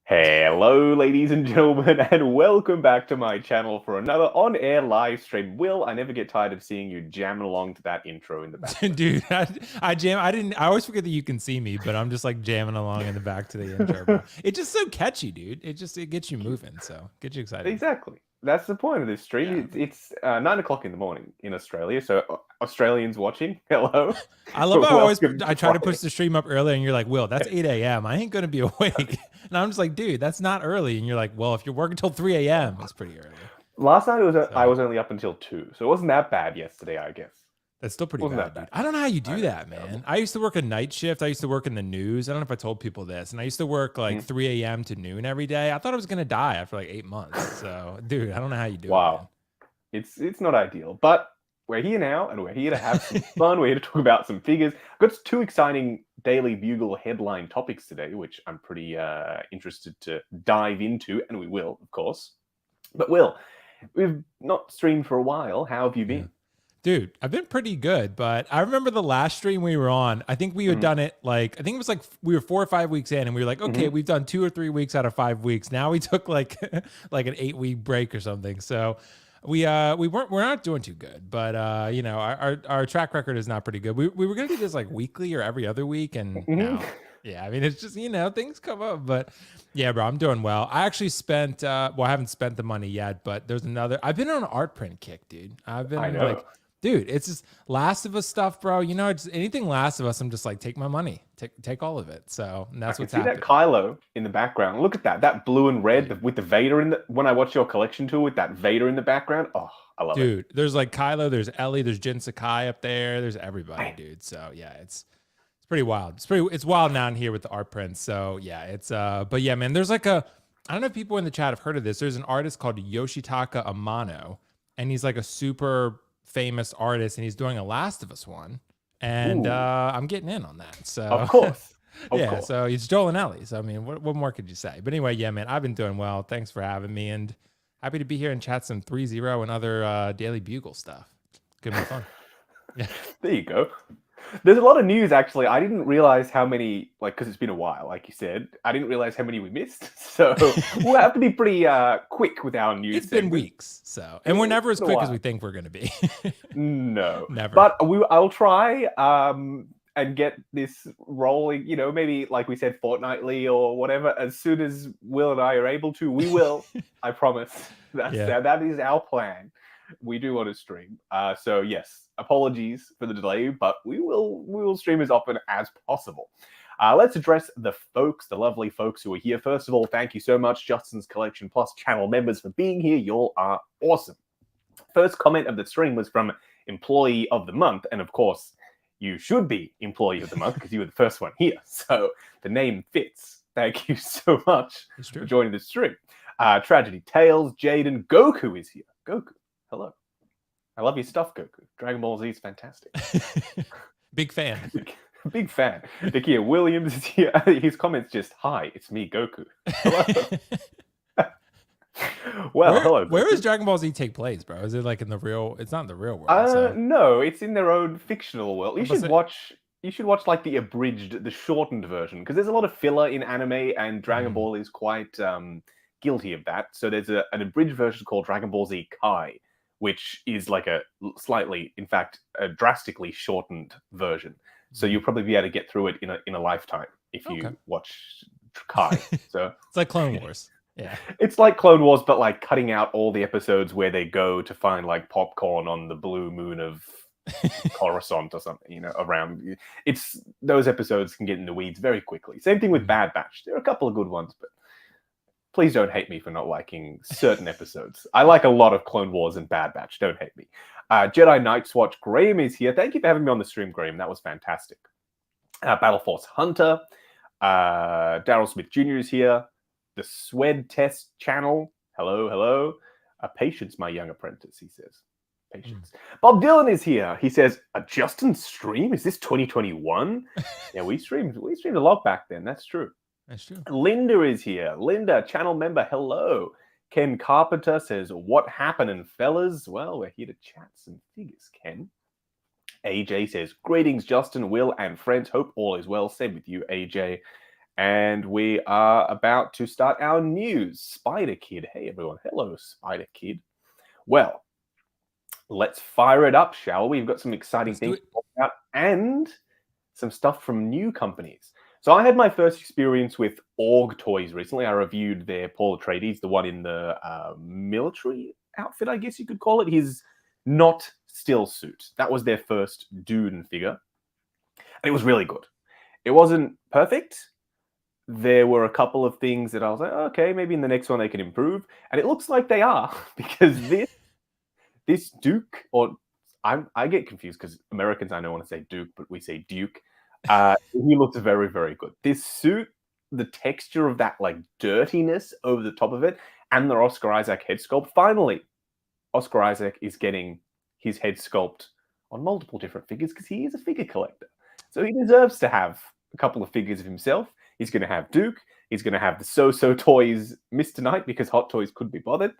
Hello, ladies and gentlemen, and welcome back to my channel for another on-air live stream. Will, I never get tired of seeing you jamming along to that intro in the background. Dude, I jam. I always forget that you can see me, but I'm just like jamming along in the back to the intro, bro. It's just so catchy, dude. It gets you moving, so get you excited. Exactly. That's the point of this stream. Yeah. It's 9 o'clock in the morning in Australia, so Australians watching, hello. I love how Welcome I to try to Friday. push the stream up earlier, and you're like, "Will, that's 8 a.m. I ain't gonna be awake." And I'm just like, "Dude, that's not early." And you're like, "Well, if you're working till 3 a.m., it's pretty early." Last night I So was only up until 2, so it wasn't that bad yesterday, I guess. that's still pretty Wasn't bad, that bad? dude. I don't know how you I do know, that, it's man. terrible. I used to work a night shift. I used to work in the news. I don't know if I told people this. And I used to work like 3 a.m. to noon every day. I thought I was going to die after like 8 months. So, dude, I don't know how you do it, man. Wow. It's not ideal, but we're here now, and we're here to have some fun. We're here to talk about some figures. I've got 2 exciting Daily Bugle headline topics today, which I'm pretty interested to dive into, and we will, of course. But Will, we've not streamed for a while. How have you been? Dude, I've been pretty good, but I remember the last stream we were on. I think we had done it like, I think it was like we were 4 or 5 weeks in, and we were like, okay, we've done 2 or 3 weeks out of 5 weeks. Now we took like like an 8-week break or something. So we're not doing too good, but you know, our track record is not pretty good. We were gonna do this like weekly or every other week, and now yeah, I mean it's just, you know, things come up, but yeah, bro, I'm doing well. I actually spent well, I haven't spent the money yet, but there's another. I've been on an art print kick, dude. I've I been know. like, dude, it's just Last of Us stuff, bro. You know, it's anything Last of Us, I'm just like, take my money, take all of it. So and I that's can what's see that happening. Kylo in the background. Look at that blue and red with the Vader in the. When I watch your collection tour with that Vader in the background, oh, I love it. Dude, there's like Kylo, there's Ellie, there's Jin Sakai up there, there's everybody, Man. dude. So yeah, it's pretty wild. It's wild down here with the art prints. So yeah, it's but yeah, man, there's like I don't know if people in the chat have heard of this. There's an artist called Yoshitaka Amano, and he's like a super famous artist, and he's doing a Last of Us one. And Ooh, I'm getting in on that. of So course, of yeah, course. so it's Joel and Ellie. So I mean, what more could you say? But anyway, yeah, man, I've been doing well. Thanks for having me, and happy to be here and chat some Threezero and other Daily Bugle stuff. Gonna be fun. Yeah. There you go. There's a lot of news, actually. I didn't realize how many, like, because it's been a while, like you said. I didn't realize how many we missed. So we'll have to be pretty quick with our news It's been segment. weeks, so and we're never as It's been a quick as while. we think we're gonna be. No, Never. but I'll try and get this rolling. You know, maybe like we said, fortnightly or whatever. As soon as Will and I are able to, we will. I promise. That is our plan. We do want to stream. So yes, apologies for the delay, but we will stream as often as possible. Let's address the folks, the lovely folks who are here. First of all, thank you so much, Justin's Collection Plus channel members, for being here. You all are awesome. First comment of the stream was from Employee of the Month, and of course, you should be Employee of the Month because you were the first one here. So the name fits. Thank you so much for joining the stream. Tragedy Tales, Jaden, Goku is here. Goku, hello. I love your stuff, Goku. Dragon Ball Z is fantastic. Big fan. Big fan. Nakia Williams is here. His comments just, hi, it's me, Goku. Hello. Well, hello. Where does Dragon Ball Z take place, bro? Is it like in the real? It's not in the real world. So. No, it's in their own fictional world. You should say- watch. You should watch like the abridged, the shortened version, because there's a lot of filler in anime, and Dragon Ball is quite guilty of that. So there's an abridged version called Dragon Ball Z Kai, which is like a slightly, in fact, a drastically shortened version. So you'll probably be able to get through it in a lifetime if you watch Kai. So it's like Clone Wars. Yeah, it's like Clone Wars, but like cutting out all the episodes where they go to find like popcorn on the blue moon of Coruscant or something, you know, around. It's those episodes can get in the weeds very quickly. Same thing with Bad Batch. There are a couple of good ones, but please don't hate me for not liking certain episodes. I like a lot of Clone Wars and Bad Batch. Don't hate me. Jedi Night's Watch, Graham is here. Thank you for having me on the stream, Graham. That was fantastic. Battle Force Hunter, Daryl Smith Jr. is here. The Swed Test channel. Hello, hello. Patience, my young apprentice, he says. Patience. Bob Dylan is here. He says, a Justin stream? Is this 2021? Yeah, we streamed a lot back then. That's true. That's true. Linda is here. Linda, channel member, hello. Ken Carpenter says, what happening, fellas? Well, we're here to chat some figures, Ken. AJ says, greetings, Justin, Will, and friends. Hope all is well. Same with you, AJ. And we are about to start our news. Spider Kid. Hey, everyone. Hello, Spider Kid. Well, let's fire it up, shall we? We've got some exciting things to talk about and some stuff from new companies. So I had my first experience with Org Toys recently. I reviewed their Paul Atreides, the one in the military outfit, I guess you could call it. His not still suit. That was their first Dune figure. And it was really good. It wasn't perfect. There were a couple of things that I was like, okay, maybe in the next one they can improve. And it looks like they are, because this Duke, or I get confused because Americans, I know, want to say Duke, but we say Duke. He looks very, very good. This suit, the texture of that like dirtiness over the top of it, and the Oscar Isaac head sculpt. Finally, Oscar Isaac is getting his head sculpt on multiple different figures because he is a figure collector. So he deserves to have a couple of figures of himself. He's going to have Duke. He's going to have the So-So Toys Mr. Knight because Hot Toys couldn't be bothered.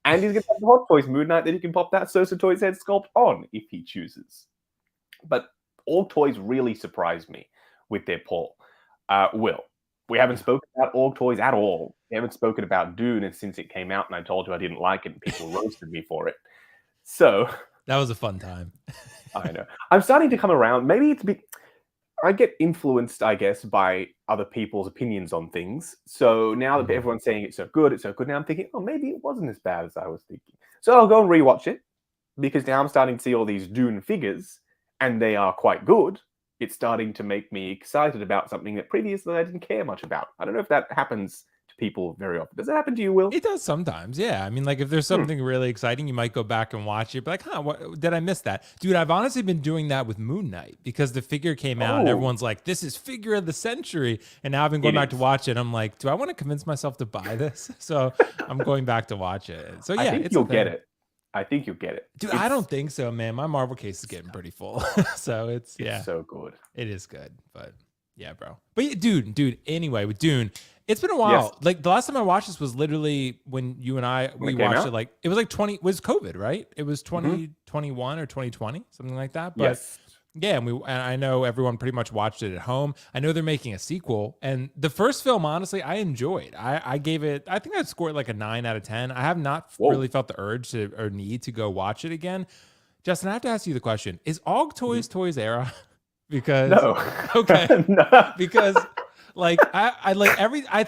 And he's going to have the Hot Toys Moon Knight that he can pop that So-So Toys head sculpt on if he chooses. But Org Toys really surprised me with their Paul. Will, we haven't spoken about Org Toys at all. We haven't spoken about Dune since it came out, and I told you I didn't like it, and people roasted me for it. So that was a fun time. I know. I'm starting to come around. Maybe it's I get influenced, I guess, by other people's opinions on things. So now that everyone's saying it's so good, now I'm thinking, oh, maybe it wasn't as bad as I was thinking. So I'll go and rewatch it, because now I'm starting to see all these Dune figures, and they are quite good. It's starting to make me excited about something that previously I didn't care much about. I don't know if that happens to people very often. Does it happen to you, Will? It does sometimes, yeah. I mean, like if there's something really exciting, you might go back and watch it. But like, what, did I miss that? Dude, I've honestly been doing that with Moon Knight because the figure came out and everyone's like, this is figure of the century. And now I've been going back to watch it. I'm like, do I want to convince myself to buy this? So I'm going back to watch it. So yeah, I think you'll get it. I think you'll get it. Dude, I don't think so, man. My Marvel case is getting pretty full. So it's so good. It is good, but yeah, bro. But yeah, dude, anyway, with Dune, it's been a while. Yes. Like the last time I watched this was literally when you and we watched it. Like it was like was COVID, right? It was 2021 or 2020, something like that. But yes. Yeah, and I know everyone pretty much watched it at home. I know they're making a sequel, and the first film, honestly, I enjoyed. I gave it, I think I scored like a 9 out of 10. I have not really felt the urge or need to go watch it again. Justin, I have to ask you the question: is Org Toys Toys era? Because no, okay, no. Because. Like I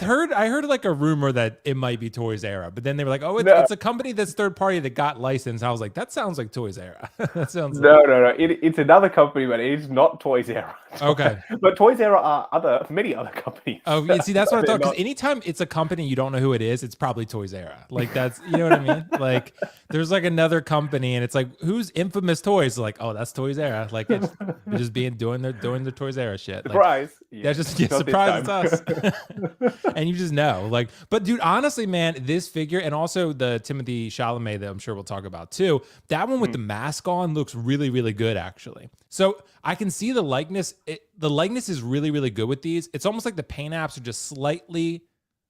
heard like a rumor that it might be Toys Era, but then they were like, oh, it's a company that's third party that got licensed. I was like, that sounds like Toys Era. That sounds no. It's another company, but it's not Toys Era. Okay, but Toys Era are many other companies. Oh, yeah, see, that's what I thought. Because anytime it's a company you don't know who it is, it's probably Toys Era. Like that's, you know what I mean? Like there's like another company, and it's like, who's Infamous Toys? Like, oh, that's Toys Era. Like it's just doing their Toys Era shit. Surprise! Like, yeah, just surprise. It's us. And you just know, like, but dude, honestly, man, this figure and also the Timothée Chalamet that I'm sure we'll talk about too, that one with the mask on looks really, really good actually. So I can see the likeness. The likeness is really, really good with these. It's almost like the paint apps are just slightly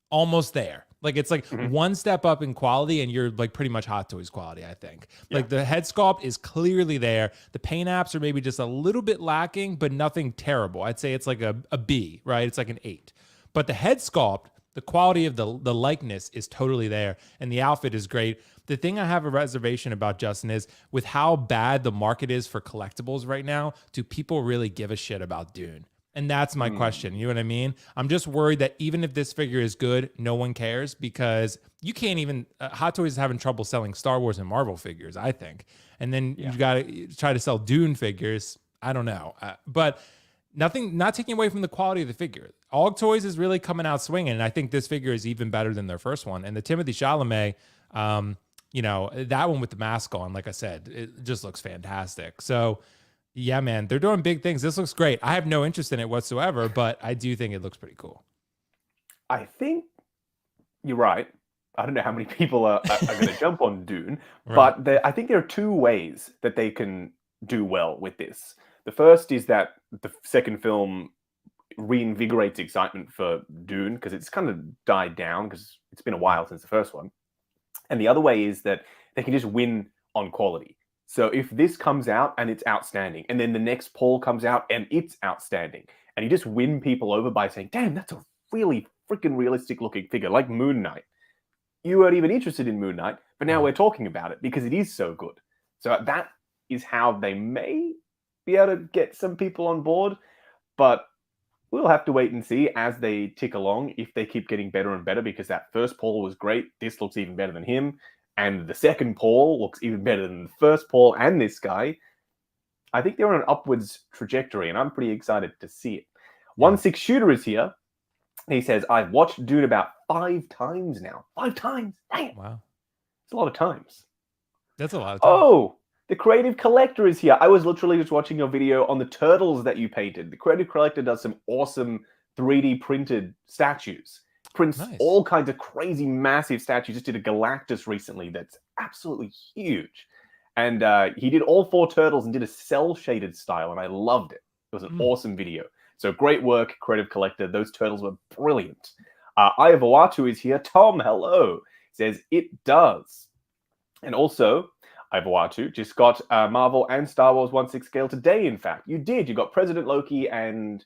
almost there. Like it's like one step up in quality and you're like pretty much Hot Toys quality, I think. Yeah. Like the head sculpt is clearly there. The paint apps are maybe just a little bit lacking, but nothing terrible. I'd say it's like a B, right? It's like an 8. But the head sculpt, the quality of the likeness is totally there. And the outfit is great. The thing I have a reservation about, Justin, is with how bad the market is for collectibles right now, do people really give a shit about Dune? And that's my question. You know what I mean? I'm just worried that even if this figure is good, no one cares because you can't even, Hot Toys is having trouble selling Star Wars and Marvel figures, I think. And then you got to try to sell Dune figures. I don't know. But not taking away from the quality of the figure. Org Toys is really coming out swinging. And I think this figure is even better than their first one. And the Timothée Chalamet, you know, that one with the mask on, like I said, it just looks fantastic. So, yeah, man, they're doing big things. This looks great. I have no interest in it whatsoever, but I do think it looks pretty cool. I think you're right. I don't know how many people are going to jump on Dune, right. But I think there are two ways that they can do well with this. The first is that the second film reinvigorates excitement for Dune because it's kind of died down because it's been a while since the first one. And the other way is that they can just win on quality. So if this comes out and it's outstanding, and then the next Paul comes out and it's outstanding, and you just win people over by saying, damn, that's a really freaking realistic looking figure, like Moon Knight. You weren't even interested in Moon Knight, but now we're talking about it because it is so good. So that is how they may be able to get some people on board, but we'll have to wait and see as they tick along if they keep getting better and better, because that first Paul was great. This looks even better than him. And the second Paul looks even better than the first Paul and this guy. I think they're on an upwards trajectory, and I'm pretty excited to see it. 1-6 Shooter is here. He says, I've watched Dune about 5 times now. 5 times? Damn. Wow. It's a lot of times. That's a lot of times. Oh, the Creative Collector is here. I was literally just watching your video on the turtles that you painted. The Creative Collector does some awesome 3D printed statues. Prints all kinds of crazy, massive statues. Just did a Galactus recently that's absolutely huge. And he did all 4 turtles and did a cel-shaded style, and I loved it. It was an awesome video. So great work, Creative Collector. Those turtles were brilliant. Iavawatu is here. Tom, hello. Says, it does. And also, Iavawatu just got Marvel and Star Wars 1/6 scale today, in fact. You did. You got President Loki and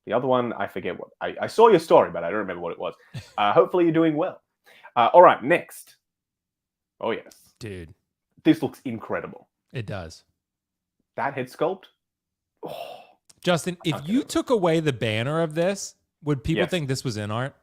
the other one, I forget what. I saw your story, but I don't remember what it was. Hopefully you're doing well. All right, next. Oh, yes. Dude. This looks incredible. It does. That head sculpt? Oh. Justin, if you took away the banner of this, would people think this was in art?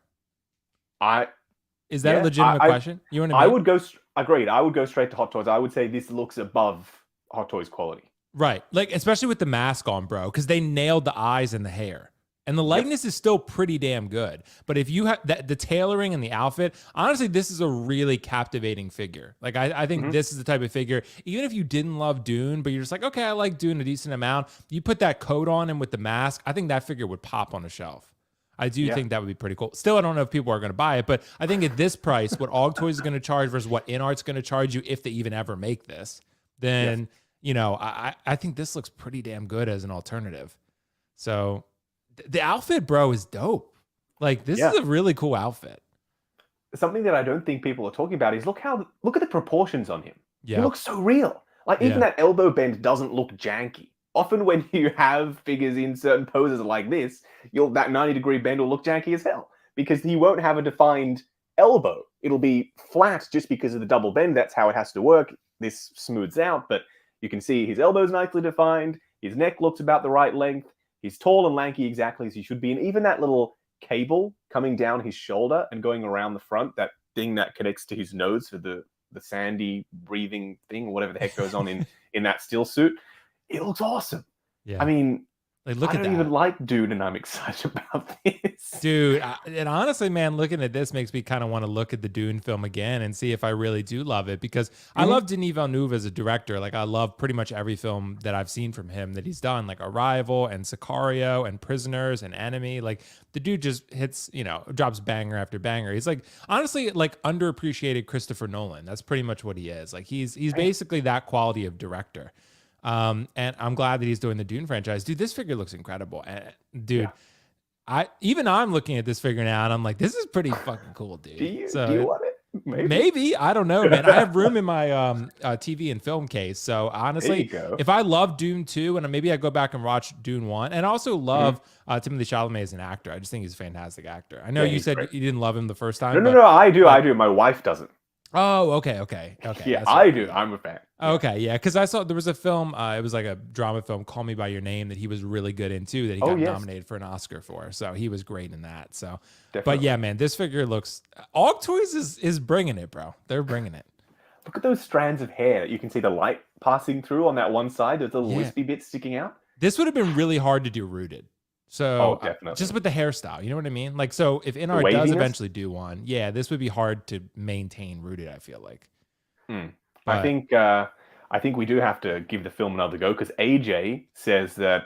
Is that a legitimate question? You know what I mean? I would go. Agreed. I would go straight to Hot Toys. I would say this looks above Hot Toys quality. Right, like especially with the mask on, bro, because they nailed the eyes and the hair. And the likeness is still pretty damn good. But if you have the tailoring and the outfit, honestly, this is a really captivating figure. Like, I think this is the type of figure, even if you didn't love Dune, but you're just like, okay, I like Dune a decent amount. You put that coat on him with the mask, I think that figure would pop on a shelf. I do think that would be pretty cool. Still, I don't know if people are going to buy it, but I think at this price, what Og Toys is going to charge versus what InArt's going to charge you, if they even ever make this, then, you know, I think this looks pretty damn good as an alternative. So the outfit, bro, is dope. Like, this is a really cool outfit. Something that I don't think people are talking about is look at the proportions on him. He looks so real. Like, even that elbow bend doesn't look janky. Often when you have figures in certain poses like this, that 90-degree bend will look janky as hell because he won't have a defined elbow. It'll be flat just because of the double bend. That's how it has to work. This smooths out, but you can see his elbow's nicely defined. His neck looks about the right length. He's tall and lanky exactly as he should be. And even that little cable coming down his shoulder and going around the front, that thing that connects to his nose for the sandy breathing thing, whatever the heck goes on in that still suit, it looks awesome. Yeah. I mean, like, look at that. I don't even like Dune, and I'm excited about this. Dude, and honestly, man, looking at this makes me kind of want to look at the Dune film again and see if I really do love it, because I love Denis Villeneuve as a director. Like, I love pretty much every film that I've seen from him that he's done, like Arrival and Sicario and Prisoners and Enemy. Like, the dude just hits, you know, drops banger after banger. He's like, honestly, like, underappreciated Christopher Nolan. That's pretty much what he is. Like, he's basically that quality of director. And I'm glad that he's doing the Dune franchise. Dude, this figure looks incredible. Dude, I'm looking at this figure now and I'm like, this is pretty fucking cool, dude. Do you want it? Maybe. I don't know, man. I have room in my TV and film case. So honestly, if I love Dune 2, and maybe I go back and watch Dune 1, and I also love Timothée Chalamet as an actor. I just think he's a fantastic actor. I know you said you didn't love him the first time. No, I do. My wife doesn't. Oh, okay. Yeah, I do. I'm a fan. Okay, yeah, because I saw there was a film. It was like a drama film, Call Me by Your Name, that he was really good in too. That he got nominated for an Oscar for. So he was great in that. So, But yeah, man, this figure looks. Og Toys is bringing it, bro. They're bringing it. Look at those strands of hair. You can see the light passing through on that one side. There's a little wispy bit sticking out. This would have been really hard to do rooted. So definitely. Just with the hairstyle, you know what I mean? Like, so if InArt does eventually do one, this would be hard to maintain rooted, I feel like. I think we do have to give the film another go, because AJ says that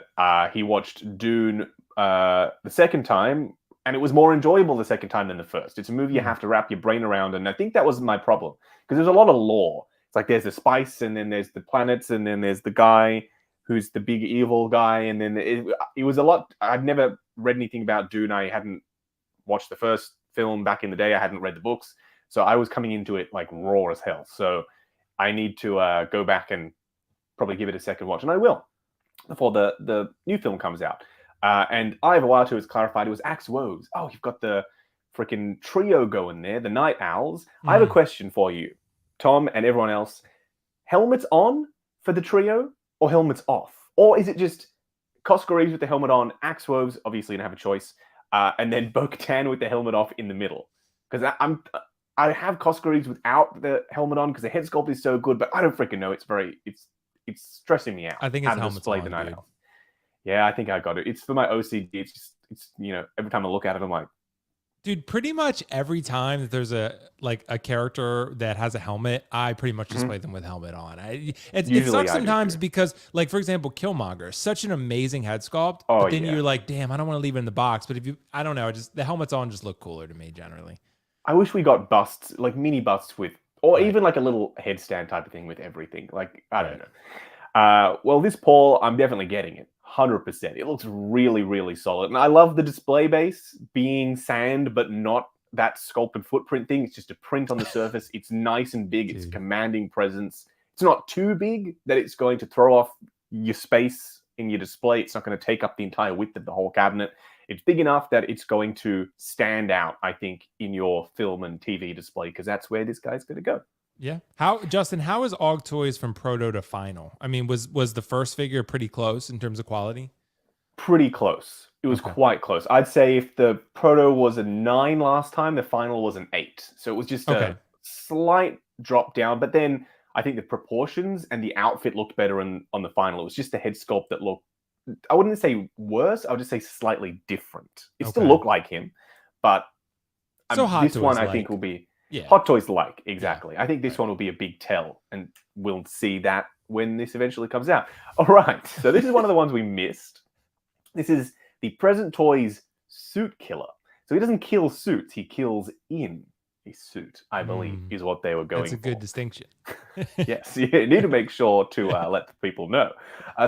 he watched Dune the second time and it was more enjoyable the second time than the first. It's a movie you have to wrap your brain around, and I think that was my problem, because there's a lot of lore. It's like there's the spice, and then there's the planets, and then there's the guy who's the big evil guy, and then it was a lot. I'd never read anything about Dune. I hadn't watched the first film back in the day. I hadn't read the books, so I was coming into it like raw as hell. So I need to go back and probably give it a second watch, and I will before the new film comes out. And Ivor Watu has clarified it was Axe Woes. Oh, you've got the freaking trio going there, the Night Owls. I have a question for you, Tom, and everyone else. Helmets on for the trio or helmets off? Or is it just Koska Reeves with the helmet on, Axe Woes, obviously you don't have a choice, and then Bo-Katan with the helmet off in the middle? Because I have Koska Reeves without the helmet on because the head sculpt is so good, but I don't freaking know. It's stressing me out. I think it's helmets on, the Night Owl. Yeah, I think I got it. It's for my OCD. It's every time I look at it, I'm like, dude, pretty much every time that there's a character that has a helmet, I pretty much display them with helmet on. It sucks sometimes because, like, for example, Killmonger, such an amazing head sculpt, but then you're like, damn, I don't want to leave it in the box. But I don't know, the helmets on just look cooler to me generally. I wish we got busts, like mini busts with, or even like a little headstand type of thing with everything. Like, I don't know. Well, this Paul, I'm definitely getting it. 100%. It looks really, really solid. And I love the display base being sand, but not that sculpted footprint thing. It's just a print on the surface. It's nice and big. It's commanding presence. It's not too big that it's going to throw off your space in your display. It's not going to take up the entire width of the whole cabinet. It's big enough that it's going to stand out, I think, in your film and TV display, because that's where this guy's going to go. Yeah. Justin, how is Og Toys from proto to final? I mean, was the first figure pretty close in terms of quality? Pretty close. It was quite close. I'd say if the proto was a 9 last time, the final was an 8. So it was just a slight drop down. But then I think the proportions and the outfit looked better on the final. It was just the head sculpt that looked, I wouldn't say worse. I would just say slightly different. It still looked like him, but this one I think will be... Yeah. Hot Toys like, exactly. Yeah. I think this one will be a big tell, and we'll see that when this eventually comes out. All right, so this is one of the ones we missed. This is the Present Toys Suit Killer. So he doesn't kill suits, he kills in a suit, I believe, is what they were going for. That's a good distinction. Yes, you need to make sure to let the people know.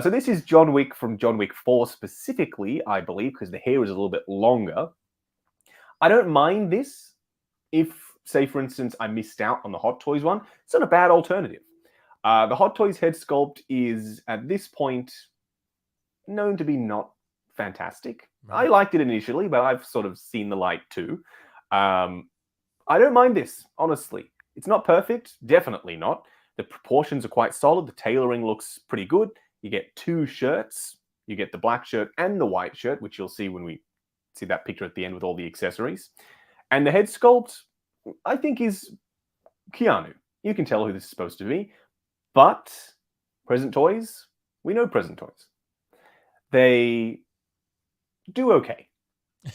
So this is John Wick from John Wick 4 specifically, I believe, because the hair is a little bit longer. I don't mind this if... Say, for instance, I missed out on the Hot Toys one. It's not a bad alternative. The Hot Toys head sculpt is, at this point, known to be not fantastic. Right. I liked it initially, but I've sort of seen the light too. I don't mind this, honestly. It's not perfect, definitely not. The proportions are quite solid. The tailoring looks pretty good. You get 2 shirts. You get the black shirt and the white shirt, which you'll see when we see that picture at the end with all the accessories. And the head sculpt, I think, is Keanu. You can tell who this is supposed to be. But Present Toys, we know Present Toys. They do okay.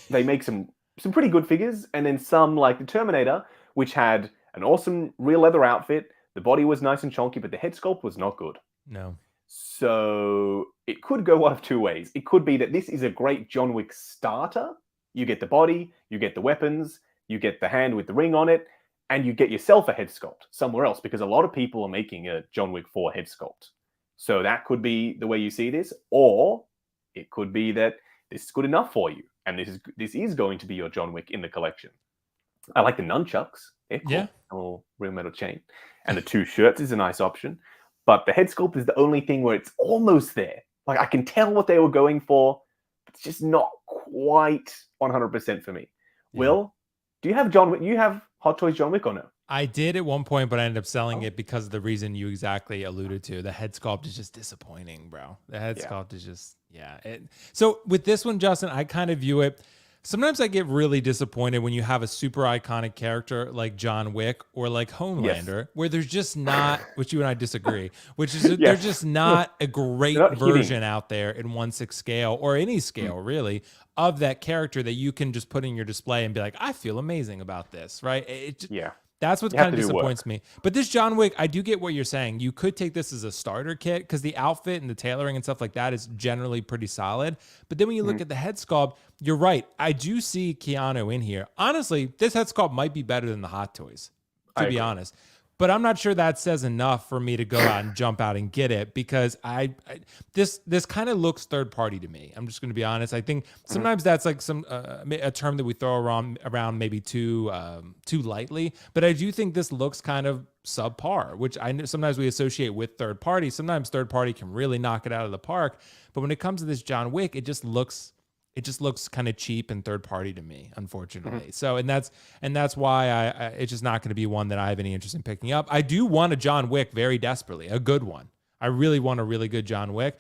They make some pretty good figures, and then some like the Terminator, which had an awesome real leather outfit. The body was nice and chunky, but the head sculpt was not good. No. So it could go one of 2 ways. It could be that this is a great John Wick starter. You get the body, you get the weapons, you get the hand with the ring on it, and you get yourself a head sculpt somewhere else, because a lot of people are making a John Wick 4 head sculpt. So that could be the way you see this, or it could be that this is good enough for you, and this is going to be your John Wick in the collection. I like the nunchucks. They're cool. Yeah. A little real metal chain. And the 2 shirts is a nice option. But the head sculpt is the only thing where it's almost there. Like, I can tell what they were going for. It's just not quite 100% for me. Yeah. Will, do you have John Wick? You have Hot Toys John Wick or no? I did at one point, but I ended up selling it because of the reason you exactly alluded to. The head sculpt is just disappointing, bro. The head sculpt is just, So with this one, Justin, I kind of view it. Sometimes I get really disappointed when you have a super iconic character like John Wick or like Homelander, where there's just not, which you and I disagree, which is there's just not a great version out there in 1/6 scale or any scale really of that character that you can just put in your display and be like, I feel amazing about this, right? That's what kind of disappoints me. But this John Wick, I do get what you're saying. You could take this as a starter kit because the outfit and the tailoring and stuff like that is generally pretty solid. But then when you look at the head sculpt, you're right. I do see Keanu in here. Honestly, this head sculpt might be better than the Hot Toys, to be honest. But I'm not sure that says enough for me to go out and jump out and get it, because this kind of looks third party to me. I'm just going to be honest. I think sometimes that's like a term that we throw around maybe too lightly. But I do think this looks kind of subpar, which I know sometimes we associate with third party. Sometimes third party can really knock it out of the park. But when it comes to this John Wick, it just looks it just looks kind of cheap and third party to me, unfortunately. So, and that's why it's just not going to be one that I have any interest in picking up. I do want a John Wick very desperately, a good one. I really want a really good John Wick.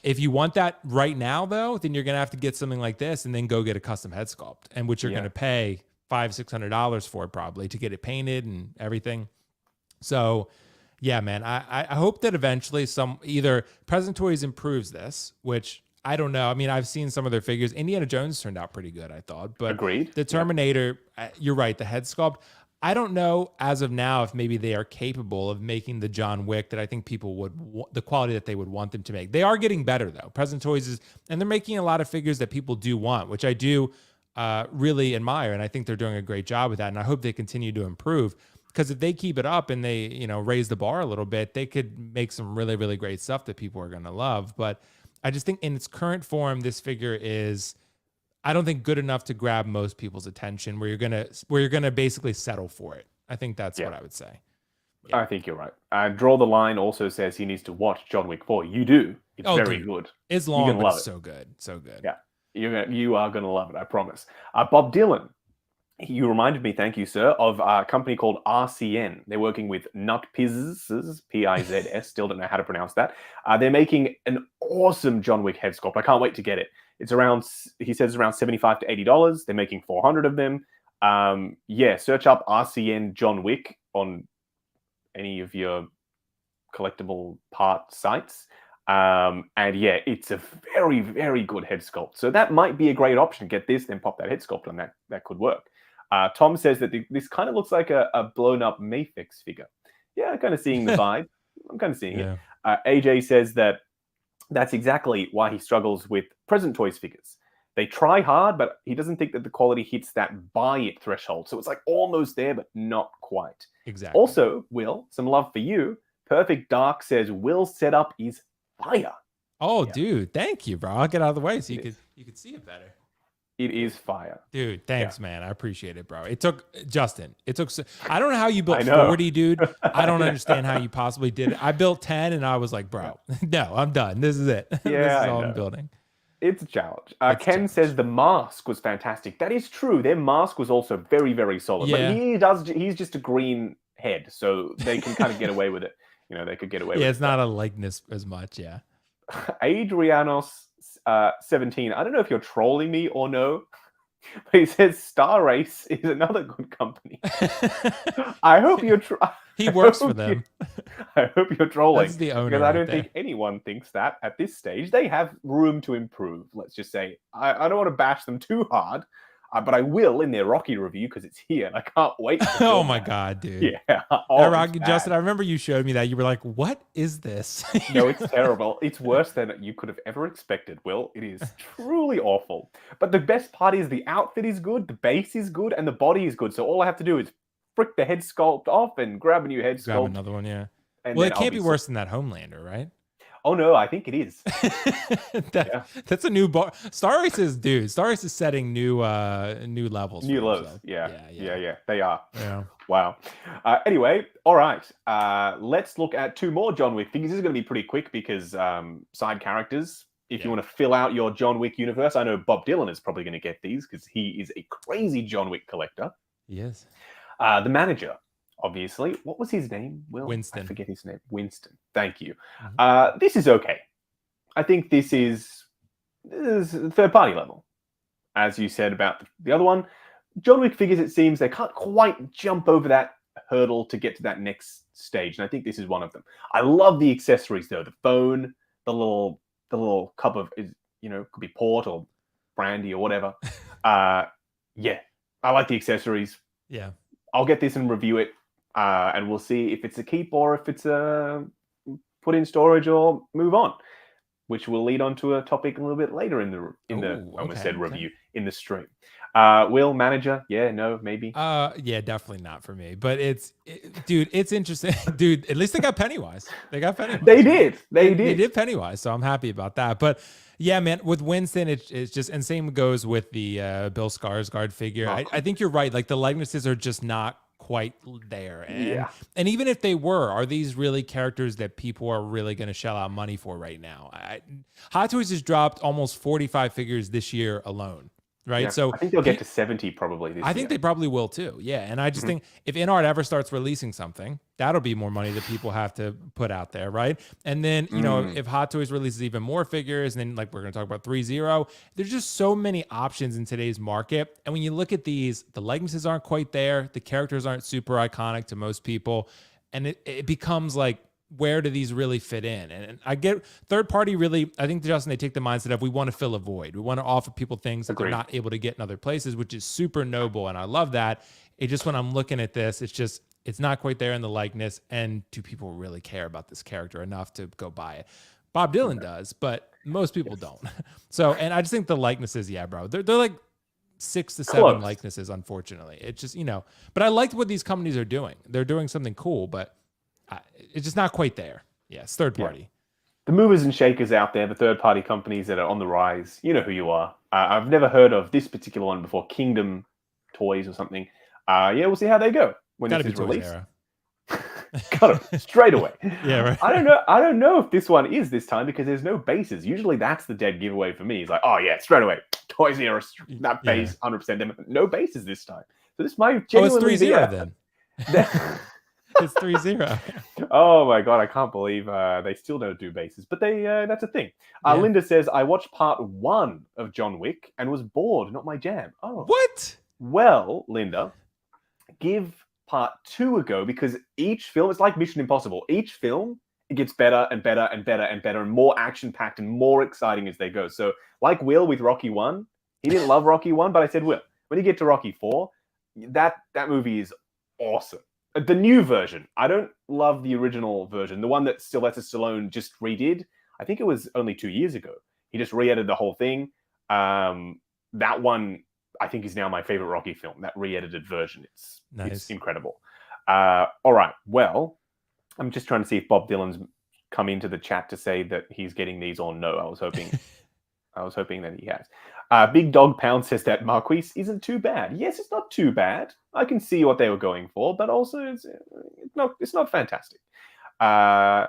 If you want that right now, though, then you're going to have to get something like this and then go get a custom head sculpt, and which you're going to pay $500-$600 for probably to get it painted and everything. So, yeah, man, I hope that eventually either Present Toys improves this, which I don't know. I mean, I've seen some of their figures. Indiana Jones turned out pretty good, I thought. But agreed. The Terminator, you're right, the head sculpt. I don't know as of now if maybe they are capable of making the John Wick that I think people would, the quality that they would want them to make. They are getting better, though. Present Toys and they're making a lot of figures that people do want, which I do really admire. And I think they're doing a great job with that. And I hope they continue to improve. Because if they keep it up and they, raise the bar a little bit, they could make some really, really great stuff that people are going to love. But I just think in its current form, this figure is, I don't think, good enough to grab most people's attention where you're gonna basically settle for it. I think that's what I would say. Yeah. I think you're right. Draw the Line also says he needs to watch John Wick 4. You do. It's very good. It's long, but it's so good. So good. Yeah. You are going to love it, I promise. Bob Dylan, you reminded me, thank you, sir, of a company called RCN. They're working with Nutpizzs, P-I-Z-S, still don't know how to pronounce that. They're making an awesome John Wick head sculpt. I can't wait to get it. It's around, he says, around $75 to $80. They're making 400 of them. Search up RCN John Wick on any of your collectible part sites. It's a very, very good head sculpt. So that might be a great option. Get this, then pop that head sculpt on. That could work. Tom says that this kind of looks like a blown up Mayfix figure. Yeah, I'm kind of seeing the vibe. I'm kind of seeing it. AJ says that's exactly why he struggles with Present Toys figures. They try hard, but he doesn't think that the quality hits that buy it threshold. So it's like almost there, but not quite. Exactly. Also, Will, some love for you. Perfect Dark says Will's setup is fire. Oh, dude, thank you, bro. I'll get out of the way so you could see it better. It is fire. Dude, thanks, man. I appreciate it, bro. It took, Justin, I don't know how you built 40, dude. I don't understand how you possibly did it. I built 10 and I was like, bro, no, I'm done. This is it. Yeah, this is all I'm building. It's a challenge. Ken says the mask was fantastic. That is true. Their mask was also very, very solid. Yeah. But he's just a green head, so they can kind of get away with it. They could get away with it. Yeah, it's not a likeness as much, yeah. Adrianos 17. I don't know if you're trolling me or no, but he says Star Race is another good company. I hope you're he works for them. I hope you're trolling. That's the owner, because I don't think anyone thinks that at this stage. They have room to improve. Let's just say I don't want to bash them too hard, but I will in their Rocky review because it's here and I can't wait. Oh my god, dude! Yeah, Rocky, Justin. I remember you showed me that. You were like, "What is this?" No, it's terrible. It's worse than you could have ever expected. Will, it is truly awful. But the best part is the outfit is good, the base is good, and the body is good. So all I have to do is frick the head sculpt off and grab a new head sculpt. Grab another one, yeah. Well, it can't be worse than that Homelander, right? Oh no, I think it is. That's a new bar. Star Race is setting new levels. New lows. Yeah. They are. Yeah. Wow. Anyway, all right. Let's look at two more John Wick figures. This is going to be pretty quick because side characters. If you want to fill out your John Wick universe, I know Bob Dylan is probably going to get these because he is a crazy John Wick collector. Yes. The manager. Obviously, what was his name? Will? Winston. I forget his name. Winston. Thank you. This is okay. I think this is third party level. As you said about the other one, John Wick figures, it seems they can't quite jump over that hurdle to get to that next stage, and I think this is one of them. I love the accessories though. The phone, the little cup of could be port or brandy or whatever. I like the accessories. Yeah, I'll get this and review it. And we'll see if it's a keep or if it's a put in storage or move on, which will lead on to a topic a little bit later in the review in the stream. Will, manager? Yeah, no, maybe. Yeah, definitely not for me. But dude, it's interesting, dude. At least they got Pennywise. They did Pennywise, so I'm happy about that. But yeah, man, with Winston, it's just, and same goes with the Bill Skarsgård figure. I think you're right. Like the likenesses are just not quite there. Yeah. And even if they were, are these really characters that people are really going to shell out money for right now? Hot Toys has dropped almost 45 figures this year alone. Right. Yeah. So I think they'll get to 70 probably this year. I think they probably will too. Yeah. And I just think if InArt ever starts releasing something, that'll be more money that people have to put out there. Right. And then, you know, if Hot Toys releases even more figures, and then like we're going to talk about Threezero, there's just so many options in today's market. And when you look at these, the likenesses aren't quite there. The characters aren't super iconic to most people. And it becomes like, where do these really fit in? And I get third party really, I think, Justin, they take the mindset of we want to fill a void. We want to offer people things that they're not able to get in other places, which is super noble. And I love that. It just, when I'm looking at this, it's not quite there in the likeness. And do people really care about this character enough to go buy it? Bob Dylan does, but most people don't. So, and I just think the likenesses, yeah, bro, they're like 6 to 7 likenesses, unfortunately. It's just, you know, but I liked what these companies are doing. They're doing something cool, but it's just not quite there. Yeah, it's third party. Yeah. The movers and shakers out there, the third-party companies that are on the rise, you know who you are. I've never heard of this particular one before, Kingdom Toys or something. Yeah, we'll see how they go when this is released. Got it straight away. Yeah, right. I don't know if this one is this time because there's no bases. Usually that's the dead giveaway for me. It's like, oh yeah, straight away, Toys R Us, that base, 100%. No bases this time. So this might genuinely it's 3-0 then. It's 3-0. Oh my god, I can't believe they still don't do bases, but that's a thing. Linda says, I watched part 1 of John Wick and was bored, not my jam. Oh. What? Well, Linda, give part 2 a go because each film, it's like Mission Impossible. Each film, it gets better and better and better and better and more action-packed and more exciting as they go. So like Will with Rocky 1, he didn't love Rocky 1, but I said, Will, when you get to Rocky 4, that movie is awesome. The new version, I don't love the original version. The one that Sylvester Stallone just redid, I think it was only 2 years ago. He just re-edited the whole thing. That one, I think, is now my favorite Rocky film, that re-edited version. It's incredible. All right, well, I'm just trying to see if Bob Dylan's come into the chat to say that he's getting these or no. I was hoping that he has. Big Dog Pound says that Marquise isn't too bad. Yes, it's not too bad. I can see what they were going for, but also it's not fantastic. Yeah,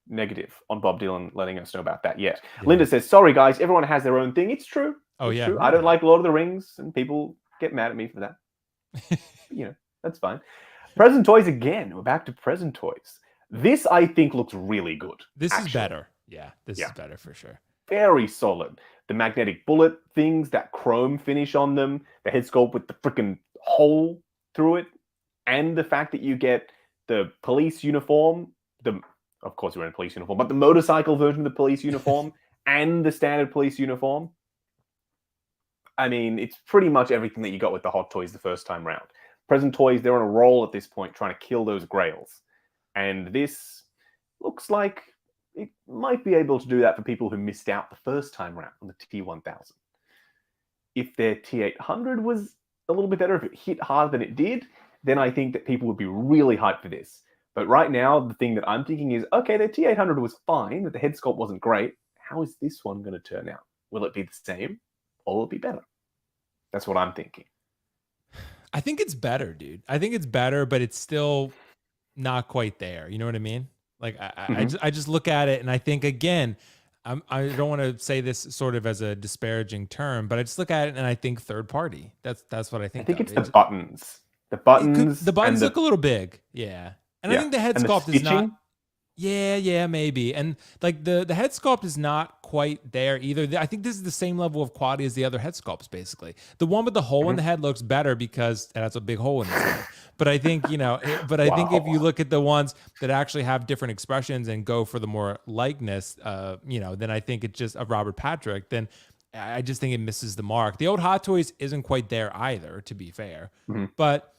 negative on Bob Dylan letting us know about that yet. Yeah. Linda says, sorry guys, everyone has their own thing. It's true. Oh, it's yeah. True. I don't like Lord of the Rings, and people get mad at me for that. You know, that's fine. Present Toys again. We're back to Present Toys. This, I think, looks really good. This is better. Yeah, this is better for sure. Very solid. The magnetic bullet things, that chrome finish on them, the head sculpt with the freaking hole through it, and the fact that you get the police uniform, of course you're in a police uniform, but the motorcycle version of the police uniform and the standard police uniform. I mean, it's pretty much everything that you got with the Hot Toys the first time round. Present Toys, they're on a roll at this point trying to kill those grails. And this looks like it might be able to do that for people who missed out the first time round on the T1000. If their T800 was a little bit better, if it hit harder than it did, then I think that people would be really hyped for this. But right now, the thing that I'm thinking is, okay, their T800 was fine, but the head sculpt wasn't great. How is this one going to turn out? Will it be the same or will it be better? That's what I'm thinking. I think it's better, dude. I think it's better, but it's still not quite there. You know what I mean? Like I just look at it and I think, again, I don't want to say this sort of as a disparaging term, but I just look at it and I think third party. That's what I think. I think it's the buttons. The buttons. The buttons look a little big. Yeah. And I think the head sculpt is not. Yeah, maybe. And like the head sculpt is not quite there either. I think this is the same level of quality as the other head sculpts, basically. The one with the hole in the head looks better because it has a big hole in its head. But I think, you know, I think if you look at the ones that actually have different expressions and go for the more likeness, you know, then I think it's just a Robert Patrick, then I just think it misses the mark. The old Hot Toys isn't quite there either, to be fair. But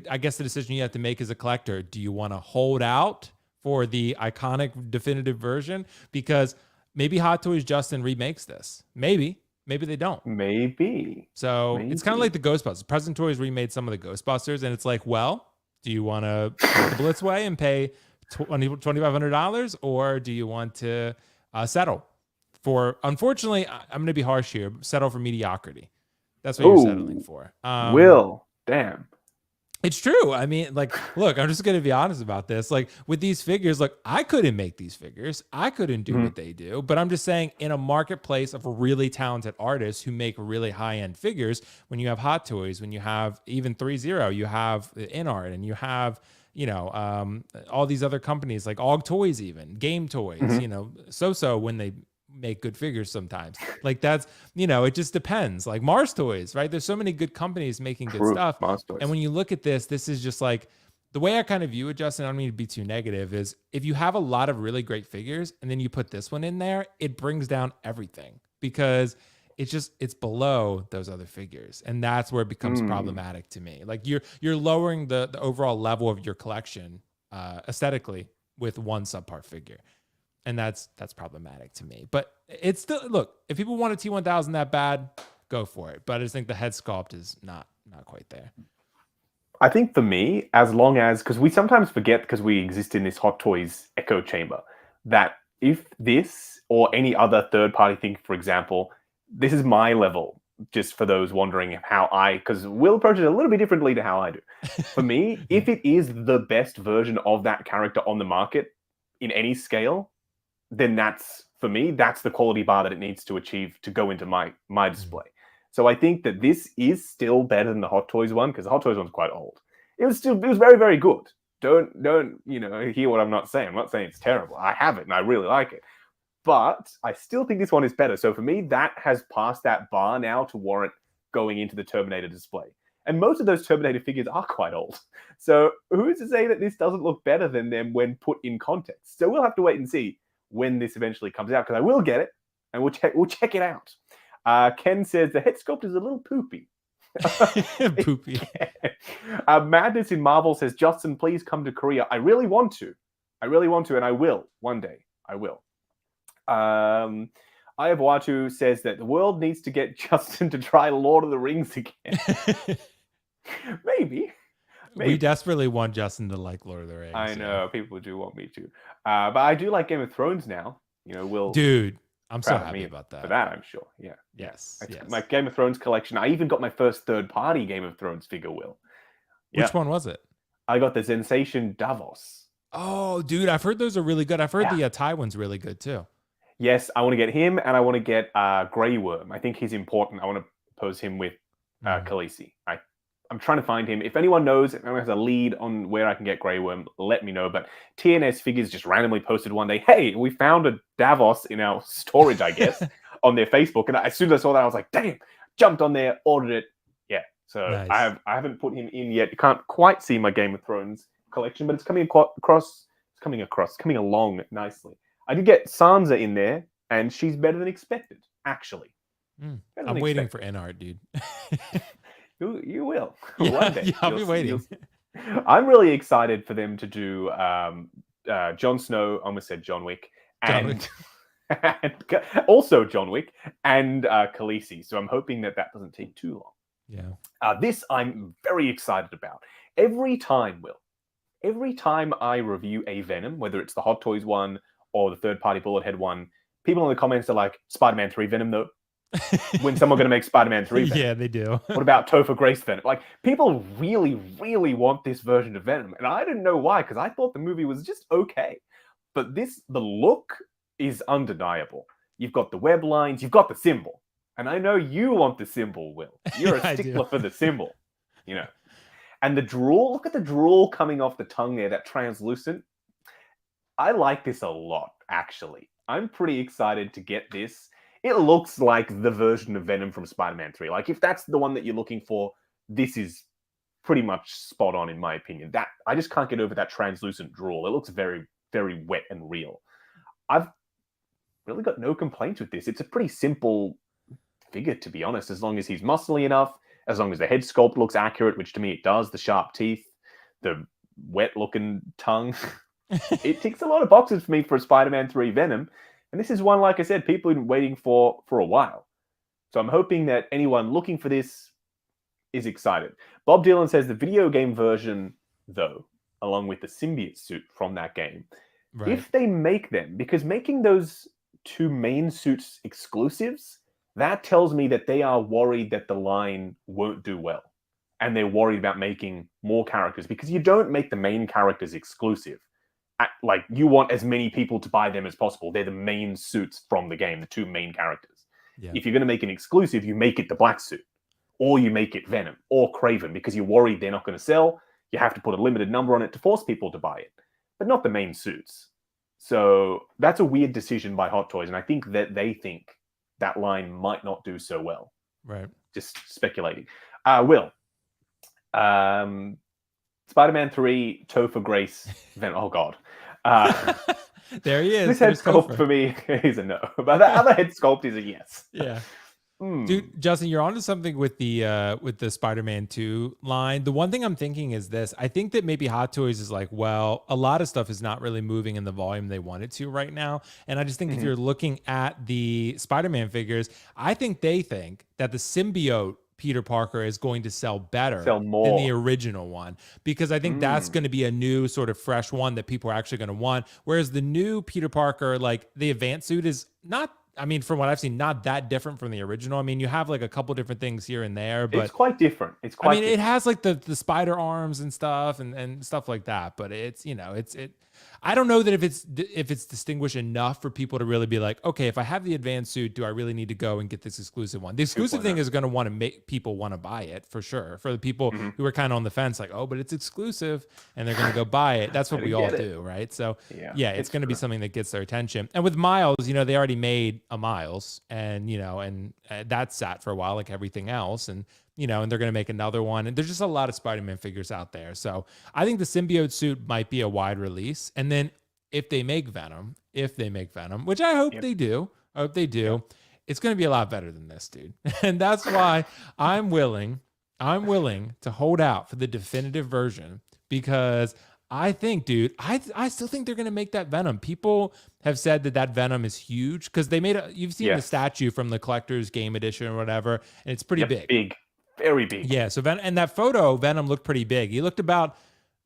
I guess the decision you have to make as a collector, do you want to hold out for the iconic definitive version? Because maybe Hot Toys Justin remakes this. Maybe they don't. Maybe. So it's kind of like the Ghostbusters. Present Toys remade some of the Ghostbusters, and it's like, well, do you want to go the Blitz way and pay $2,500, or do you want to settle for? Unfortunately, I'm going to be harsh here. Settle for mediocrity. That's what you're settling for. Will, Damn. It's true. I mean, like, look, I'm just going to be honest about this. Like, with these figures, look, I couldn't make these figures. I couldn't do what they do. But I'm just saying, in a marketplace of really talented artists who make really high-end figures, when you have Hot Toys, when you have even Threezero, you have InArt, and you have, you know, all these other companies like Og Toys, even Game Toys, you know, So when they make good figures sometimes. Like, that's, you know, it just depends. Like Mars Toys, right? There's so many good companies making good stuff. Mars Toys. And when you look at this is just like, the way I kind of view it, Justin, I don't mean to be too negative, is if you have a lot of really great figures and then you put this one in there, it brings down everything, because it's below those other figures. And that's where it becomes problematic to me. Like, you're lowering the overall level of your collection aesthetically with one subpar figure. And that's problematic to me. But it's still, look, if people want a T1000 that bad, go for it. But I just think the head sculpt is not quite there. I think for me, as long as, because we sometimes forget, because we exist in this Hot Toys echo chamber, that if this or any other third-party thing, for example, this is my level, just for those wondering how because Will approach it a little bit differently to how I do. For me, if it is the best version of that character on the market in any scale, then that's, for me, that's the quality bar that it needs to achieve to go into my display. So I think that this is still better than the Hot Toys one, because the Hot Toys one's quite old. It was very, very good. Don't you know, hear what I'm not saying. I'm not saying it's terrible. I have it and I really like it. But I still think this one is better. So for me, that has passed that bar now to warrant going into the Terminator display. And most of those Terminator figures are quite old. So who's to say that this doesn't look better than them when put in context? So we'll have to wait and see when this eventually comes out, because I will get it and we'll check it out. Ken says the head sculpt is a little poopy. Poopy. Madness in Marvel says, Justin, please come to Korea. I really want to, and I will one day. I will. Ayabwatu says that the world needs to get Justin to try Lord of the Rings again. Maybe. We desperately want Justin to like Lord of the Rings. I know, people do want me to. But I do like Game of Thrones now. You know, Dude, I'm so happy about that. For that, I'm sure. Yeah. Yes. My Game of Thrones collection. I even got my first third-party Game of Thrones figure, Will. Which one was it? I got the Sensation Davos. Oh, dude, I've heard those are really good. I've heard the Thai one's really good too. Yes, I want to get him, and I want to get Grey Worm. I think he's important. I want to pose him with Khaleesi. I'm trying to find him. If anyone knows, if anyone has a lead on where I can get Grey Worm, let me know. But TNS Figures just randomly posted one day, hey, we found a Davos in our storage, I guess, on their Facebook. And as soon as I saw that, I was like, damn, jumped on there, ordered it. Yeah, so nice. I haven't put him in yet. You can't quite see my Game of Thrones collection, but it's coming along nicely. I did get Sansa in there, and she's better than expected, actually. I'm waiting for InArt, dude. You will. Yeah, one day. Yeah, I'll be waiting. I'm really excited for them to do Jon Snow, I almost said John Wick, and also John Wick, and Khaleesi. So I'm hoping that doesn't take too long. Yeah. This I'm very excited about. Every time I review a Venom, whether it's the Hot Toys one or the third-party Bullet Head one, people in the comments are like, Spider-Man 3 Venom, though. When someone going to make Spider-Man 3 Venom? Yeah, they do. What about Topher Grace Venom? Like, people really, really want this version of Venom. And I didn't know why, because I thought the movie was just okay. But the look is undeniable. You've got the web lines, you've got the symbol. And I know you want the symbol, Will. You're a stickler for the symbol, you know. And the drool, look at the drool coming off the tongue there, that translucent. I like this a lot, actually. I'm pretty excited to get this. It looks like the version of Venom from Spider-Man 3. Like, if that's the one that you're looking for, this is pretty much spot on, in my opinion. That I just can't get over that translucent drool. It looks very, very wet and real. I've really got no complaints with this. It's a pretty simple figure, to be honest, as long as he's muscly enough, as long as the head sculpt looks accurate, which to me it does, the sharp teeth, the wet-looking tongue. It ticks a lot of boxes for me for a Spider-Man 3 Venom. And this is one, like I said, people have been waiting for a while. So I'm hoping that anyone looking for this is excited. Bob Dylan says the video game version, though, along with the symbiote suit from that game, right, if they make them, because making those two main suits exclusives, that tells me that they are worried that the line won't do well. and they're worried about making more characters, because you don't make the main characters exclusive. Like, you want as many people to buy them as possible. They're the main suits from the game, the two main characters. Yeah. If you're going to make an exclusive, you make it the black suit, or you make it Venom or Kraven, because you're worried they're not going to sell. You have to put a limited number on it to force people to buy it, but not the main suits. So that's a weird decision by Hot Toys, and I think that they think that line might not do so well. Right. Just speculating. Will, Spider-Man 3, Topher Grace, Venom. Oh, God. There he is. This head sculpt for me is a no, but the other head sculpt is a yes. Yeah. Dude, Justin, you're onto something with the Spider-Man 2 line. The one thing I'm thinking is this. I think that maybe Hot Toys is like, well, a lot of stuff is not really moving in the volume they want it to right now. And I just think if you're looking at the Spider-Man figures, I think they think that the symbiote Peter Parker is going to sell better than the original one, because I think that's going to be a new sort of fresh one that people are actually going to want. Whereas the new Peter Parker, like the advanced suit, is not, I mean, from what I've seen, not that different from the original. I mean, you have like a couple different things here and there, but it's quite different. It's quite different. It has like the spider arms and stuff and stuff like that, but it's, you know, I don't know that if it's distinguished enough for people to really be like, okay, if I have the advanced suit, do I really need to go and get this exclusive one? The exclusive thing is going to want to make people want to buy it for sure. For the people who are kind of on the fence, like, oh, but it's exclusive, and they're going to go buy it. That's what we all do, right? So yeah, it's going to be something that gets their attention. And with Miles, you know, they already made a Miles, and you know, and that sat for a while, like everything else, and you know, and they're going to make another one. And there's just a lot of Spider-Man figures out there. So I think the symbiote suit might be a wide release. And then if they make Venom, which I hope they do, it's going to be a lot better than this, dude. And that's why I'm willing to hold out for the definitive version, because I think, dude, I still think they're going to make that Venom. People have said that Venom is huge, because they made you've seen the statue from the collector's game edition or whatever, and it's pretty big. Big. Very big. Yeah, so and that photo, Venom looked pretty big. He looked about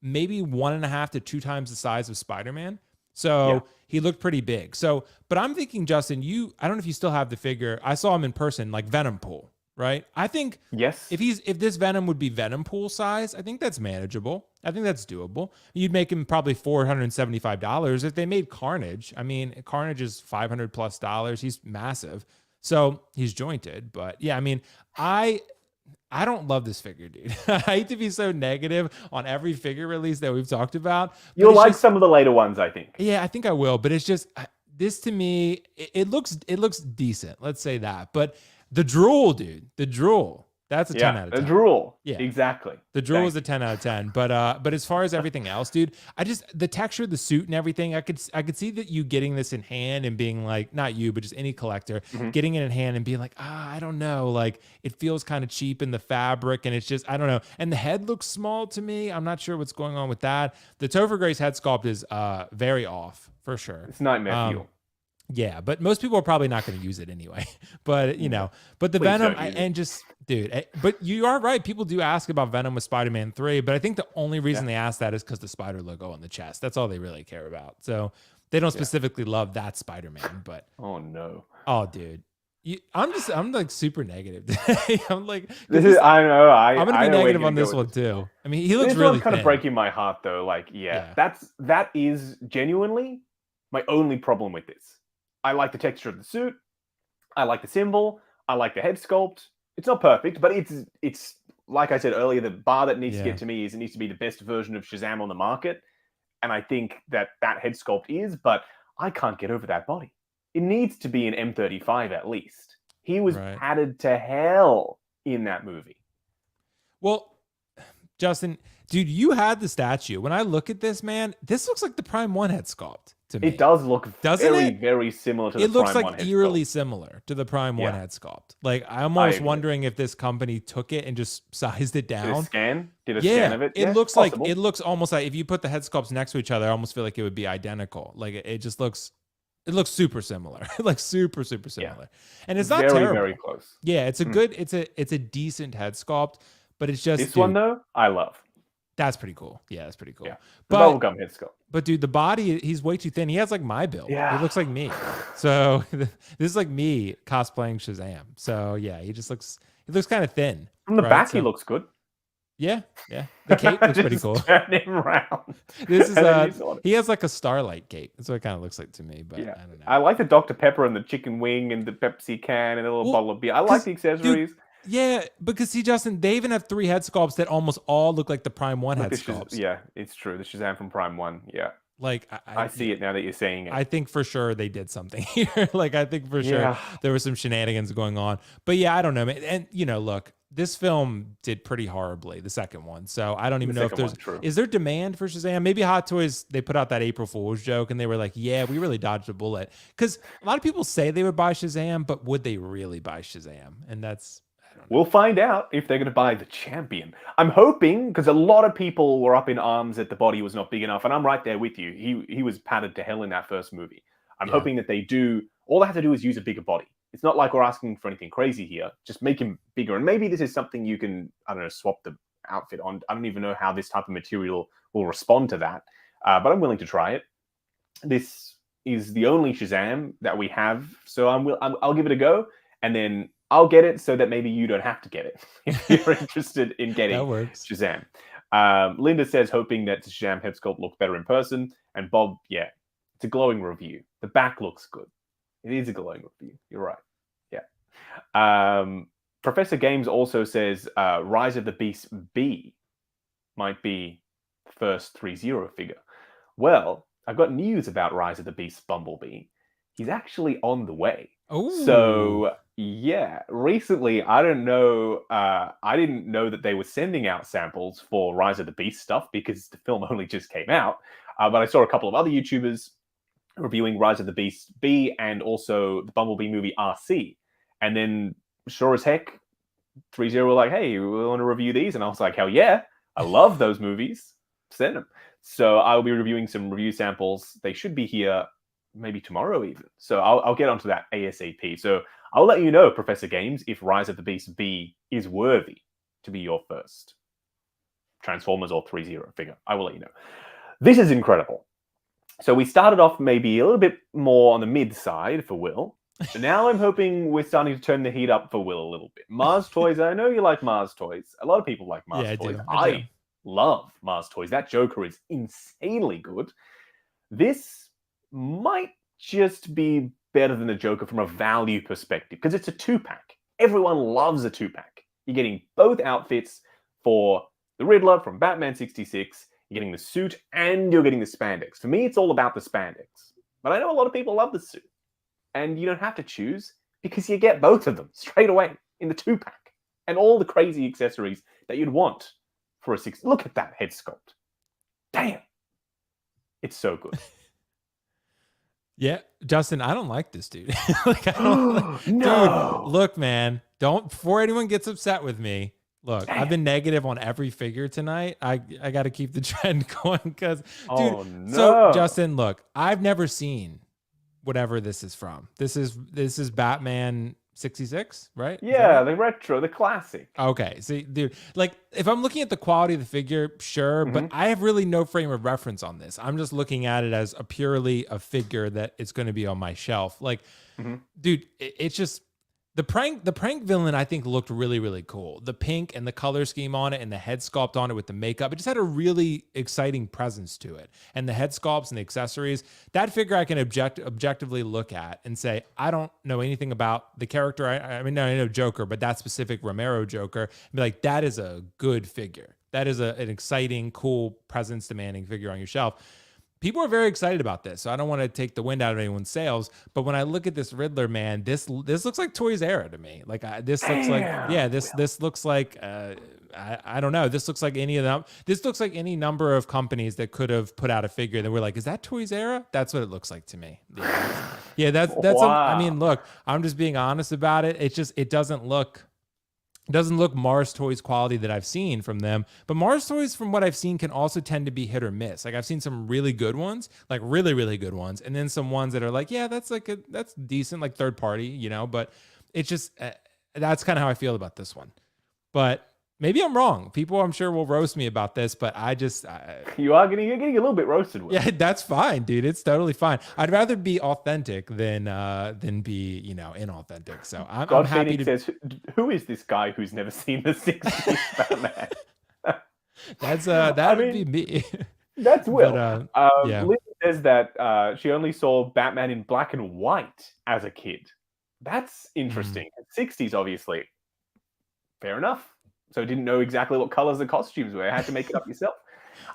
maybe 1.5 to 2 times the size of Spider-Man. So he looked pretty big. So, but I'm thinking, Justin, I don't know if you still have the figure. I saw him in person, like Venom Pool, right? I think if this Venom would be Venom Pool size, I think that's manageable. I think that's doable. You'd make him probably $475. If they made Carnage, I mean, Carnage is $500+. He's massive. So he's jointed. But yeah, I mean, I don't love this figure, dude. I hate to be so negative on every figure release that we've talked about. You'll like some of the later ones, I think. Yeah, I think I will. But it's just, this to me, it looks decent. Let's say that. But the drool, dude, that's a 10 out of 10. The drool. Yeah, exactly. The drool is a 10 out of 10. But as far as everything else, dude, the texture of the suit and everything, I could see that you getting this in hand and being like, not you, but just any collector, getting it in hand and being like, I don't know, like it feels kind of cheap in the fabric, and it's just, I don't know. And the head looks small to me. I'm not sure what's going on with that. The Topher Grace head sculpt is very off for sure. It's nightmare fuel. Yeah, but most people are probably not going to use it anyway. But, you know, but the Venom, and just, dude, but you are right. People do ask about Venom with Spider-Man 3, but I think the only reason they ask that is because the spider logo on the chest. That's all they really care about. So they don't specifically love that Spider-Man, but. Oh, no. Oh, dude. I'm like super negative today. I'm like, I know. I'm going to be negative on this one too. I mean, he looks really kind of breaking my heart though. Like, that is genuinely my only problem with this. I like the texture of the suit. I like the symbol. I like the head sculpt. It's not perfect, but it's like I said earlier, the bar that needs to get to me is it needs to be the best version of Shazam on the market. And I think that head sculpt is, but I can't get over that body. It needs to be an M35 at least. He was padded to hell in that movie. Well, Justin, dude, you had the statue. When I look at this, man, this looks like the Prime 1 head sculpt. To me. It does look very similar to the Prime 1 head sculpt. It looks like eerily similar to the Prime 1 head sculpt. Like, I'm almost wondering if this company took it and just sized it down. Did a scan of it? It looks possible. Like, it looks almost like if you put the head sculpts next to each other, I almost feel like it would be identical. Like, it just looks, super similar. Like, super similar. Yeah. And it's not terrible. Very close. Yeah, it's a good, it's a decent head sculpt, but it's just. This one, though, I love. That's pretty cool. Yeah, that's pretty cool. Yeah. Bubblegum head sculpt. But dude, the body, he's way too thin. He has like my build. Yeah. He looks like me. So this is like me cosplaying Shazam. So yeah, he looks kind of thin. From the back, he looks good. Yeah, yeah. The cape looks pretty Just cool. turn him around. This is And then you sort of- he has like a starlight cape. That's what it kind of looks like to me, but yeah. I don't know. I like the Dr. Pepper and the chicken wing and the Pepsi can and a little bottle of beer. I like the accessories. Dude, yeah, because see, Justin, they even have 3 head sculpts that almost all look like the Prime 1 head sculpts. Yeah, it's true. The Shazam from Prime 1. Yeah. Like I see it now that you're saying it. I think for sure they did something here. Like I think for sure there was some shenanigans going on. But yeah, I don't know, man. And look, this film did pretty horribly, the second one. So I don't even know if is there demand for Shazam? Maybe Hot Toys, they put out that April Fool's joke and they were like, yeah, we really dodged a bullet. Because a lot of people say they would buy Shazam, but would they really buy Shazam? And that's we'll find out if they're going to buy the champion. I'm hoping, because a lot of people were up in arms that the body was not big enough, and I'm right there with you. He was padded to hell in that first movie. I'm hoping that they do. All they have to do is use a bigger body. It's not like we're asking for anything crazy here. Just make him bigger. And maybe this is something you can, I don't know, swap the outfit on. I don't even know how this type of material will respond to that. But I'm willing to try it. This is the only Shazam that we have. So I'll give it a go. And then I'll get it so that maybe you don't have to get it if you're interested in getting Shazam. Linda says, hoping that the Shazam head sculpt looks better in person. And Bob, yeah, it's a glowing review. The back looks good. It is a glowing review. You're right. Yeah. Professor Games also says Rise of the Beast B might be the first Threezero figure. Well, I've got news about Rise of the Beast Bumblebee. He's actually on the way. Oh, so yeah, recently I didn't know that they were sending out samples for Rise of the Beast stuff because the film only just came out. But I saw a couple of other YouTubers reviewing Rise of the Beast B and also the Bumblebee movie RC, and then sure as heck, Threezero were like, "Hey, we want to review these," and I was like, "Hell yeah, I love those movies. Send them." So I'll be reviewing some review samples. They should be here maybe tomorrow even. So I'll get onto that ASAP. So I'll let you know, Professor Games, if Rise of the Beast B is worthy to be your first Transformers or Threezero figure. I will let you know. This is incredible. So we started off maybe a little bit more on the mid side for Will. But now I'm hoping we're starting to turn the heat up for Will a little bit. Mars Toys, I know you like Mars Toys. A lot of people like Mars Toys. I love Mars Toys. That Joker is insanely good. This might just be better than the Joker from a value perspective because it's a 2-pack. Everyone loves a 2-pack. You're getting both outfits for the Riddler from Batman 66. You're getting the suit and you're getting the spandex. For me, it's all about the spandex. But I know a lot of people love the suit. And you don't have to choose because you get both of them straight away in the 2-pack. And all the crazy accessories that you'd want for a 6. Look at that head sculpt. Damn. It's so good. Yeah, Justin, I don't like this dude. Like, I don't no. Dude, look, man, before anyone gets upset with me, look, Damn. I've been negative on every figure tonight. I got to keep the trend going because, dude. So Justin, look, I've never seen whatever this is from. This is Batman 66, right? Yeah, the retro, the classic. Okay, see, dude, like if I'm looking at the quality of the figure, sure, but I have really no frame of reference on this. I'm just looking at it as purely a figure that it's going to be on my shelf. Like, dude, it's just the prank villain. I think looked really, really cool. The pink and the color scheme on it, and the head sculpt on it with the makeup. It just had a really exciting presence to it. And the head sculpts and the accessories. That figure I can objectively look at and say, I don't know anything about the character. I mean, I know Joker, but that specific Romero Joker. And be like, that is a good figure. That is an exciting, cool, presence-demanding figure on your shelf. People are very excited about this, so I don't want to take the wind out of anyone's sails. But when I look at this Riddler, man, this looks like Threezero to me. Like this looks like, yeah, this looks like I don't know. This looks like any of them. This looks like any number of companies that could have put out a figure that were like, is that Threezero? That's what it looks like to me. Yeah, that's. I mean, look, I'm just being honest about it. It doesn't look Mars Toys quality that I've seen from them. But Mars Toys, from what I've seen, can also tend to be hit or miss. Like I've seen some really good ones, like really, really good ones. And then some ones that are like, yeah, that's decent, like third party, but it's just, that's kind of how I feel about this one. But maybe I'm wrong. People, I'm sure, will roast me about this, but you're getting a little bit roasted with. Yeah, that's fine, dude. It's totally fine. I'd rather be authentic than be, inauthentic. So I'm happy to. Says, who is this guy who's never seen the 60s Batman? That would be me. That's Will. Yeah. Liz says that she only saw Batman in black and white as a kid. That's interesting. 60s, obviously. Fair enough. So didn't know exactly what colors the costumes were. I had to make it up yourself.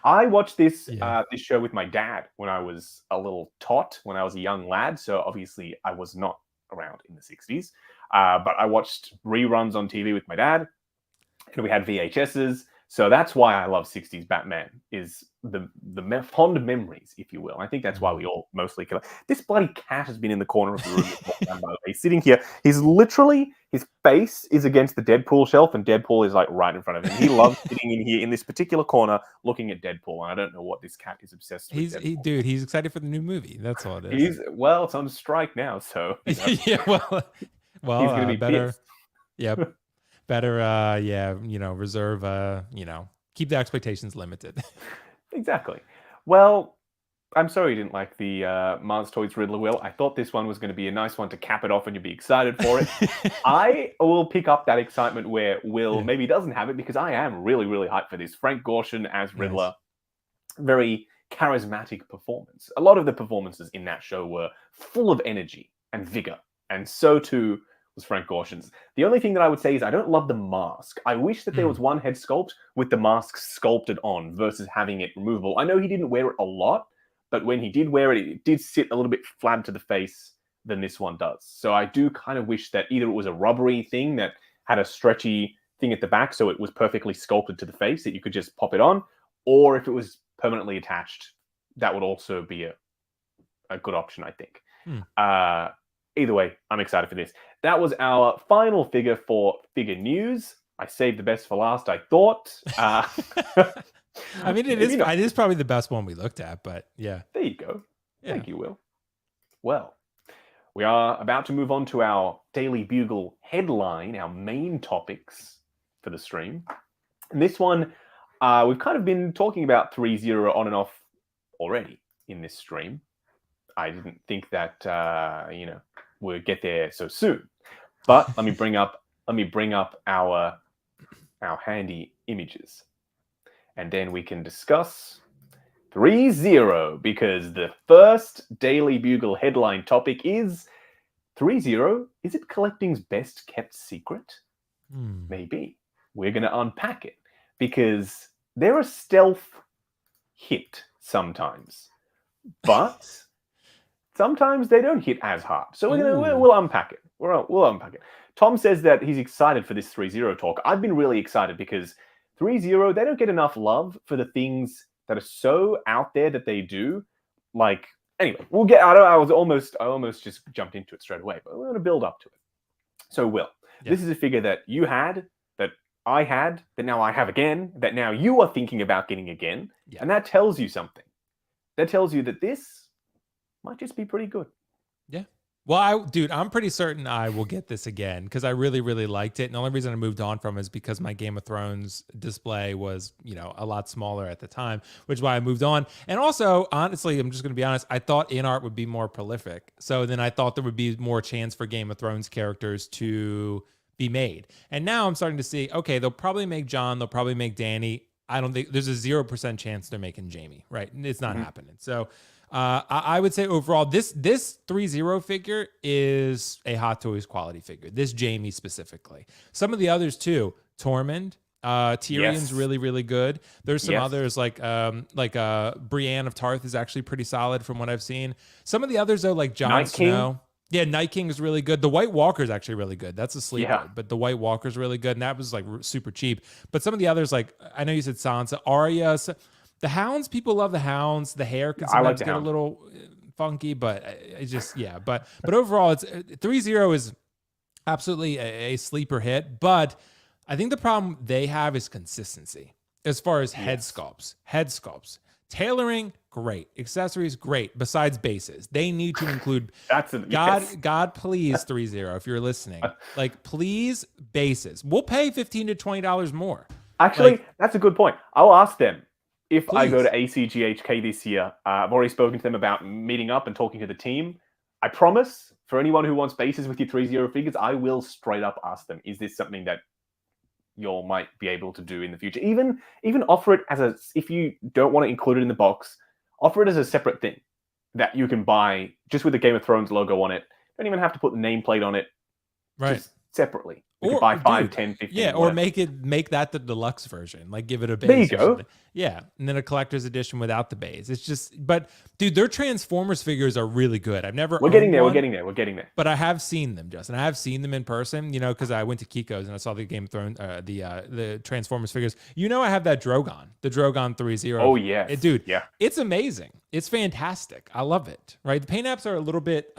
I watched this this show with my dad when I was a little tot, when I was a young lad. So obviously I was not around in the 60s. But I watched reruns on TV with my dad, and we had VHSs. So that's why I love 60s Batman, is the fond memories, if you will. I think that's why we all mostly kill. This bloody cat has been in the corner of the room. By the way, he's sitting here. He's literally, his face is against the Deadpool shelf, and Deadpool is like right in front of him. He loves sitting in here in this particular corner looking at Deadpool, and I don't know what this cat is obsessed with. He's excited for the new movie. That's all it is. Well, it's on strike now, so you know. Yeah, well, he's gonna be better. pissed. Yep. Better, reserve, keep the expectations limited. Exactly. Well, I'm sorry you didn't like the Mars Toys Riddler, Will. I thought this one was going to be a nice one to cap it off and you'd be excited for it. I will pick up that excitement where Will maybe doesn't have it, because I am really, really hyped for this. Frank Gorshin as Riddler. Nice. Very charismatic performance. A lot of the performances in that show were full of energy and vigor, and so too was Frank Gorshin's. The only thing that I would say is I don't love the mask. I wish that there was one head sculpt with the mask sculpted on versus having it removable. I know he didn't wear it a lot, but when he did wear it, it did sit a little bit flat to the face than this one does. So I do kind of wish that either it was a rubbery thing that had a stretchy thing at the back so it was perfectly sculpted to the face that you could just pop it on, or if it was permanently attached, that would also be a good option, I think. Either way, I'm excited for this. That was our final figure for figure news. I saved the best for last, I thought. I mean, it is probably the best one we looked at, but yeah. There you go. Yeah. Thank you, Will. Well, we are about to move on to our Daily Bugle headline, our main topics for the stream. And this one, we've kind of been talking about Threezero on and off already in this stream. I didn't think that, we'll get there so soon. But let me bring up our handy images, and then we can discuss Threezero, because the first Daily Bugle headline topic is Threezero. Is it collecting's best kept secret? Maybe. We're going to unpack it, because they're a stealth hit sometimes, but sometimes they don't hit as hard. So we'll unpack it. We'll unpack it. Tom says that he's excited for this Threezero talk. I've been really excited because Threezero, they don't get enough love for the things that are so out there that they do. Like, anyway, we'll get. I almost just jumped into it straight away, but we're going to build up to it. So, Will, this is a figure that you had, that I had, that now I have again, that now you are thinking about getting again, and that tells you something. That tells you that this might just be pretty good. Yeah. Well, I'm pretty certain I will get this again, because I really, really liked it. And the only reason I moved on from it is because my Game of Thrones display was, a lot smaller at the time, which is why I moved on. And also, honestly, I'm just going to be honest, I thought in art would be more prolific. So then I thought there would be more chance for Game of Thrones characters to be made. And now I'm starting to see, okay, they'll probably make Jon, they'll probably make Dany. I don't think there's a 0% chance they're making Jaime, right? It's not happening. So I would say overall, this Threezero figure is a Hot Toys quality figure. This Jaime specifically. Some of the others too. Tormund, Tyrion's really, really good. There's some others like Brienne of Tarth is actually pretty solid from what I've seen. Some of the others though, like Jon Snow. Yeah, Night King is really good. The White Walker is actually really good. That's a sleeper, but the White Walker is really good, and that was like super cheap. But some of the others, like I know you said Sansa, Arya. The Hounds, people love the Hounds. The hair can sometimes get a little funky, but it's just, But overall, it's Threezero is absolutely a sleeper hit. But I think the problem they have is consistency as far as head sculpts. Tailoring, great. Accessories, great. Besides bases, they need to include. God, please, Threezero, if you're listening, please bases. We'll pay $15 to $20 more. Actually, that's a good point. I'll ask them. If I go to ACGHK this year, I've already spoken to them about meeting up and talking to the team. I promise, for anyone who wants bases with your Threezero figures, I will straight up ask them, is this something that you might be able to do in the future. Even offer it as if you don't want to include it in the box, offer it as a separate thing that you can buy just with the Game of Thrones logo on it. Don't even have to put the nameplate on it. Right. Just separately. You could buy 5, 10, 15. Yeah, or whatever. make that the deluxe version. Like give it a base. There you go. Yeah, and then a collector's edition without the base. It's just, but dude, their Transformers figures are really good. I've never. We're getting there. We're getting there. But I have seen them, Justin. I have seen them in person. Because I went to Kiko's and I saw the Game of Thrones, the Transformers figures. I have that Drogon, the Drogon Threezero. Oh yeah, dude. Yeah, it's amazing. It's fantastic. I love it. Right, the paint apps are a little bit.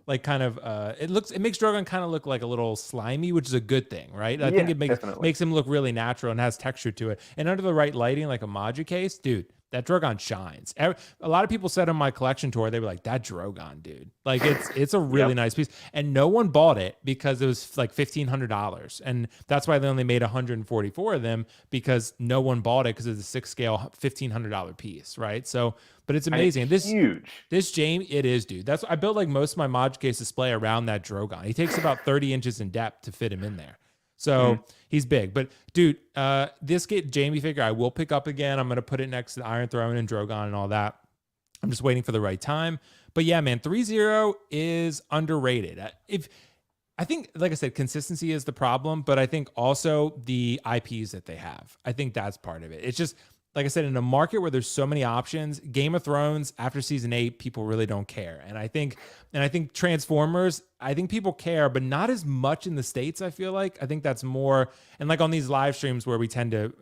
Like kind of it makes Drogon kind of look like a little slimy, which is a good thing, right? I think it makes him look really natural and has texture to it. And under the right lighting, like a Maji case, dude, that Drogon shines. A lot of people said on my collection tour, they were like, that Drogon, dude. Like it's a really nice piece. And no one bought it because it was like $1,500. And that's why they only made 144 of them, because no one bought it because it's a 6 scale $1,500 piece, right? So but it's amazing. And it's huge. This Jamie, it is, dude. I built like most of my Mod case display around that Drogon. He takes about 30 inches in depth to fit him in there. So he's big. But dude, this Jamie figure I will pick up again. I'm going to put it next to the Iron Throne and Drogon and all that. I'm just waiting for the right time. But yeah, man, 3-0 is underrated. I think, like I said, consistency is the problem, but I think also the IPs that they have. I think that's part of it. It's just, like I said, in a market where there's so many options, Game of Thrones after season 8, people really don't care. And I think Transformers, I think people care, but not as much in the States, I feel like. I think that's more, and like on these live streams where we tend to,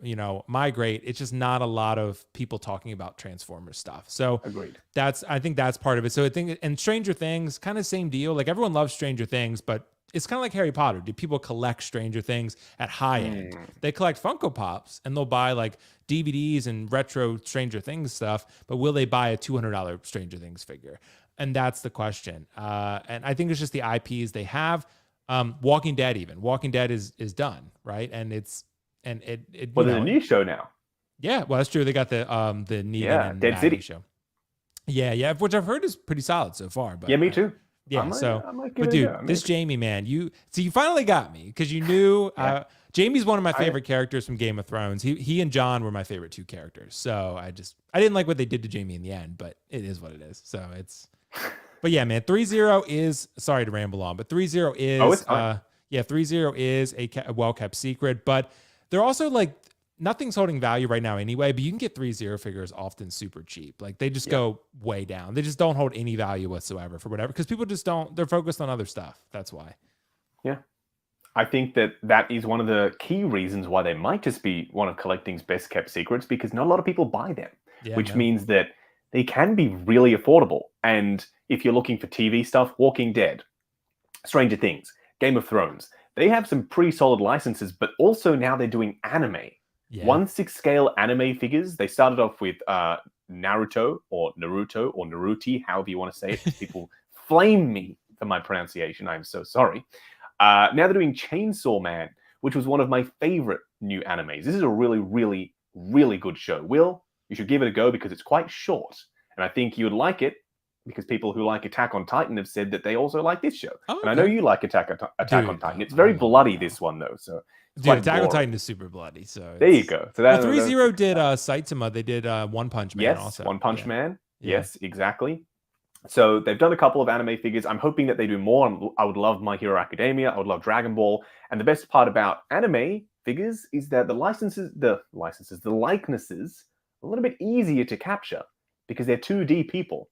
migrate, it's just not a lot of people talking about Transformers stuff. So agreed. I think that's part of it. So I think, and Stranger Things, kind of same deal. Like everyone loves Stranger Things, but it's kind of like Harry Potter. Do people collect Stranger Things at high end? They collect Funko Pops and they'll buy like DVDs and retro Stranger Things stuff, but will they buy a $200 Stranger Things figure? And that's the question. And I think it's just the IPs they have. Walking Dead is done, right? And there's a new show now. Yeah, well that's true. They got the Negan and Dead City show. Yeah, which I've heard is pretty solid so far. But yeah, me too. Yeah, but dude, this Jamie, man, you finally got me because you knew Jamie's one of my favorite characters from Game of Thrones. He and Jon were my favorite 2 characters. So I didn't like what they did to Jamie in the end, but it is what it is. So but yeah, man, 3-0 is, sorry to ramble on, but 3-0 is, 3-0 is a well-kept secret, but they're also like, nothing's holding value right now anyway, but you can get 3-0 figures often super cheap. Like they just go way down. They just don't hold any value whatsoever for whatever, because people just they're focused on other stuff. That's why. Yeah. I think that is one of the key reasons why they might just be one of collecting's best kept secrets, because not a lot of people buy them, which means that they can be really affordable. And if you're looking for TV stuff, Walking Dead, Stranger Things, Game of Thrones, they have some pretty solid licenses, but also now they're doing anime. 1/6 scale anime figures. They started off with Naruto or Naruti, however you want to say it. People flame me for my pronunciation. I'm so sorry. Now they're doing Chainsaw Man, which was one of my favorite new animes. This is a really, really, really good show. Will, you should give it a go because it's quite short. And I think you would like it because people who like Attack on Titan have said that they also like this show. Oh, okay. And I know you like Attack on Titan. It's very bloody, this one, though. So Attack on Titan is super bloody. So there you go. So that 3-0 did Saitama. They did One Punch Man. Yes, also. One Punch Man. Yes, exactly. So they've done a couple of anime figures. I'm hoping that they do more. I would love My Hero Academia. I would love Dragon Ball. And the best part about anime figures is that the likenesses, are a little bit easier to capture because they're 2D people.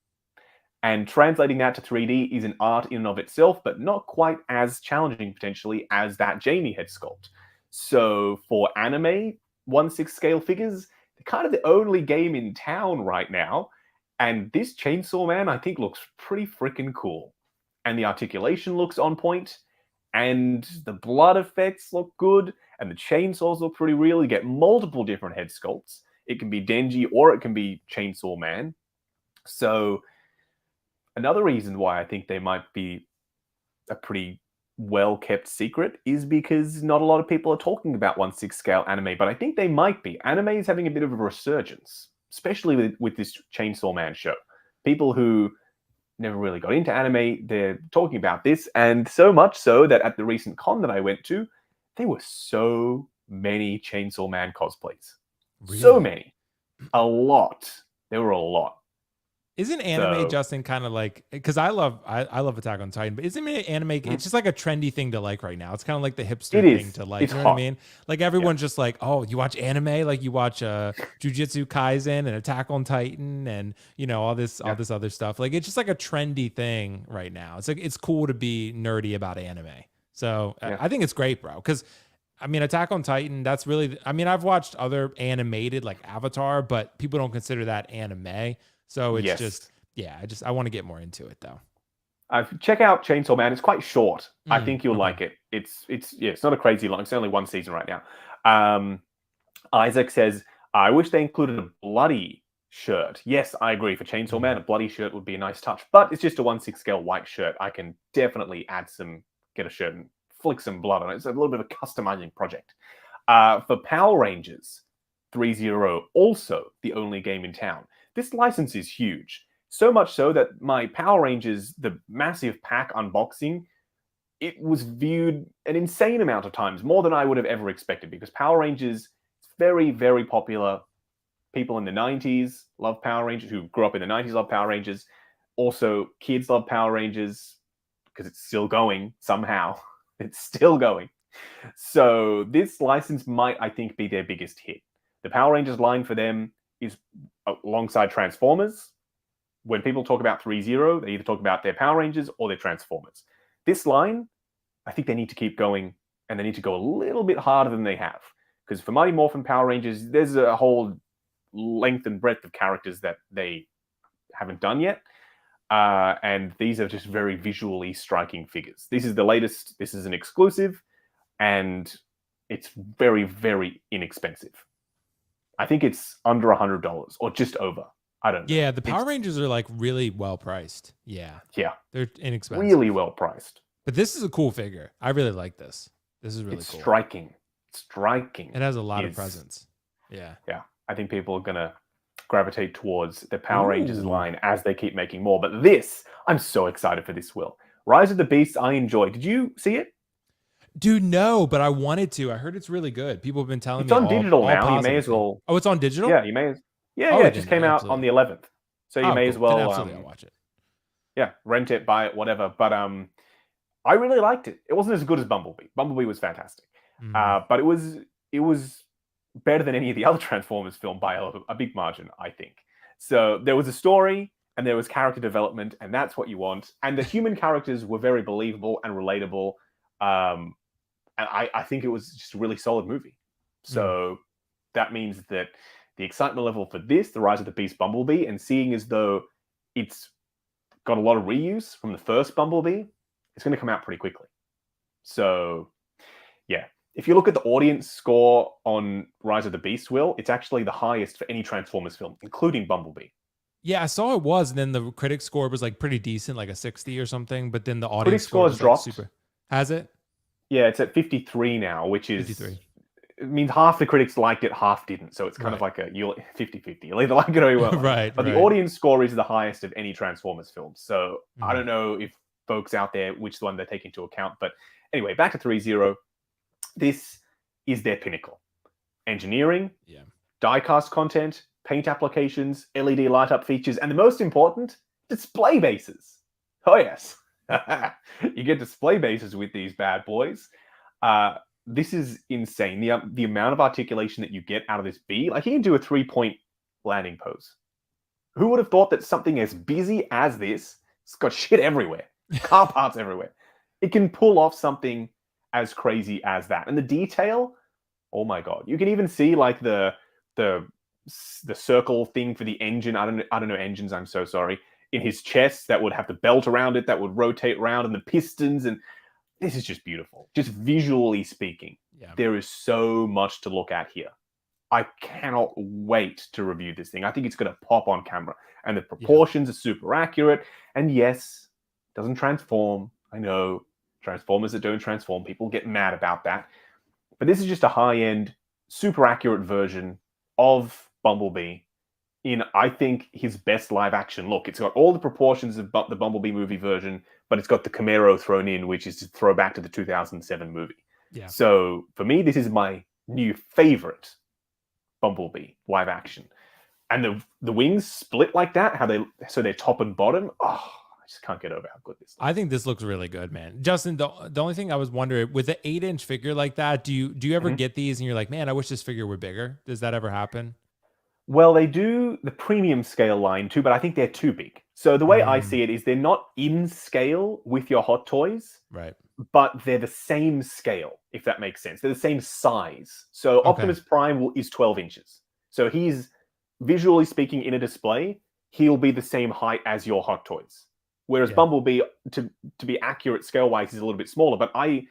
And translating that to 3D is an art in and of itself, but not quite as challenging potentially as that Jamie head sculpt. So for anime 1/6 scale figures, they're kind of the only game in town right now. And this Chainsaw Man, I think, looks pretty freaking cool. And the articulation looks on point. And the blood effects look good. And the chainsaws look pretty real. You get multiple different head sculpts. It can be Denji or it can be Chainsaw Man. So another reason why I think they might be a pretty well-kept secret is because not a lot of people are talking about 1/6 scale anime, but I think they might be. Anime is having a bit of a resurgence, especially with this Chainsaw Man show. People who never really got into anime, they're talking about this, and so much so that at the recent con that I went to, there were so many Chainsaw Man cosplays. Really? So many. A lot. There were a lot. Isn't anime, Justin, kind of like, because I love Attack on Titan, but isn't anime, it's just like a trendy thing to like right now. It's kind of like the hipster thing to like, it's you know hot. what I mean? Like everyone's just like, oh, you watch anime? Like you watch Jujutsu Kaisen and Attack on Titan and, you know, all this other stuff. Like it's just like a trendy thing right now. It's like, it's cool to be nerdy about anime. So I think it's great, bro. Because I mean, Attack on Titan, that's really, I mean, I've watched other animated like Avatar, but people don't consider that anime. So it's just, I want to get more into it though. Check out Chainsaw Man. It's quite short. I think you'll like it. It's not a crazy long. It's only one season right now. Isaac says, I wish they included a bloody shirt. Yes, I agree. For Chainsaw Man, a bloody shirt would be a nice touch, but it's just a 1/6 scale white shirt. I can definitely get a shirt and flick some blood on it. It's a little bit of a customizing project. For Power Rangers, Threezero, also the only game in town. This license is huge. So much so that my Power Rangers, the massive pack unboxing, it was viewed an insane amount of times, more than I would have ever expected, because Power Rangers is very, very popular. People in the 90s love Power Rangers, who grew up in the 90s love Power Rangers. Also, kids love Power Rangers because it's still going somehow. It's still going. So this license might, I think, be their biggest hit. The Power Rangers line for them is alongside Transformers. When people talk about Threezero, they either talk about their Power Rangers or their Transformers. This line, I think they need to keep going, and they need to go a little bit harder than they have. Because for Mighty Morphin Power Rangers, there's a whole length and breadth of characters that they haven't done yet. And these are just very visually striking figures. This is the latest. This is an exclusive, and it's very, very inexpensive. I think it's under $100 or just over. I don't know. Yeah, the Power Rangers are like really well priced. Yeah. Yeah. They're inexpensive. Really well priced. But this is a cool figure. I really like this. This is really cool. Striking. Striking. It has a lot of presence. Yeah. Yeah. I think people are going to gravitate towards the Power Rangers line as they keep making more. But this, I'm so excited for this, Will. Rise of the Beasts, I enjoyed. Did you see it? Dude, no, but I wanted to. I heard it's really good. People have been telling me it's on digital now. You may as well. Oh, it's on digital? Yeah, you may as. Yeah, it just came out on the 11th. So you may as well. Then absolutely, I'll watch it. Yeah, rent it, buy it, whatever. But I really liked it. It wasn't as good as Bumblebee. Bumblebee was fantastic, but it was better than any of the other Transformers film by a big margin, I think. So there was a story and there was character development, and that's what you want. And the human characters were very believable and relatable. And I think it was just a really solid movie. So that means that the excitement level for this, The Rise of the Beast Bumblebee, and seeing as though it's got a lot of reuse from the first Bumblebee, it's going to come out pretty quickly. So, yeah. If you look at the audience score on Rise of the Beast, Will, it's actually the highest for any Transformers film, including Bumblebee. Yeah, I saw it was, and then the critic score was like pretty decent, like a 60 or something, but then the audience score has dropped. Like super. Has it? Yeah, it's at 53 now, which is 53. It means half the critics liked it, half didn't. So it's kind of like a 50-50. You'll either like it or you won't. Right. But the audience score is the highest of any Transformers film. So I don't know if folks out there, which one they take into account. But anyway, back to Threezero. This is their pinnacle. Engineering, die-cast content, paint applications, LED light-up features, and the most important, display bases. Oh, yes. You get display bases with these bad boys. This is insane. The amount of articulation that you get out of this bee. Like, he can do a 3-point landing pose. Who would have thought that something as busy as this, it's got shit everywhere, car parts everywhere, it can pull off something as crazy as that. And the detail, oh my god. You can even see like the circle thing for the engine. I don't know engines, I'm so sorry. In his chest that would have the belt around it that would rotate around, and the pistons, and this is just beautiful. Just visually speaking, there is so much to look at here. I cannot wait to review this thing. I think it's going to pop on camera, and the proportions are super accurate. And yes, it doesn't transform. I know Transformers that don't transform, people get mad about that. But this is just a high-end, super accurate version of Bumblebee in, I think, his best live-action look. It's got all the proportions of the Bumblebee movie version, but it's got the Camaro thrown in, which is to throw back to the 2007 movie. Yeah. So for me, this is my new favorite Bumblebee live action. And the wings split like that, they're top and bottom. Oh, I just can't get over how good this looks. I think this looks really good, man. Justin, the only thing I was wondering, with an 8-inch figure like that, do you ever get these and you're like, man, I wish this figure were bigger? Does that ever happen? Well, they do the premium scale line too, but I think they're too big. So the way I see it is they're not in scale with your Hot Toys, right? But they're the same scale, if that makes sense. They're the same size. So Optimus Prime is 12 inches. So he's, visually speaking, in a display, he'll be the same height as your Hot Toys. Whereas Bumblebee, to be accurate scale-wise, is a little bit smaller. But I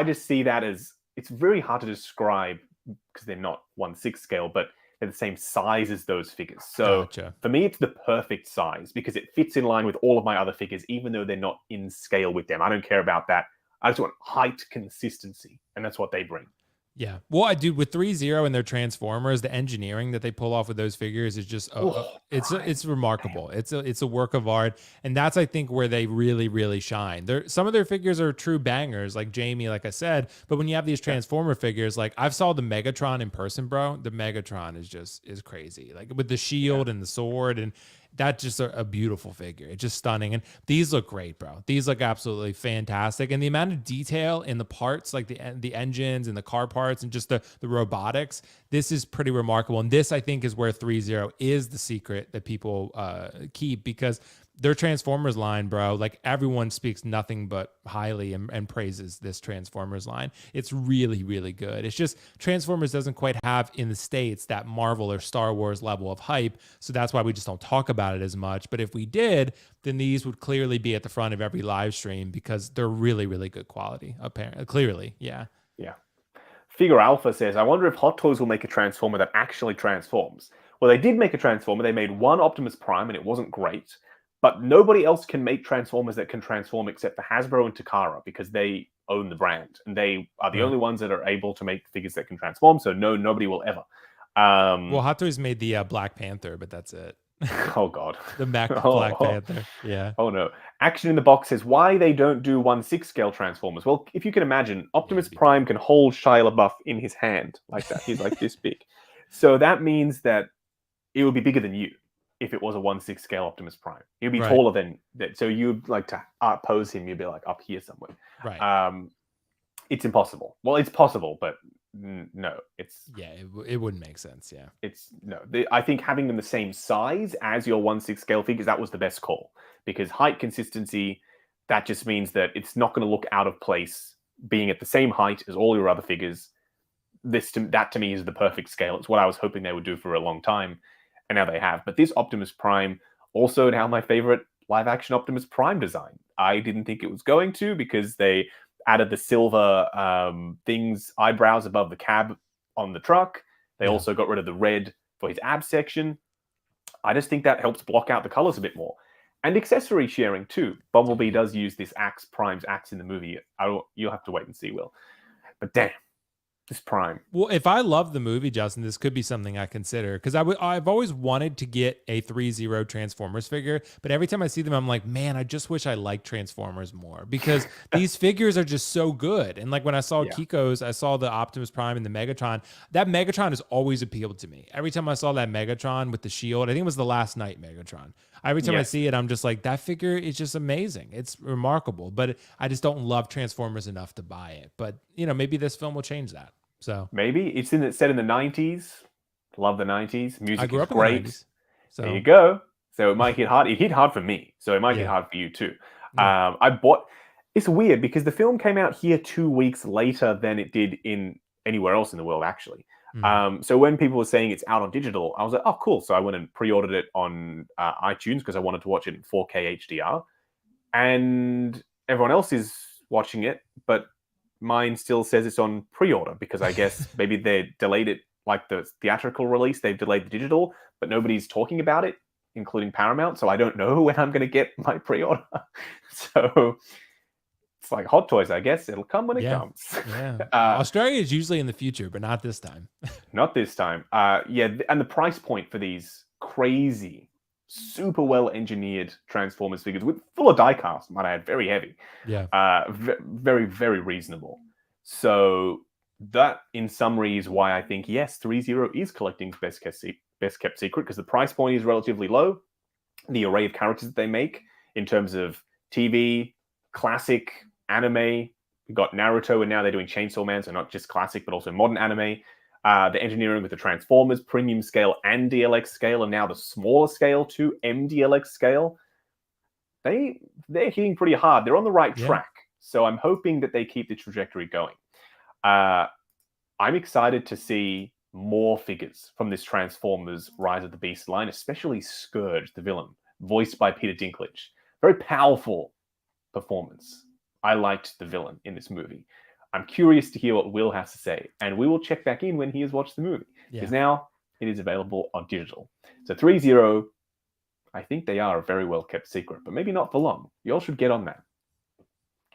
just see that as, it's very hard to describe because they're not 1/6 scale, but they're the same size as those figures. So for me, it's the perfect size because it fits in line with all of my other figures, even though they're not in scale with them. I don't care about that. I just want height consistency, and that's what they bring. Yeah. Well, I do with Threezero and their Transformers, the engineering that they pull off with those figures is just it's remarkable. Damn. It's a work of art, and that's I think where they really shine. Some of their figures are true bangers, like Jamie, like I said. But when you have these Transformer figures, like I've saw the Megatron in person, bro. The Megatron is crazy, like with the shield and the sword, and that's just a beautiful figure. It's just stunning. And these look great, bro. These look absolutely fantastic. And the amount of detail in the parts, like the engines and the car parts and just the robotics, this is pretty remarkable. And this, I think, is where Threezero is the secret that people keep, because their Transformers line, bro, like everyone speaks nothing but highly and praises this Transformers line. It's really good. It's just Transformers doesn't quite have in the States that Marvel or Star Wars level of hype. So that's why we just don't talk about it as much. But if we did, then these would clearly be at the front of every live stream because they're really good quality, apparently. Clearly, yeah. Yeah. Figure Alpha says, I wonder if Hot Toys will make a Transformer that actually transforms. Well, they did make a Transformer. They made one Optimus Prime, and it wasn't great. But nobody else can make Transformers that can transform except for Hasbro and Takara because they own the brand. And they are the only ones that are able to make figures that can transform. So nobody will ever. Well, Hot Toys made the Black Panther, but that's it. Oh, God. The Black Panther. Yeah. Oh, no. Action in the Box says, why they don't do 1/6 scale Transformers? Well, if you can imagine, Optimus Prime can hold Shia LaBeouf in his hand like that. He's like this big. So that means that it would be bigger than you if it was a 1/6 scale Optimus Prime. He'd be taller than that. So you'd like to pose him, you'd be like up here somewhere. Right. It's impossible. Well, it's possible, but no, it's... Yeah, it wouldn't make sense, yeah. I think having them the same size as your 1/6 scale figures, that was the best call. Because height consistency, that just means that it's not going to look out of place being at the same height as all your other figures. That to me is the perfect scale. It's what I was hoping they would do for a long time. And now they have. But this Optimus Prime, also now my favorite live action Optimus Prime design. I didn't think it was going to because they added the silver eyebrows above the cab on the truck. They also got rid of the red for his ab section. I just think that helps block out the colors a bit more. And accessory sharing too. Bumblebee does use this Prime's axe in the movie. You'll have to wait and see, Will. But damn. This Prime. Well, if I love the movie, Justin, this could be something I consider because I've always wanted to get a Threezero Transformers figure, but every time I see them, I'm like, man, I just wish I liked Transformers more because these figures are just so good. And like when I saw Kiko's, I saw the Optimus Prime and the Megatron. That Megatron has always appealed to me. Every time I saw that Megatron with the shield, I think it was the Last Night Megatron. Every time I see it, I'm just like, that figure is just amazing. It's remarkable, but I just don't love Transformers enough to buy it. But maybe this film will change that. So maybe it's set in the 90s. Love the 90s. Music I grew is up great. In the 90s, so. There you go. So it might hit hard. It hit hard for me. So it might hit hard for you too. It's weird because the film came out here 2 weeks later than it did in anywhere else in the world, actually. So when people were saying it's out on digital, I was like, oh, cool. So I went and pre-ordered it on iTunes because I wanted to watch it in 4K HDR. And everyone else is watching it, but mine still says it's on pre-order because I guess maybe they delayed it like the theatrical release. They've delayed the digital, but nobody's talking about it, including Paramount. So I don't know when I'm going to get my pre-order. So it's like Hot Toys, I guess. It'll come when it comes. Yeah. Australia is usually in the future, but not this time. Not this time. And the price point for these crazy, super well-engineered Transformers figures, full of die-cast, might I add, very heavy. Yeah. Very, very reasonable. So that, in summary, is why I think, yes, Threezero is collecting's best kept secret, because the price point is relatively low. The array of characters that they make in terms of TV, classic, anime. We've got Naruto, and now they're doing Chainsaw Man, so not just classic, but also modern anime. The engineering with the Transformers, premium scale and DLX scale, and now the smaller scale too, MDLX scale. They're hitting pretty hard. They're on the right track. So I'm hoping that they keep the trajectory going. I'm excited to see more figures from this Transformers Rise of the Beast line, especially Scourge, the villain, voiced by Peter Dinklage. Very powerful performance. I liked the villain in this movie. I'm curious to hear what Will has to say, and we will check back in when he has watched the movie, because now it is available on digital. So Threezero, I think they are a very well-kept secret, but maybe not for long. You all should get on that.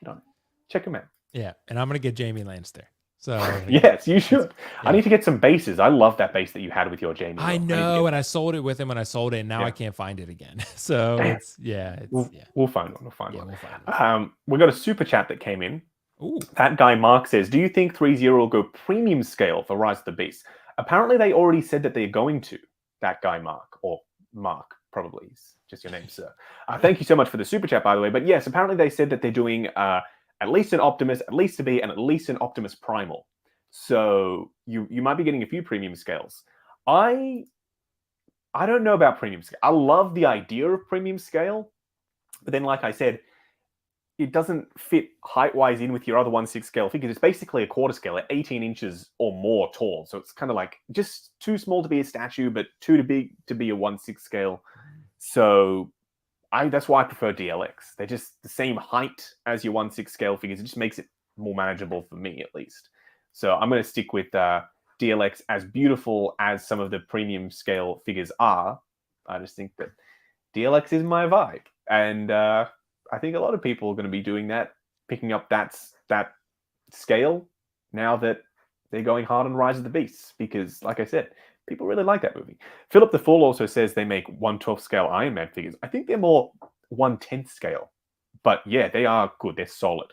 Get on it. Check them out. Yeah, and I'm going to get Jamie Lannister. So yes, you should. I need to get some bases. I love that base that you had with your Jamie. I know, and I sold it with him when I sold it, and now I can't find it again. So we'll find one. We'll find one. We got a super chat that came in. Ooh. That guy Mark says, "Do you think Threezero will go premium scale for Rise of the Beast?" Apparently, they already said that they're going to. That guy Mark, or Mark, probably is just your name, sir. Thank you so much for the super chat, by the way. But yes, apparently they said that they're doing at least an Optimus, at least a B, and at least an Optimus Primal. So you might be getting a few premium scales. I don't know about premium scale. I love the idea of premium scale, but then, like I said, it doesn't fit height-wise in with your other 1/6 scale figures. It's basically a quarter scale at 18 inches or more tall. So it's kind of like just too small to be a statue, but too big to be a 1/6 scale. So that's why I prefer DLX. They're just the same height as your 1/6 scale figures. It just makes it more manageable for me, at least. So I'm going to stick with DLX. As beautiful as some of the premium scale figures are, I just think that DLX is my vibe. And I think a lot of people are going to be doing that, picking up that scale now that they're going hard on Rise of the Beasts. Because, like I said, people really like that movie. Philip the Fool also says they make 1/12 scale Iron Man figures. I think they're more 1/10 scale. But yeah, they are good. They're solid.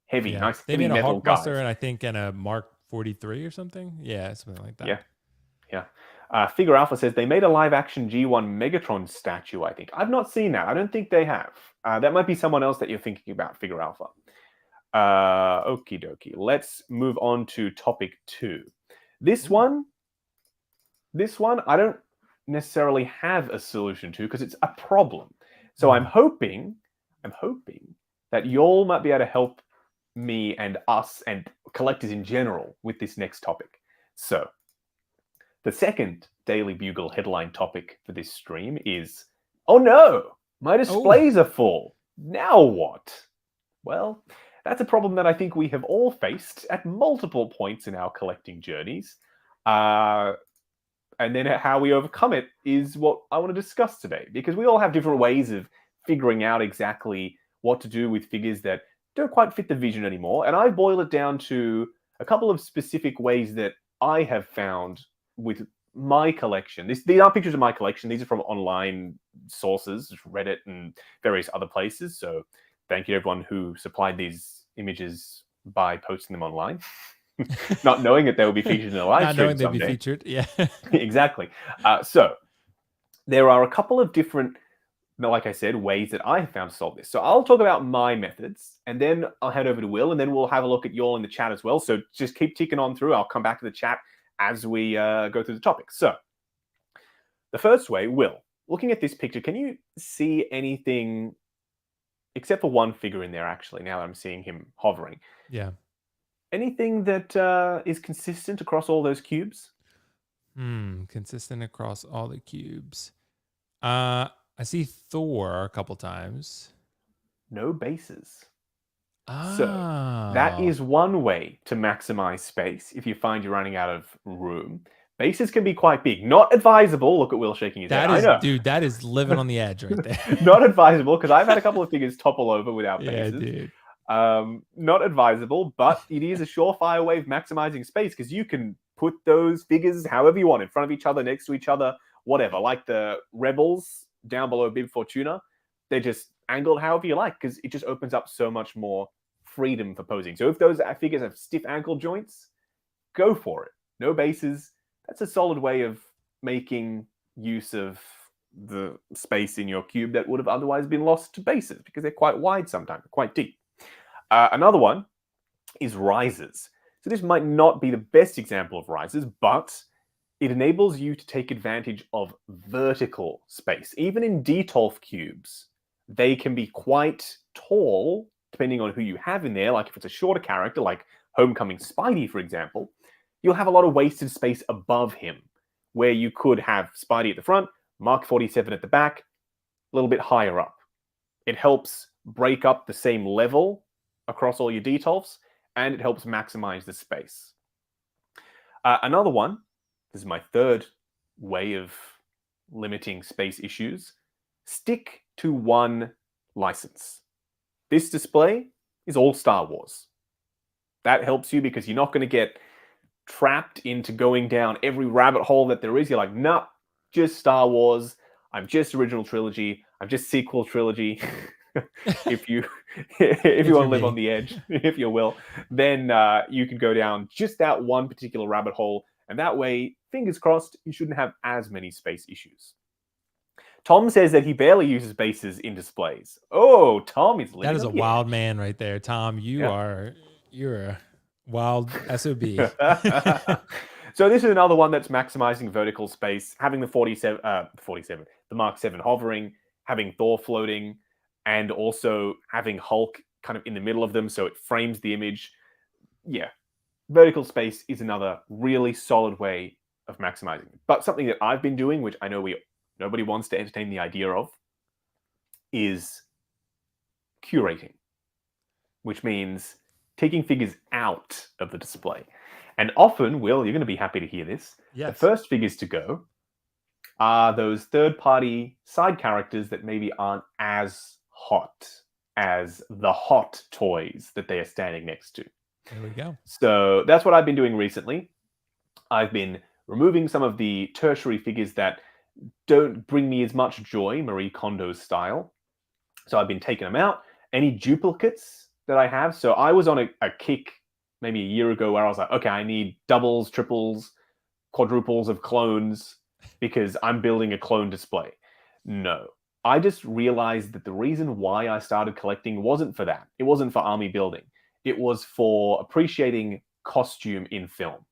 Heavy, nice they heavy made a metal Hulkbuster guys. and I think in a Mark 43 or something. Yeah, something like that. Yeah. Figure Alpha says they made a live-action G1 Megatron statue, I think. I've not seen that. I don't think they have. That might be someone else that you're thinking about, Figure Alpha. Okie dokie. Let's move on to topic 2. This one, I don't necessarily have a solution to because it's a problem. So I'm hoping that y'all might be able to help me and us and collectors in general with this next topic. So the second Daily Bugle headline topic for this stream is, oh no, my displays are full. Now what? Well, that's a problem that I think we have all faced at multiple points in our collecting journeys. And then how we overcome it is what I want to discuss today, because we all have different ways of figuring out exactly what to do with figures that don't quite fit the vision anymore. And I boil it down to a couple of specific ways that I have found with my collection. These aren't pictures of my collection. These are from online sources, Reddit and various other places. So thank you to everyone who supplied these images by posting them online. Not knowing that they will be featured in a live stream someday. Not knowing they'd be featured, yeah. Exactly. So there are a couple of different, like I said, ways that I have found to solve this. So I'll talk about my methods, and then I'll head over to Will, and then we'll have a look at y'all in the chat as well. So just keep ticking on through. I'll come back to the chat as we go through the topics. So the first way, Will, looking at this picture, can you see anything, except for one figure in there, actually, now that I'm seeing him hovering? Yeah. Anything that is consistent across all those cubes? Consistent across all the cubes. I see Thor a couple times. No bases. Oh. So that is one way to maximize space if you find you're running out of room. Bases can be quite big. Not advisable. Look at Will shaking his head. I know. Dude, that is living on the edge right there. Not advisable, because I've had a couple of figures topple over without bases. Yeah, dude. Not advisable, but it is a surefire way of maximizing space, because you can put those figures however you want, in front of each other, next to each other, whatever. Like the Rebels down below Bib Fortuna, they're just angled however you like, because it just opens up so much more freedom for posing. So if those figures have stiff ankle joints, go for it. No bases. That's a solid way of making use of the space in your cube that would have otherwise been lost to bases because they're quite wide sometimes, quite deep. Another one is risers. So this might not be the best example of risers, but it enables you to take advantage of vertical space. Even in Detolf cubes, they can be quite tall, depending on who you have in there. Like if it's a shorter character, like Homecoming Spidey, for example, you'll have a lot of wasted space above him, where you could have Spidey at the front, Mark 47 at the back, a little bit higher up. It helps break up the same level across all your Detolfs, and it helps maximize the space. Another one, this is my third way of limiting space issues, stick to one license. This display is all Star Wars. That helps you because you're not going to get trapped into going down every rabbit hole that there is. You're like, nah, just Star Wars. I'm just original trilogy. I'm just sequel trilogy. if you want to live on the edge, if you will, then you can go down just that one particular rabbit hole. And that way, fingers crossed, you shouldn't have as many space issues. Tom says that he barely uses bases in displays. Oh, Tom is living. That is a wild man right there, Tom. You're a wild SOB. So this is another one that's maximizing vertical space, having the 47, the Mark 7 hovering, having Thor floating, and also having Hulk kind of in the middle of them, so it frames the image. Yeah, vertical space is another really solid way of maximizing it. But something that I've been doing, which I know nobody wants to entertain the idea of, is curating, which means taking figures out of the display. And often, Will, you're going to be happy to hear this. Yes. The first figures to go are those third-party side characters that maybe aren't as hot as the hot toys that they are standing next to. There we go. So that's what I've been doing recently. I've been removing some of the tertiary figures that don't bring me as much joy, Marie Kondo style. So I've been taking them out. Any duplicates that I have. So I was on a kick maybe a year ago where I was like, okay, I need doubles, triples, quadruples of clones because I'm building a clone display. No. I just realized that the reason why I started collecting wasn't for that. It wasn't for army building. It was for appreciating costume in film.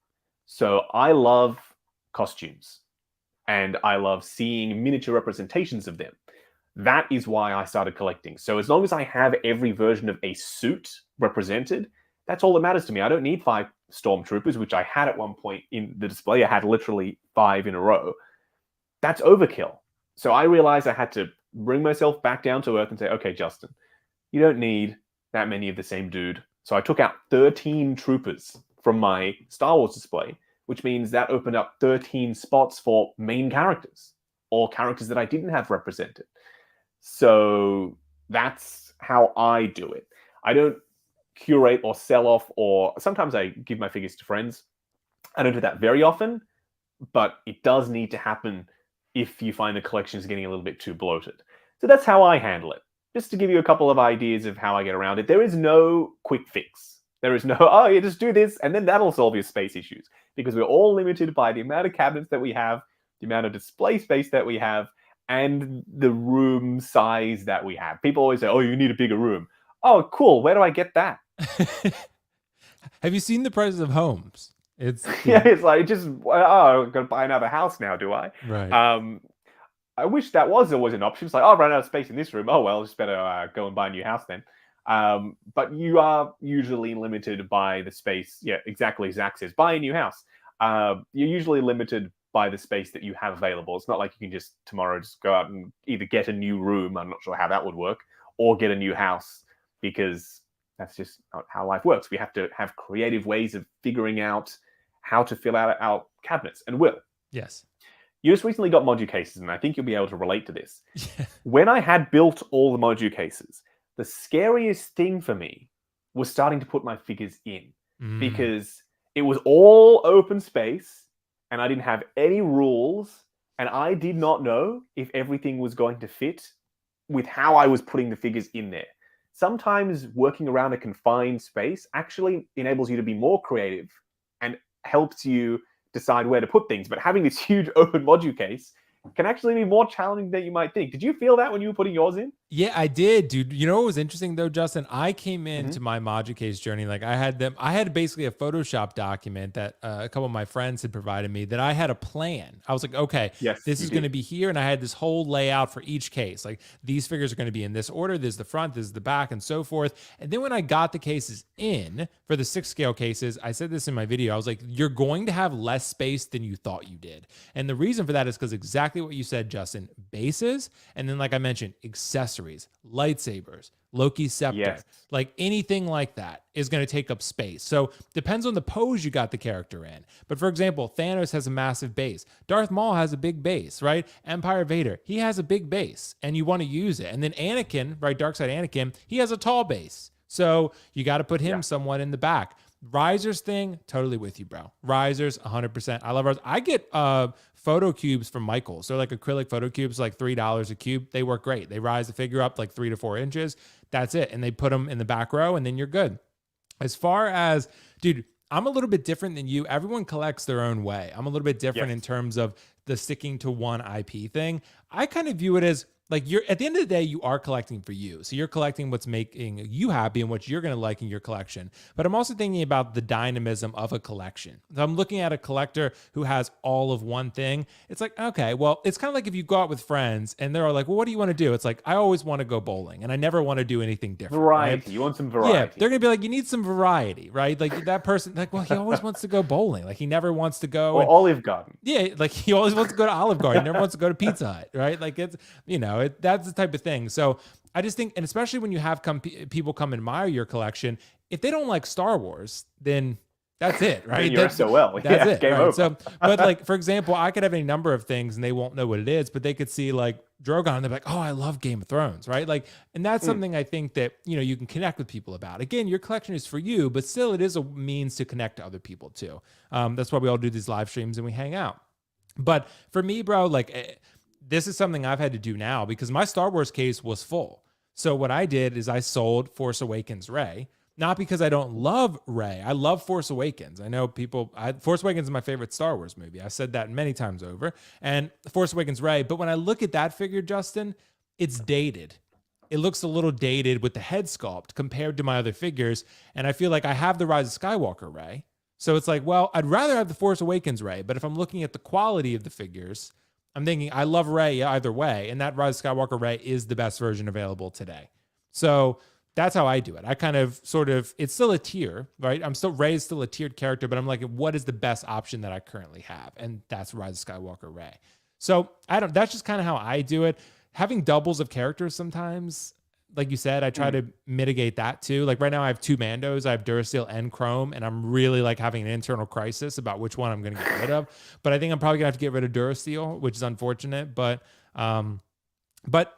So I love costumes and I love seeing miniature representations of them. That is why I started collecting. So as long as I have every version of a suit represented, that's all that matters to me. I don't need 5 stormtroopers, which I had at one point in the display. I had literally 5 in a row. That's overkill. So I realized I had to bring myself back down to earth and say, okay, Justin, you don't need that many of the same dude. So I took out 13 troopers from my Star Wars display, which means that opened up 13 spots for main characters or characters that I didn't have represented. So that's how I do it. I don't curate or sell off, or sometimes I give my figures to friends. I don't do that very often, but it does need to happen if you find the collection is getting a little bit too bloated. So that's how I handle it. Just to give you a couple of ideas of how I get around it. There is no quick fix. There is no, oh, you just do this and then that'll solve your space issues. Because we're all limited by the amount of cabinets that we have, the amount of display space that we have, and the room size that we have. People always say, oh, you need a bigger room. Oh, cool. Where do I get that? Have you seen the prices of homes? It's like just I'm gonna buy another house now, do I? Right. I wish that was always an option. It's like, oh, I've run out of space in this room. Oh well, just better go and buy a new house then. But you are usually limited by the space. Yeah, exactly. Zach says, buy a new house. You're usually limited by the space that you have available. It's not like you can just tomorrow just go out and either get a new room. I'm not sure how that would work, or get a new house, because that's just not how life works. We have to have creative ways of figuring out how to fill out our cabinets. And Will, yes, you just recently got module cases, and I think you'll be able to relate to this. When I had built all the module cases, the scariest thing for me was starting to put my figures in, because it was all open space and I didn't have any rules, and I did not know if everything was going to fit with how I was putting the figures in there. sometimes working around a confined space actually enables you to be more creative and helps you decide where to put things. But having this huge open module case can actually be more challenging than you might think. Did you feel that when you were putting yours in? Yeah, I did, dude. You know what was interesting though, Justin? I came into my module case journey. Like I had basically a Photoshop document that a couple of my friends had provided me that I had a plan. I was like, okay, Yes, this is going to be here. And I had this whole layout for each case. Like these figures are going to be in this order. This is the front, this is the back, and so forth. And then when I got the cases in for the 6 scale cases, I said this in my video. I was like, you're going to have less space than you thought you did. And the reason for that is because exactly what you said, Justin, bases. And then like I mentioned, accessories. Lightsabers, Loki's scepter, like anything like that is going to take up space. So depends on the pose you got the character in. But for example, Thanos has a massive base. Darth Maul has a big base, right? Empire Vader, he has a big base and you want to use it. And then Anakin, right? Darkseid Anakin, he has a tall base. So you got to put him somewhat in the back. Risers thing, totally with you, bro. Risers, 100%. I love risers. I get photo cubes from Michaels. They're like acrylic photo cubes, like $3 a cube. They work great. They rise the figure up like 3 to 4 inches. That's it. And they put them in the back row and then you're good. As far as, dude, I'm a little bit different than you. Everyone collects their own way. I'm a little bit different in terms of the sticking to one IP thing. I kind of view it as like you're at the end of the day, you are collecting for you. So you're collecting what's making you happy and what you're going to like in your collection. But I'm also thinking about the dynamism of a collection. So I'm looking at a collector who has all of one thing. It's like, okay, well, it's kind of like if you go out with friends and they're all like, well, what do you want to do? It's like, I always want to go bowling and I never want to do anything different. Variety. Right? You want some variety. Yeah, they're going to be like, you need some variety, right? Like that person, like, well, he always wants to go bowling. Like he never wants to go. Or Olive Garden. Yeah, like he always wants to go to Olive Garden. He never wants to go to Pizza Hut, right? Like it's, that's the type of thing. So I just think, and especially when you have people come admire your collection, if they don't like Star Wars, then that's it, right? You're SOL. That's it. Game right? over. So, but like, for example, I could have any number of things and they won't know what it is, but they could see like Drogon and they're like, oh, I love Game of Thrones, right? Like, and that's something I think that, you can connect with people about. Again, your collection is for you, but still it is a means to connect to other people too. That's why we all do these live streams and we hang out. But for me, bro, like this is something I've had to do now because my Star Wars case was full. So what I did is I sold Force Awakens Rey, not because I don't love Rey. I love Force Awakens. I know Force Awakens is my favorite Star Wars movie. I've said that many times over. And Force Awakens Rey. But when I look at that figure, Justin, it's dated. It looks a little dated with the head sculpt compared to my other figures. And I feel like I have the Rise of Skywalker Rey. So it's like, well, I'd rather have the Force Awakens Rey. But if I'm looking at the quality of the figures, I'm thinking I love Rey either way. And that Rise of Skywalker Rey is the best version available today. So that's how I do it. I kind of it's still a tier, right? Rey is still a tiered character, but I'm like, what is the best option that I currently have? And that's Rise of Skywalker Rey. So that's just kind of how I do it. Having doubles of characters sometimes, like you said, I try to mitigate that too. Like right now I have 2 Mandos. I have Duracell and Chrome, and I'm really like having an internal crisis about which one I'm going to get rid of. But I think I'm probably gonna have to get rid of Duracell, which is unfortunate. But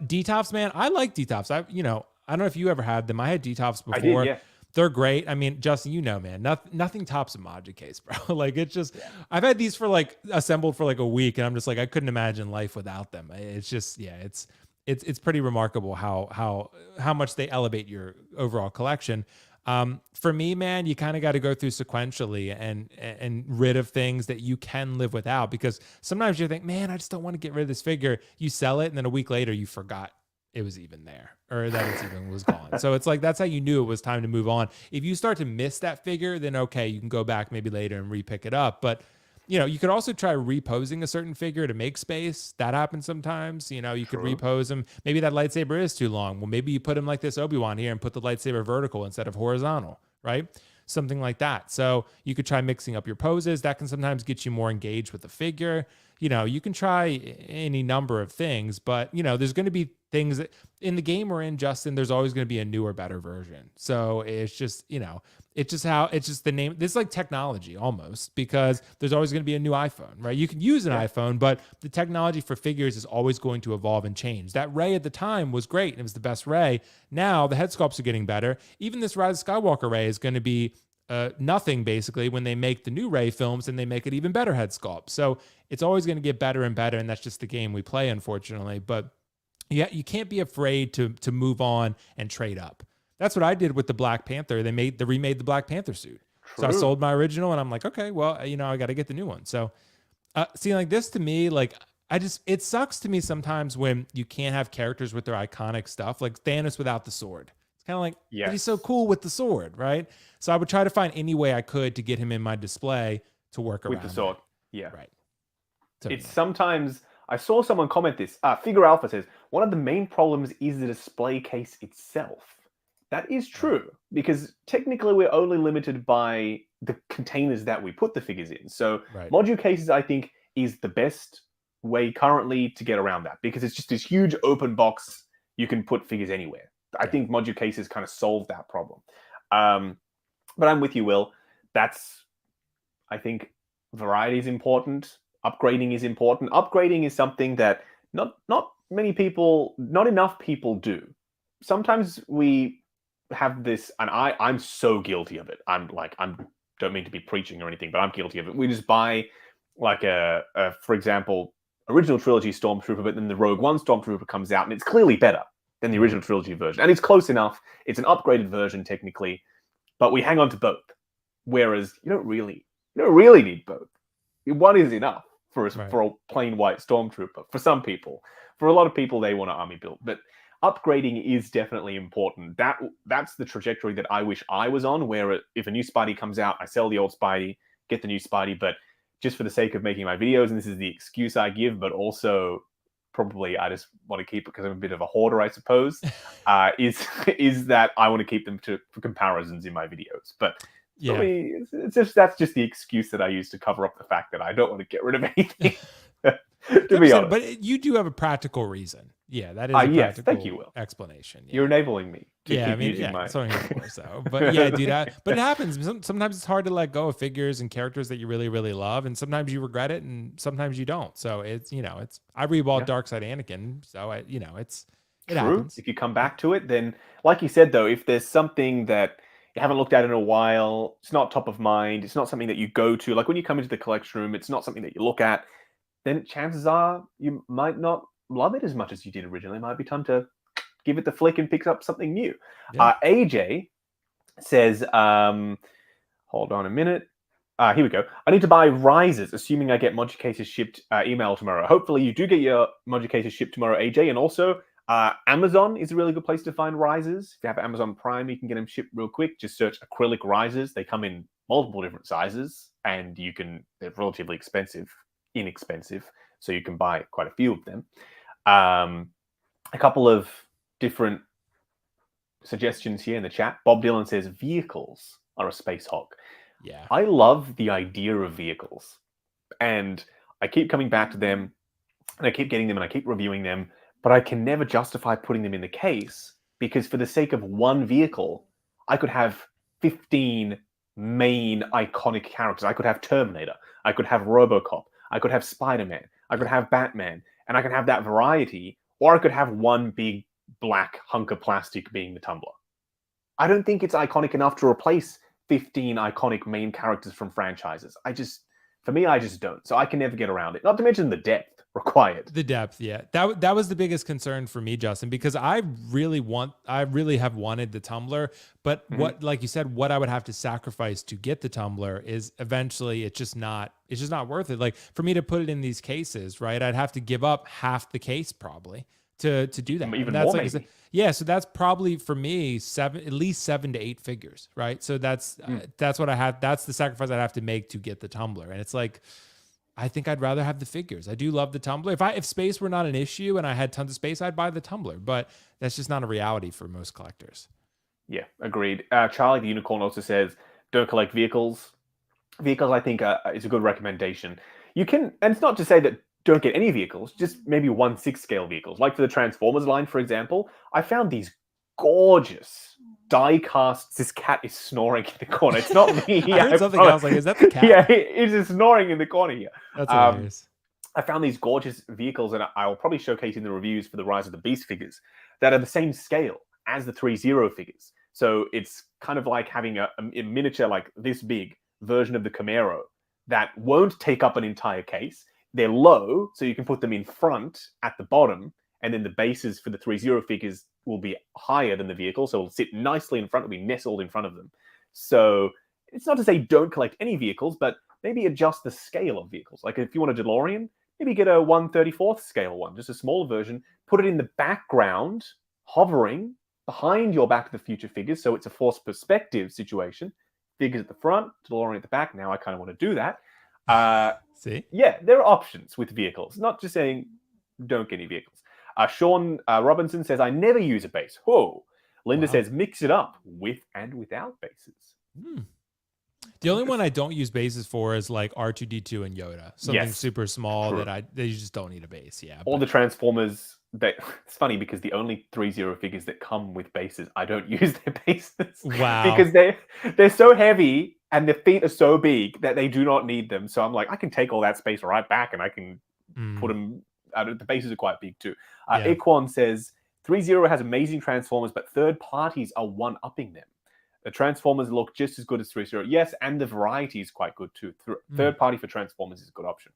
D-Tops, man, I like D-Tops. I don't know if you ever had them. I had D-Tops before. I did, yeah. They're great. I mean, Justin, man, nothing tops a Module case, bro. Like it's just, I've had these for like assembled for like a week and I'm just like, I couldn't imagine life without them. It's just, it's pretty remarkable how much they elevate your overall collection. For me, man, you kind of got to go through sequentially and rid of things that you can live without, because sometimes you think, man, I just don't want to get rid of this figure. You sell it and then a week later you forgot it was even there or that it even was gone. So it's like, that's how you knew it was time to move on. If you start to miss that figure, then okay, you can go back maybe later and re-pick it up. But you could also try reposing a certain figure to make space. That happens sometimes. You could repose him. Maybe that lightsaber is too long. Well, maybe you put him like this Obi-Wan here and put the lightsaber vertical instead of horizontal, right? Something like that. So you could try mixing up your poses. That can sometimes get you more engaged with the figure. You can try any number of things, but there's going to be things that in the game we're in, Justin, there's always going to be a newer, better version. So it's just, it's just the name. This is like technology almost, because there's always going to be a new iPhone, right? You can use an iPhone, but the technology for figures is always going to evolve and change. That Rey at the time was great. And it was the best Rey. Now the head sculpts are getting better. Even this Rise of Skywalker Rey is going to be nothing basically when they make the new Rey films and they make it even better head sculpt. So it's always going to get better and better. And that's just the game we play, unfortunately. But yeah, you can't be afraid to move on and trade up. That's what I did with the Black Panther. They remade the Black Panther suit. True. So I sold my original, and I'm like, okay, well, I got to get the new one. So, see, like this to me, like it sucks to me sometimes when you can't have characters with their iconic stuff, like Thanos without the sword. It's kind of like, but he's so cool with the sword, right? So I would try to find any way I could to get him in my display to work around with the sword. that. Yeah, right. So, it's sometimes. I saw someone comment this. Figure Alpha says, one of the main problems is the display case itself. That is true, because technically we're only limited by the containers that we put the figures in. So module cases, I think, is the best way currently to get around that, because it's just this huge open box. You can put figures anywhere. I think module cases kind of solve that problem. But I'm with you, Will. I think variety is important. Upgrading is important. Upgrading is something that not enough people do. Sometimes we have this, and I'm so guilty of it. Don't mean to be preaching or anything, but I'm guilty of it. We just buy like for example, original trilogy Stormtrooper, but then the Rogue One Stormtrooper comes out, and it's clearly better than the original trilogy version, and it's close enough. It's an upgraded version technically, but we hang on to both. Whereas you don't really need both. One is enough for a plain white Stormtrooper. For some people, for a lot of people, they want an army build, but upgrading is definitely important. That's the trajectory that I wish I was on, where if a new Spidey comes out, I sell the old Spidey, get the new Spidey, but just for the sake of making my videos, and this is the excuse I give, but also probably I just want to keep it because I'm a bit of a hoarder, I suppose, is that I want to keep them for comparisons in my videos. But really, that's just the excuse that I use to cover up the fact that I don't want to get rid of anything. To be honest. But you do have a practical reason. Yeah, that is a practical thank you, Will. Explanation. Yeah. You're enabling me to keep using my... that's what I'm here for. So, but yeah, dude, but it happens. Sometimes it's hard to let go of figures and characters that you really, really love, and sometimes you regret it, and sometimes you don't. So it's I rebought Darkseid Anakin, so it happens. If you come back to it, then like you said though, if there's something that you haven't looked at in a while, it's not top of mind, it's not something that you go to, like when you come into the collection room, it's not something that you look at, then chances are you might not love it as much as you did originally. It might be time to give it the flick and pick up something new. AJ says, hold on a minute. Here we go. I need to buy risers, assuming I get module cases shipped email tomorrow. Hopefully you do get your module cases shipped tomorrow, AJ. And also, Amazon is a really good place to find risers. If you have Amazon Prime, you can get them shipped real quick. Just search acrylic risers. They come in multiple different sizes, and they're relatively inexpensive, so you can buy quite a few of them. A couple of different suggestions here in the chat. Bob Dylan says vehicles are a space hog. Yeah, I love the idea of vehicles, and I keep coming back to them, and I keep getting them, and I keep reviewing them, but I can never justify putting them in the case, because for the sake of one vehicle, I could have 15 main iconic characters. I could have Terminator, I could have RoboCop, I could have Spider-Man, I could have Batman, and I could have that variety, or I could have one big black hunk of plastic being the Tumbler. I don't think it's iconic enough to replace 15 iconic main characters from franchises. For me, I just don't. So I can never get around it. Not to mention the depth required. The depth, yeah. That was the biggest concern for me, Justin, because I really have wanted the Tumbler, but like you said, what I would have to sacrifice to get the Tumbler is eventually it's just not worth it. Like for me to put it in these cases, right? I'd have to give up half the case probably to do that. Even more, like maybe. Yeah, so that's probably for me at least 7 to 8 figures, right? So that's what I have. That's the sacrifice I'd have to make to get the Tumbler, and it's like, I think I'd rather have the figures. I do love the Tumbler. If space were not an issue and I had tons of space, I'd buy the Tumbler, but that's just not a reality for most collectors. Yeah, agreed. Charlie the Unicorn also says, don't collect vehicles. Vehicles, I think, is a good recommendation. You can, and it's not to say that don't get any vehicles, just maybe 1/6 scale vehicles. Like for the Transformers line, for example, I found these gorgeous die-cast. This cat is snoring in the corner. It's not me. I heard something else. Like, is that the cat? Yeah, it's just snoring in the corner here. That's hilarious. I found these gorgeous vehicles, and I'll probably showcase in the reviews for the Rise of the Beast figures that are the same scale as the Threezero figures. So it's kind of like having a miniature, like this big version of the Camaro that won't take up an entire case. They're low, so you can put them in front at the bottom, and then the bases for the Threezero figures will be higher than the vehicle, so it'll sit nicely in front, it'll be nestled in front of them. So it's not to say don't collect any vehicles, but maybe adjust the scale of vehicles. Like if you want a DeLorean, maybe get a 1/34th scale one, just a smaller version, put it in the background, hovering behind your Back to the Future figures, so it's a forced perspective situation. Figures at the front, DeLorean at the back. Now I kind of want to do that. See? Yeah, there are options with vehicles. Not just saying don't get any vehicles. Sean Robinson says, I never use a base. Whoa. Linda says, mix it up with and without bases. The only one I don't use bases for is like R2D2 and Yoda. Something super small that they just don't need a base. Yeah. All the Transformers. It's funny because the only Threezero figures that come with bases, I don't use their bases. Wow. Because they're so heavy and their feet are so big that they do not need them. So I'm like, I can take all that space right back and I can put them. The bases are quite big too. Iquan says, Threezero has amazing Transformers, but third parties are one-upping them. The Transformers look just as good as Threezero. Yes, and the variety is quite good too. Third party for Transformers is a good option.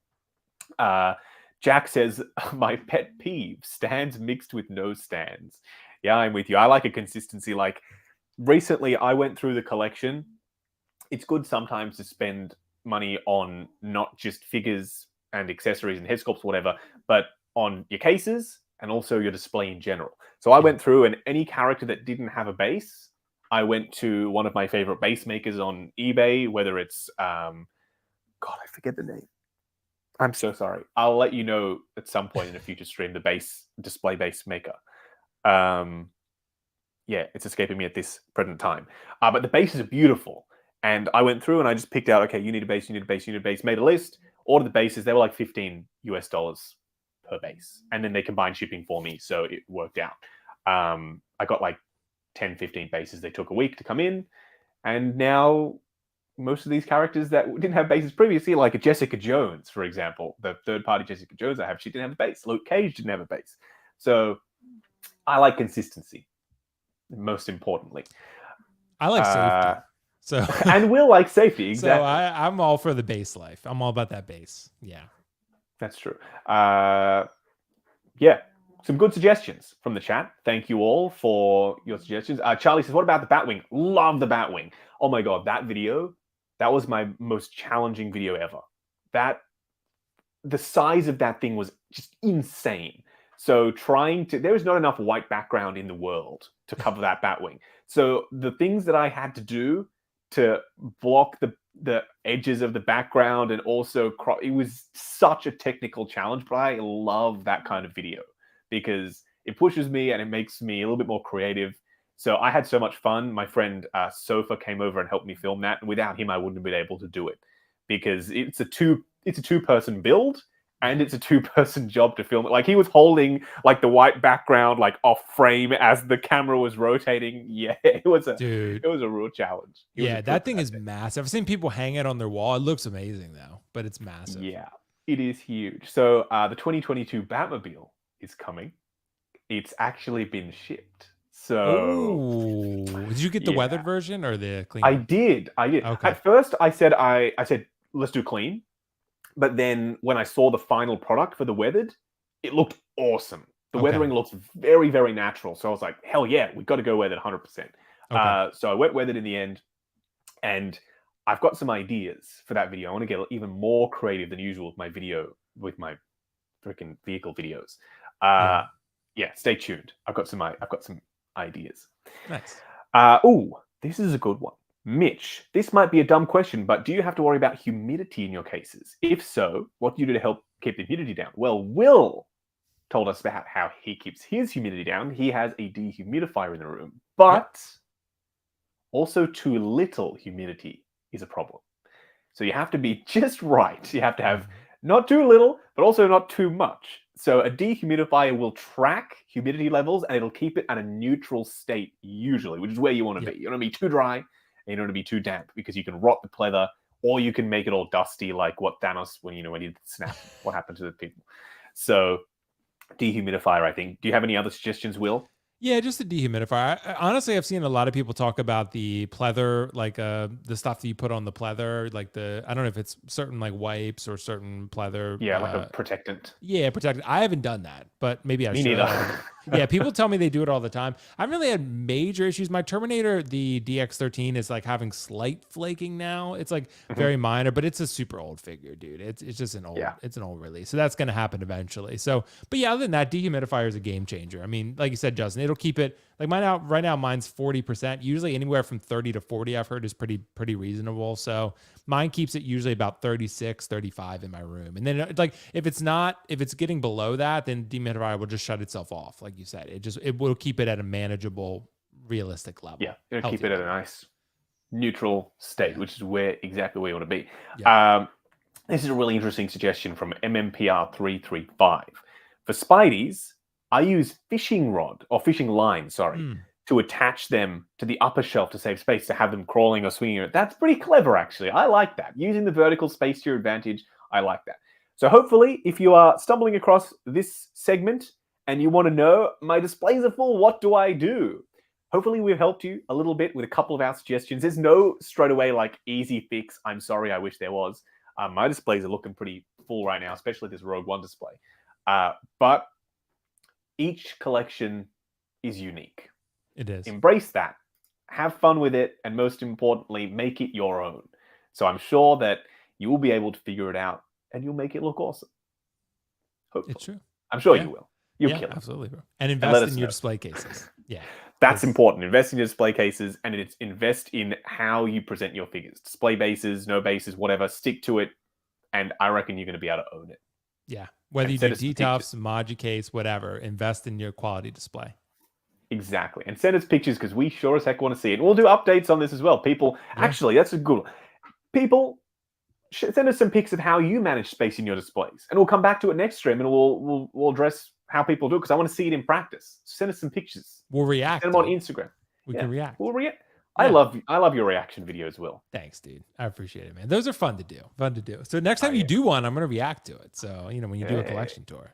Jack says, my pet peeve, stands mixed with no stands. Yeah, I'm with you. I like a consistency. Like, recently I went through the collection. It's good sometimes to spend money on not just figures and accessories and head sculpts, whatever, but on your cases and also your display in general. So I went through, and any character that didn't have a base, I went to one of my favorite base makers on eBay, whether it's, God, I forget the name. I'm so sorry. I'll let you know at some point in a future stream, the display base maker. Yeah, it's escaping me at this present time. But the bases are beautiful. And I went through and I just picked out, okay, you need a base, you need a base, you need a base, made a list, ordered the bases. They were like $15 per base. And then they combined shipping for me. So it worked out. I got like 10, 15 bases. They took a week to come in. And now most of these characters that didn't have bases previously, like a Jessica Jones, for example, the third-party Jessica Jones I have, she didn't have a base. Luke Cage didn't have a base. So I like consistency, most importantly. I like safety. So and Will like safety, exactly. So I'm all for the base life. I'm all about that base. Yeah. That's true. Yeah. Some good suggestions from the chat. Thank you all for your suggestions. Charlie says, what about the Batwing? Love the Batwing. Oh my God, that video, that was my most challenging video ever. The size of that thing was just insane. So there is not enough white background in the world to cover that Batwing. So the things that I had to do to block the edges of the background and also it was such a technical challenge, but I love that kind of video because it pushes me and it makes me a little bit more creative. So I had so much fun. My friend Sofa came over and helped me film that. And without him, I wouldn't have been able to do it because it's a two-person build and it's a two-person job to film it. Like he was holding like the white background like off frame as the camera was rotating. Yeah, it was a real challenge. Yeah, that thing is massive. I've seen people hang it on their wall. It looks amazing though, but it's massive. Yeah, it is huge. So the 2022 Batmobile is coming. It's actually been shipped. So did you get the weathered version or the clean? I did. Okay. At first I said let's do clean. But then when I saw the final product for the weathered, it looked awesome. The weathering looks very, very natural. So I was like, hell yeah, we've got to go weathered 100%. So I went weathered in the end. And I've got some ideas for that video. I want to get even more creative than usual with my freaking vehicle videos. Yeah, stay tuned. I've got some ideas. Nice. This is a good one. Mitch, this might be a dumb question, but do you have to worry about humidity in your cases? If so, what do you do to help keep the humidity down? Well, Will told us about how he keeps his humidity down. He has a dehumidifier in the room, but also too little humidity is a problem. So you have to be just right. You have to have not too little, but also not too much. So a dehumidifier will track humidity levels and it'll keep it at a neutral state usually, which is where you want to be. You don't want to be too dry and you don't want to be too damp because you can rot the pleather or you can make it all dusty like what Thanos, when he snapped, what happened to the people. So dehumidifier, I think. Do you have any other suggestions, Will? Yeah, just a dehumidifier. Honestly, I've seen a lot of people talk about the pleather, like the stuff that you put on the pleather, like I don't know if it's certain like wipes or certain pleather. Yeah, like a protectant. Yeah, protected. I haven't done that, but maybe I Me should. neither. Yeah, people tell me they do it all the time. I haven't really had major issues. My Terminator, the DX13, is like having slight flaking now. It's like very minor, but it's a super old figure, dude. It's just an old, it's an old release. So that's gonna happen eventually. So, but yeah, other than that, dehumidifier is a game changer. I mean, like you said, Justin, it'll keep it like mine out right now. Mine's 40%. Usually anywhere from 30 to 40, I've heard is pretty reasonable. So mine keeps it usually about 36, 35 in my room. And then like if it's getting below that, then dehumidifier will just shut itself off. Like you said, it will keep it at a manageable, realistic level. Yeah, it'll keep it at a nice neutral state, which is exactly where you want to be. Yeah. This is a really interesting suggestion from MMPR335. For Spideys, I use fishing line, to attach them to the upper shelf to save space, to have them crawling or swinging. That's pretty clever, actually. I like that. Using the vertical space to your advantage, I like that. So hopefully, if you are stumbling across this segment and you want to know, my displays are full, what do I do? Hopefully we've helped you a little bit with a couple of our suggestions. There's no straight away like easy fix. I'm sorry, I wish there was. My displays are looking pretty full right now, especially this Rogue One display. But each collection is unique. It is. Embrace that. Have fun with it. And most importantly, make it your own. So I'm sure that you will be able to figure it out and you'll make it look awesome. Hopefully. It's true. I'm sure you will. You'll kill it. Absolutely, bro. And invest in your display cases. Yeah. That's important. Invest in your display cases and invest in how you present your figures. Display bases, no bases, whatever. Stick to it. And I reckon you're going to be able to own it. Yeah. Whether you do D-Tufts, Moji case, whatever, invest in your quality display. Exactly. And send us pictures because we sure as heck want to see it. We'll do updates on this as well. People, actually, that's a good one. People, send us some pics of how you manage space in your displays. And we'll come back to it next stream and we'll address how people do it because I want to see it in practice. Send us some pictures. We'll react. Send them on Instagram. We can react. We'll react. Yeah. I love your reaction videos, Will. Thanks, dude. I appreciate it, man. Those are fun to do. So next time you do one, I'm going to react to it. So, when you do a collection tour.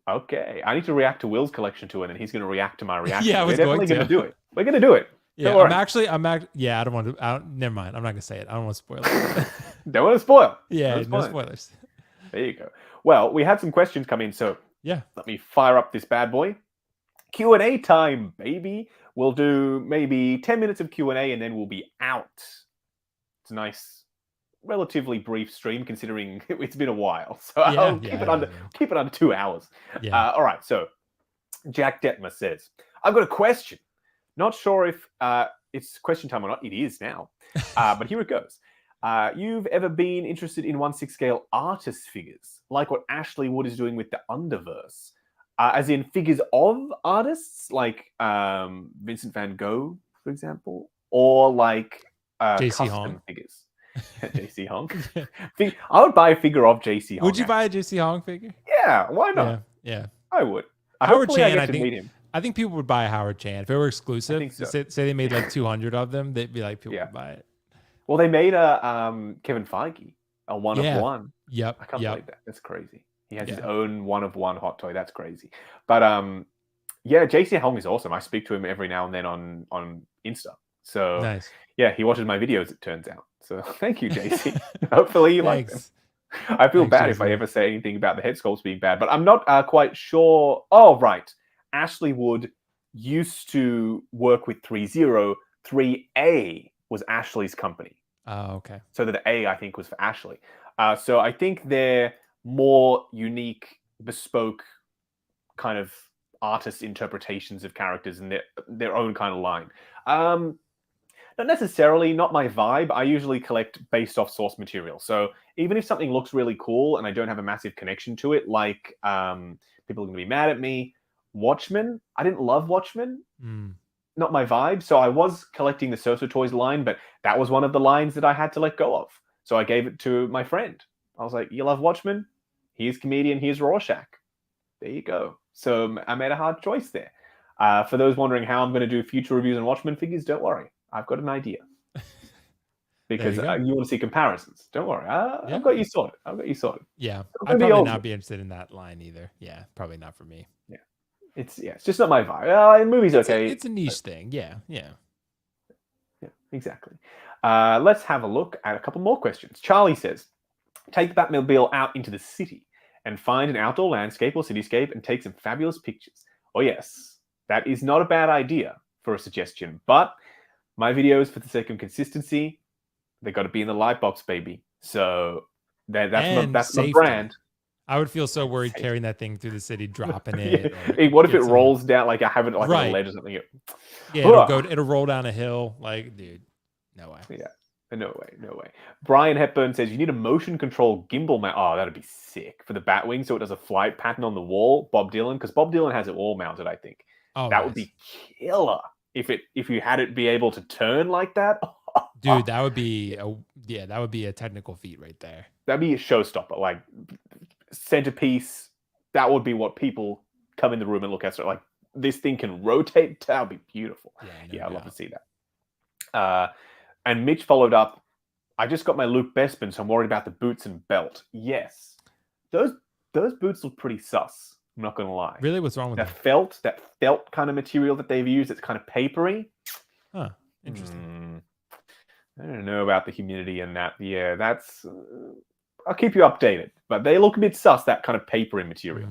Okay. I need to react to Will's collection tour and then he's going to react to my reaction. Yeah, We're definitely going to do it. We're going to do it. Yeah, I don't want to, never mind. I'm not going to say it. I don't want to spoil it. Don't want to spoil. Yeah, no spoilers. There you go. Well, we had some questions come in, so let me fire up this bad boy. Q&A time, baby. We'll do maybe 10 minutes of Q&A and then we'll be out. It's a nice, relatively brief stream considering it's been a while. So I'll keep it under 2 hours. Yeah. All right, so Jack Detmer says, I've got a question. Not sure if it's question time or not. It is now. But here it goes. You've ever been interested in 1/6 scale artist figures, like what Ashley Wood is doing with the Underverse? As in figures of artists, like Vincent van Gogh, for example, or like JC custom Hong figures. JC Hong. I would buy a figure of JC Hong. Would you buy a JC Hong figure? Yeah, why not? Yeah. I would. Howard Chan, I think people would buy a Howard Chan. If it were exclusive, so. say they made like 200 of them, they'd be like, people would buy it. Well, they made a Kevin Feige, a 1 of 1. Yep. I can't believe that. That's crazy. He has his own 1 of 1 hot toy. That's crazy. But JC Hong is awesome. I speak to him every now and then on Insta. So nice. Yeah, he watches my videos, it turns out. So thank you, JC. Hopefully you like them. I feel bad if I ever say anything about the head sculpts being bad, but I'm not quite sure. Oh, right. Ashley Wood used to work with Threezero. 3A was Ashley's company. Oh, okay. So the A, I think, was for Ashley. So I think they're more unique, bespoke kind of artist interpretations of characters in their own kind of line. Not necessarily, not my vibe. I usually collect based off source material. So even if something looks really cool and I don't have a massive connection to it, like people are going to be mad at me. Watchmen, I didn't love Watchmen. Not my vibe. So I was collecting the Soso Toys line, but that was one of the lines that I had to let go of. So I gave it to my friend. I was like, you love Watchmen? Here's Comedian, here's Rorschach. There you go. So I made a hard choice there. For those wondering how I'm going to do future reviews on Watchmen figures, don't worry. I've got an idea. Because you want to see comparisons. Don't worry. I've got you sorted. Yeah. I'd probably not be interested in that line either. Yeah, probably not for me. Yeah. It's just not my vibe. The movie's okay. It's a niche thing. Yeah. Yeah, exactly. Let's have a look at a couple more questions. Charlie says, take the Batmobile out into the city and find an outdoor landscape or cityscape and take some fabulous pictures. Oh yes, that is not a bad idea for a suggestion, but my videos, for the sake of consistency, they got to be in the light box, baby. So that's my brand. I would feel so worried carrying that thing through the city, dropping it. Yeah. What if it rolls down? Like I have it like on a ledge or something. Yeah, it'll roll down a hill. Like, dude, no way. Yeah. No way. Brian Hepburn says you need a motion control gimbal mount. Oh, that'd be sick for the Batwing, so it does a flight pattern on the wall. Bob Dylan, because Bob Dylan has it all mounted, I think. Oh, that would be killer if you had it be able to turn like that. Dude, that would be a technical feat right there. That'd be a showstopper, like centerpiece. That would be what people come in the room and look at. So like this thing can rotate. That would be beautiful. I'd love to see that. And Mitch followed up, I just got my Luke Bespin, so I'm worried about the boots and belt. Yes. Those boots look pretty sus. I'm not going to lie. Really? What's wrong with that felt kind of material that they've used, it's kind of papery. Huh. Interesting. I don't know about the humidity and that. Yeah, that's... I'll keep you updated. But they look a bit sus, that kind of papery material.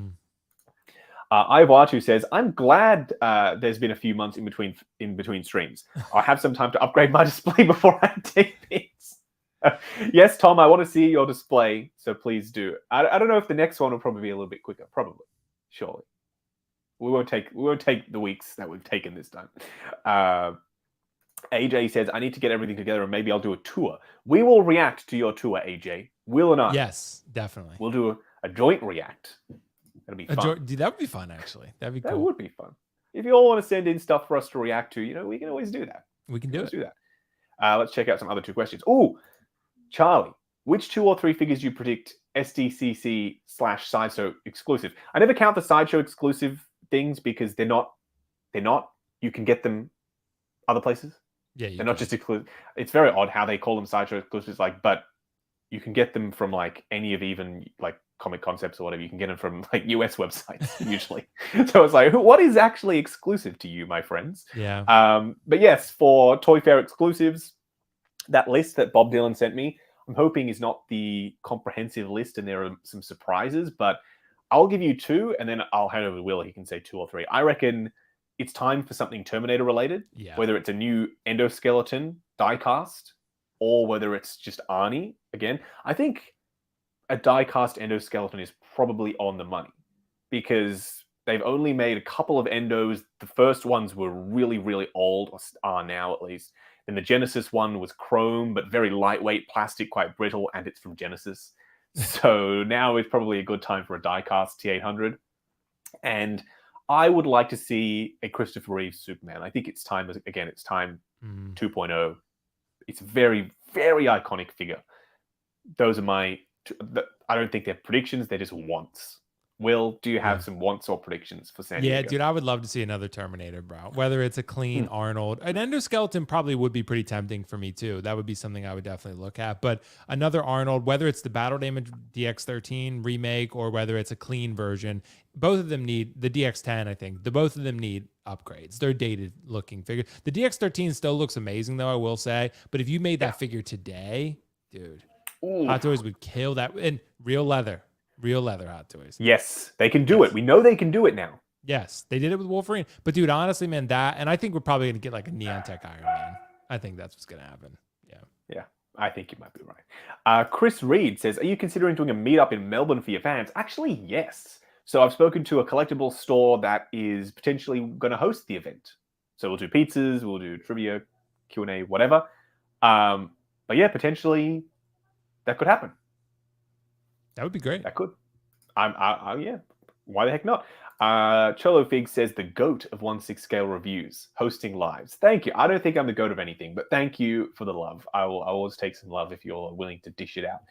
Ivatu says, I'm glad there's been a few months in between streams. I'll have some time to upgrade my display before I take bits. Yes, Tom, I want to see your display, so please do. I don't know if the next one will probably be a little bit quicker. Probably, surely. We won't take the weeks that we've taken this time. AJ says, I need to get everything together and maybe I'll do a tour. We will react to your tour, AJ. Will and I. Yes, definitely. We'll do a joint react. That'll be fun. Dude, that would be fun, actually. That'd be cool. That would be fun. If you all want to send in stuff for us to react to, we can always do that. We can do that. Let's check out some other two questions. Oh, Charlie, which 2 or 3 figures do you predict SDCC/Sideshow exclusive? I never count the Sideshow exclusive things because they're not. You can get them other places. Yeah, they're not just exclusive. It's very odd how they call them Sideshow exclusives. But you can get them from any of even Comic Concepts or whatever. You can get them from US websites usually. So it's what is actually exclusive to you, my friends? Yeah. But yes, for Toy Fair exclusives, that list that Bob Dylan sent me, I'm hoping is not the comprehensive list and there are some surprises, but I'll give you 2 and then I'll hand over to Will. He can say 2 or 3. I reckon it's time for something Terminator related, whether it's a new endoskeleton die-cast or whether it's just Arnie again. I think a die-cast endoskeleton is probably on the money because they've only made a couple of endos. The first ones were really, really old, or are now at least. Then the Genesis one was chrome, but very lightweight plastic, quite brittle, and it's from Genesis. So now is probably a good time for a die-cast T800. And I would like to see a Christopher Reeve Superman. I think it's time, again, it's time 2.0. It's a very, very iconic figure. Those are my... I don't think they're predictions, they're just wants. Will, do you have some wants or predictions for San Diego? Yeah, dude, I would love to see another Terminator, bro. Whether it's a clean Arnold. An endoskeleton probably would be pretty tempting for me, too. That would be something I would definitely look at. But another Arnold, whether it's the Battle Damage DX13 remake or whether it's a clean version, both of them need, the DX10, I think, both of them need upgrades. They're dated-looking figures. The DX13 still looks amazing, though, I will say. But if you made that figure today, dude, Hot Toys would kill that. And real leather Hot Toys. Yes, they can do it. We know they can do it now. Yes, they did it with Wolverine. But dude, honestly, man, and I think we're probably going to get a Neon Tech Iron Man. I think that's what's going to happen. Yeah, I think you might be right. Chris Reed says, are you considering doing a meetup in Melbourne for your fans? Actually, yes. So I've spoken to a collectible store that is potentially going to host the event. So we'll do pizzas, we'll do trivia, Q&A, whatever. But yeah, potentially that could happen. That would be great. That could. Yeah. Why the heck not? Cholo Fig says the GOAT of 1/6 scale reviews, hosting lives. Thank you. I don't think I'm the GOAT of anything, but thank you for the love. I will always take some love if you're willing to dish it out.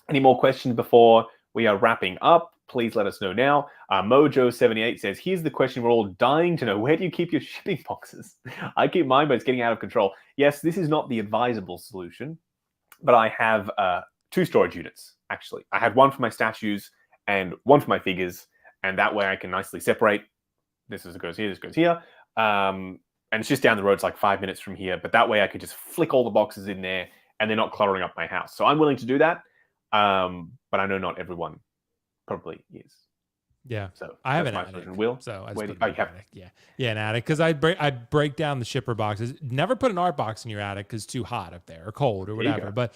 Any more questions before we are wrapping up? Please let us know now. Mojo78 says, here's the question we're all dying to know. Where do you keep your shipping boxes? I keep mine, but it's getting out of control. Yes, this is not the advisable solution, but I have 2 storage units, actually. I had one for my statues and one for my figures. and that way I can nicely separate. This goes here, this goes here. And it's just down the road. It's like 5 minutes from here. But that way I could just flick all the boxes in there and they're not cluttering up my house. So I'm willing to do that. But I know not everyone probably is. Yeah. So I have an attic. Will. So I just Wait, put it in an attic. Yeah, an attic. Because I break down the shipper boxes. Never put an art box in your attic because it's too hot up there or cold or whatever. But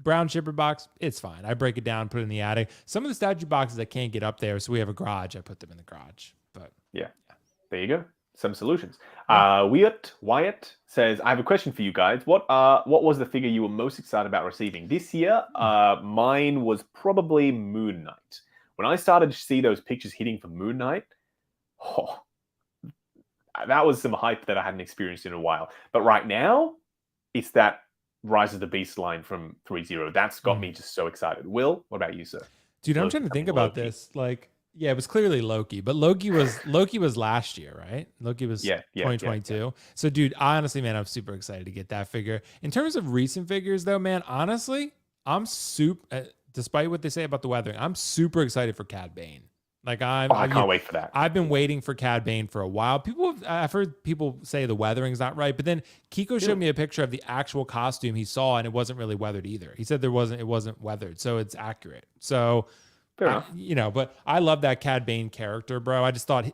brown shipper box, it's fine. I break it down, put it in the attic. Some of the statue boxes I can't get up there, so we have a garage. I put them in the garage. But yeah. There you go. Some solutions. Wyatt says, I have a question for you guys. What was the figure you were most excited about receiving this year? Mine was probably Moon Knight. When I started to see those pictures hitting for Moon Knight, that was some hype that I hadn't experienced in a while. But right now, it's that Rise of the Beast line from Threezero. That's got me just so excited. Will, what about you, sir? Dude, I'm trying to think about this. Like, yeah, it was clearly Loki, but Loki was last year, right? Loki was 2022. Yeah. So, dude, honestly, man, I'm super excited to get that figure. In terms of recent figures, though, man, honestly, I'm super. Despite what they say about the weathering, I'm super excited for Cad Bane. Like I can't wait for that. I've been waiting for Cad Bane for a while. I've heard people say the weathering's not right, but then Kiko showed me a picture of the actual costume he saw, and it wasn't really weathered either. He said it wasn't weathered, so it's accurate. So. But I love that Cad Bane character, bro. I just thought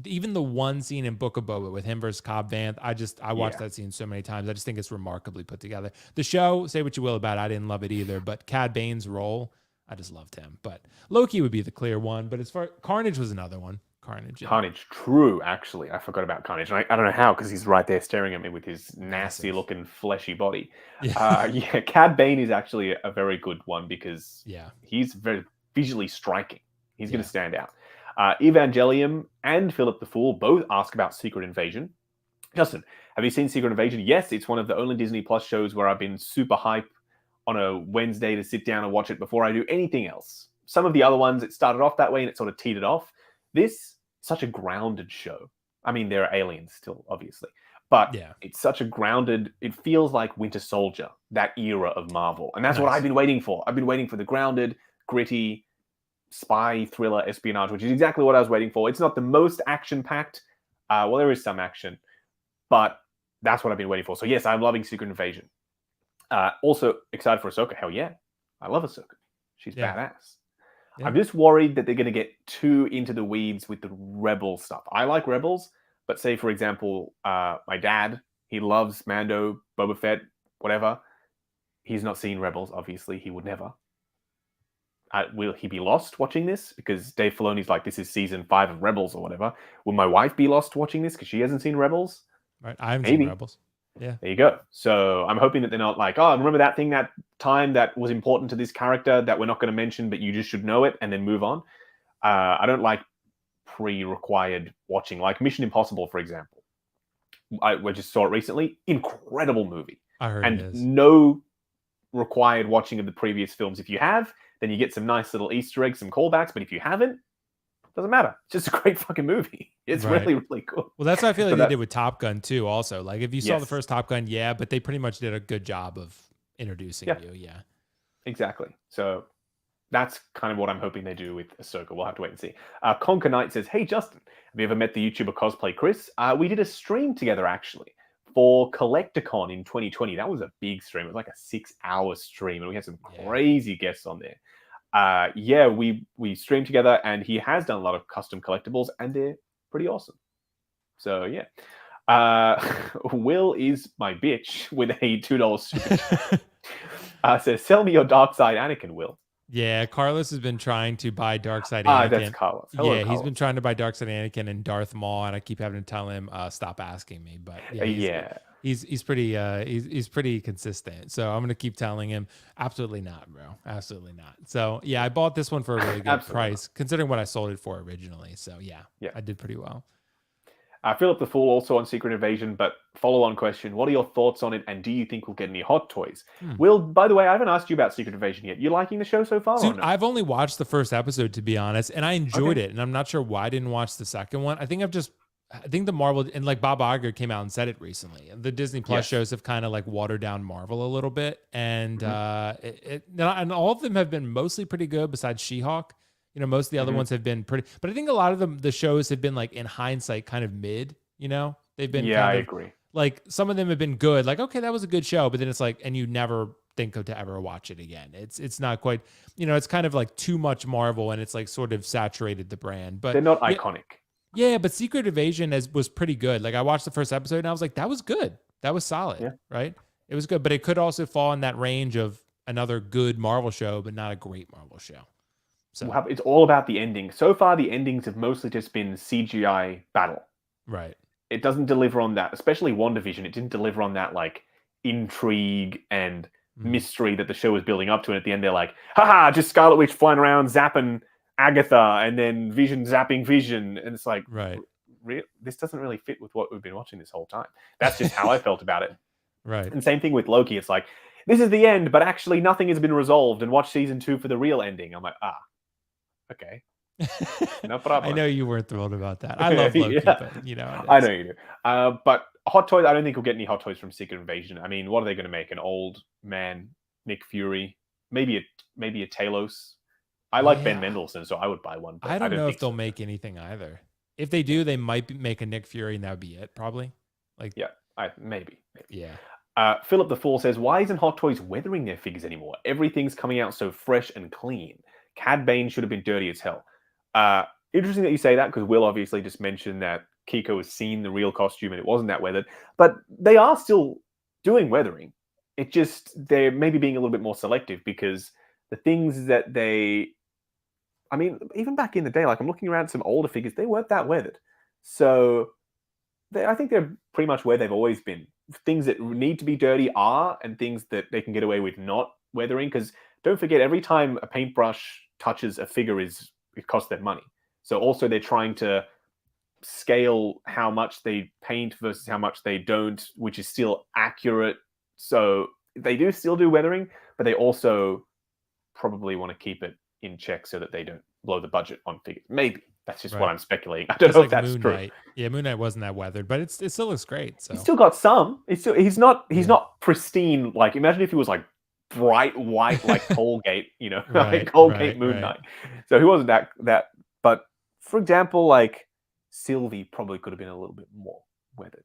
even the one scene in Book of Boba with him versus Cobb Vanth, I watched that scene so many times. I just think it's remarkably put together. The show, say what you will about it, I didn't love it either, but Cad Bane's role, I just loved him. But Loki would be the clear one, but as far Carnage was another one. Carnage, true, actually. I forgot about Carnage. And I don't know how, because he's right there staring at me with his nasty-looking fleshy body. Cad Bane is actually a very good one because he's very visually striking. He's going to stand out. Evangelium and Philip the Fool both ask about Secret Invasion. Justin, have you seen Secret Invasion? Yes, it's one of the only Disney Plus shows where I've been super hype on a Wednesday to sit down and watch it before I do anything else. Some of the other ones, it started off that way and it sort of teetered off. This, such a grounded show. I mean, there are aliens still, obviously. But it's such a grounded, it feels like Winter Soldier, that era of Marvel. And that's what I've been waiting for. I've been waiting for the grounded, gritty, spy thriller espionage, which is exactly what I was waiting for. It's not the most action-packed. Well, there is some action, but that's what I've been waiting for. So yes, I'm loving Secret Invasion. Also excited for Ahsoka. Hell yeah. I love Ahsoka. She's badass. Yeah. I'm just worried that they're going to get too into the weeds with the Rebel stuff. I like Rebels, but say, for example, my dad, he loves Mando, Boba Fett, whatever. He's not seen Rebels, obviously. He would never. Will he be lost watching this? Because Dave Filoni's like, this is season 5 of Rebels or whatever. Will my wife be lost watching this because she hasn't seen Rebels? Right, I haven't seen Rebels. Yeah. There you go. So I'm hoping that they're not like, oh, remember that thing that time that was important to this character that we're not going to mention, but you just should know it and then move on. I don't like pre-required watching, like Mission Impossible, for example. We just saw it recently. Incredible movie. I heard it is. No required watching of the previous films. If you have, then you get some nice little Easter eggs, some callbacks. But if you haven't, doesn't matter. It's just a great fucking movie. It's really, really cool. Well, that's what I feel like they did with Top Gun too. Also, like if you saw the first Top Gun, but they pretty much did a good job of introducing you. Yeah, exactly. So that's kind of what I'm hoping they do with Ahsoka. We'll have to wait and see. Conquer Knight says, "Hey Justin, have you ever met the YouTuber Cosplay Chris? We did a stream together actually for Collecticon in 2020. That was a big stream. It was like a 6-hour stream, and we had some crazy guests on there. We streamed together, and he has done a lot of custom collectibles, and they're pretty awesome. So yeah, Will is my bitch with a $2 super chat. Says, sell me your dark side, Anakin. Will. Yeah, Carlos has been trying to buy Darkseid Anakin. That's Carlos. Hello, Carlos. He's been trying to buy Darkseid Anakin and Darth Maul, and I keep having to tell him stop asking me. But he's pretty consistent. So I'm gonna keep telling him, absolutely not, bro, absolutely not. So yeah, I bought this one for a really good price, considering what I sold it for originally. So yeah, I did pretty well. Philip the Fool also on Secret Invasion, but follow-on question, what are your thoughts on it, and do you think we'll get any hot toys? Will, by the way, I haven't asked you about Secret Invasion yet. You liking the show so far? Dude, or no? I've only watched the first episode, to be honest, and I enjoyed it, and I'm not sure why I didn't watch the second one. I think the Marvel, and like Bob Iger came out and said it recently. The Disney Plus shows have kind of like watered down Marvel a little bit, and and all of them have been mostly pretty good besides She-Hulk. You know, most of the other ones have been pretty, but I think a lot of the shows have been like in hindsight kind of mid, you know, they've been I agree. Like some of them have been good. Like, okay, that was a good show, but then it's like, and you never think of to ever watch it again. It's not quite, you know, it's kind of like too much Marvel and it's like sort of saturated the brand, but they're not iconic. Yeah. But Secret Invasion was pretty good. Like I watched the first episode and I was like, that was good. That was solid. Right. It was good, but it could also fall in that range of another good Marvel show, but not a great Marvel show. So it's all about the ending. So far, the endings have mostly just been CGI battle. Right. It doesn't deliver on that, especially WandaVision. It didn't deliver on that like intrigue and mystery that the show was building up to. And at the end, they're like, haha, just Scarlet Witch flying around, zapping Agatha, and then Vision zapping Vision. And it's like, right. This doesn't really fit with what we've been watching this whole time. That's just how I felt about it. Right. And same thing with Loki. It's like, this is the end, but actually nothing has been resolved. And watch season 2 for the real ending. I'm like, okay. No problem. I know you weren't thrilled about that. I love Loki, but you know. I know you do. But Hot Toys, I don't think we'll get any Hot Toys from Secret Invasion. I mean, what are they going to make? An old man Nick Fury? Maybe a Talos? I like Ben Mendelsohn, so I would buy one. But I don't know if they'll make anything either. If they do, they might make a Nick Fury, and that would be it, probably. Like, maybe. Yeah. Philip the Fool says, why isn't Hot Toys weathering their figures anymore? Everything's coming out so fresh and clean. Cad Bane should have been dirty as hell. Interesting that you say that, because Will obviously just mentioned that Kiko has seen the real costume and it wasn't that weathered. But they are still doing weathering. It just, they're maybe being a little bit more selective, because the things that I mean, even back in the day, like I'm looking around some older figures, they weren't that weathered. So I think they're pretty much where they've always been. Things that need to be dirty are, and things that they can get away with not weathering. Because don't forget, every time a paintbrush touches a figure, it costs them money. So also they're trying to scale how much they paint versus how much they don't, which is still accurate. So they do still do weathering, but they also probably want to keep it in check so that they don't blow the budget on figures. Maybe. That's just what I'm speculating. I don't know if that's Moon true. Knight. Yeah, Moon Knight wasn't that weathered, but it still looks great. So he's still got some. He's not pristine. Like, imagine if he was like bright white, like Colgate, you know, like Colgate Moon Knight. So he wasn't that. But for example, like Sylvie probably could have been a little bit more weathered.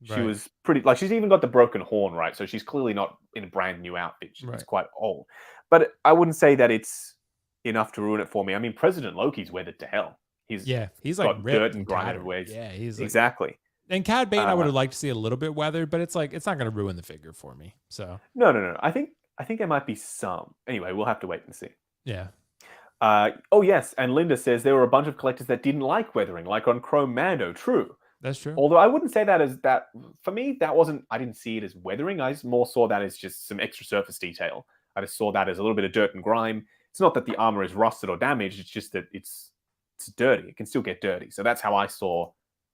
She was pretty, like, she's even got the broken horn, right? So she's clearly not in a brand new outfit. She's quite old. But I wouldn't say that it's enough to ruin it for me. I mean, President Loki's weathered to hell. He's like got dirt and grime everywhere. Yeah, he's exactly. And Cad Bane, I would have liked to see a little bit weathered, but it's like it's not going to ruin the figure for me. So no. I think there might be some. Anyway, we'll have to wait and see. Yeah. Oh yes, and Linda says there were a bunch of collectors that didn't like weathering, like on Chrome Mando. True. That's true. Although I wouldn't say that as that. For me, that wasn't. I didn't see it as weathering. I more saw that as just some extra surface detail. I just saw that as a little bit of dirt and grime. It's not that the armor is rusted or damaged. It's just that it's dirty. It can still get dirty. So that's how I saw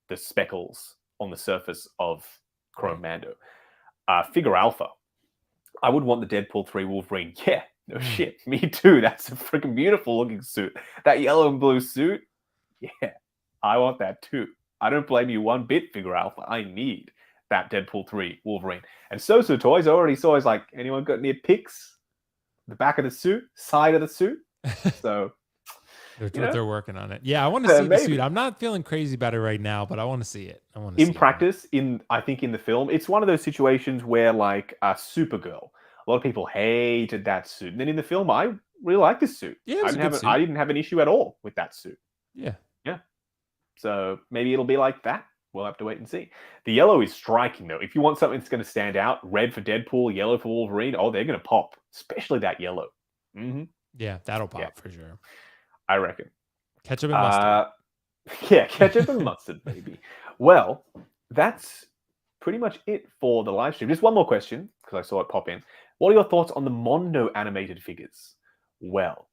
the speckles on the surface of Chrome Mando. Figure Alpha. I would want the Deadpool 3 Wolverine. Yeah, no shit. Me too. That's a freaking beautiful looking suit. That yellow and blue suit. Yeah, I want that too. I don't blame you one bit, Figure Alpha. I need that Deadpool 3 Wolverine. And So Toys, I already saw, is like, anyone got any pics? The back of the suit, side of the suit. So they're working on it. Yeah, I want to see the suit. I'm not feeling crazy about it right now, but I want to see it. In practice, I think in the film, it's one of those situations where, like, Supergirl, a lot of people hated that suit. And then in the film, I really like this suit. Yeah, I didn't have an issue at all with that suit. Yeah. So maybe it'll be like that. We'll have to wait and see. The yellow is striking, though. If you want something that's going to stand out, red for Deadpool, yellow for Wolverine, they're going to pop. Especially that yellow. Mm-hmm. Yeah, that'll pop for sure. I reckon. Ketchup and mustard. Yeah, ketchup and mustard, baby. Well, that's pretty much it for the live stream. Just one more question, because I saw it pop in. What are your thoughts on the Mondo animated figures? Well,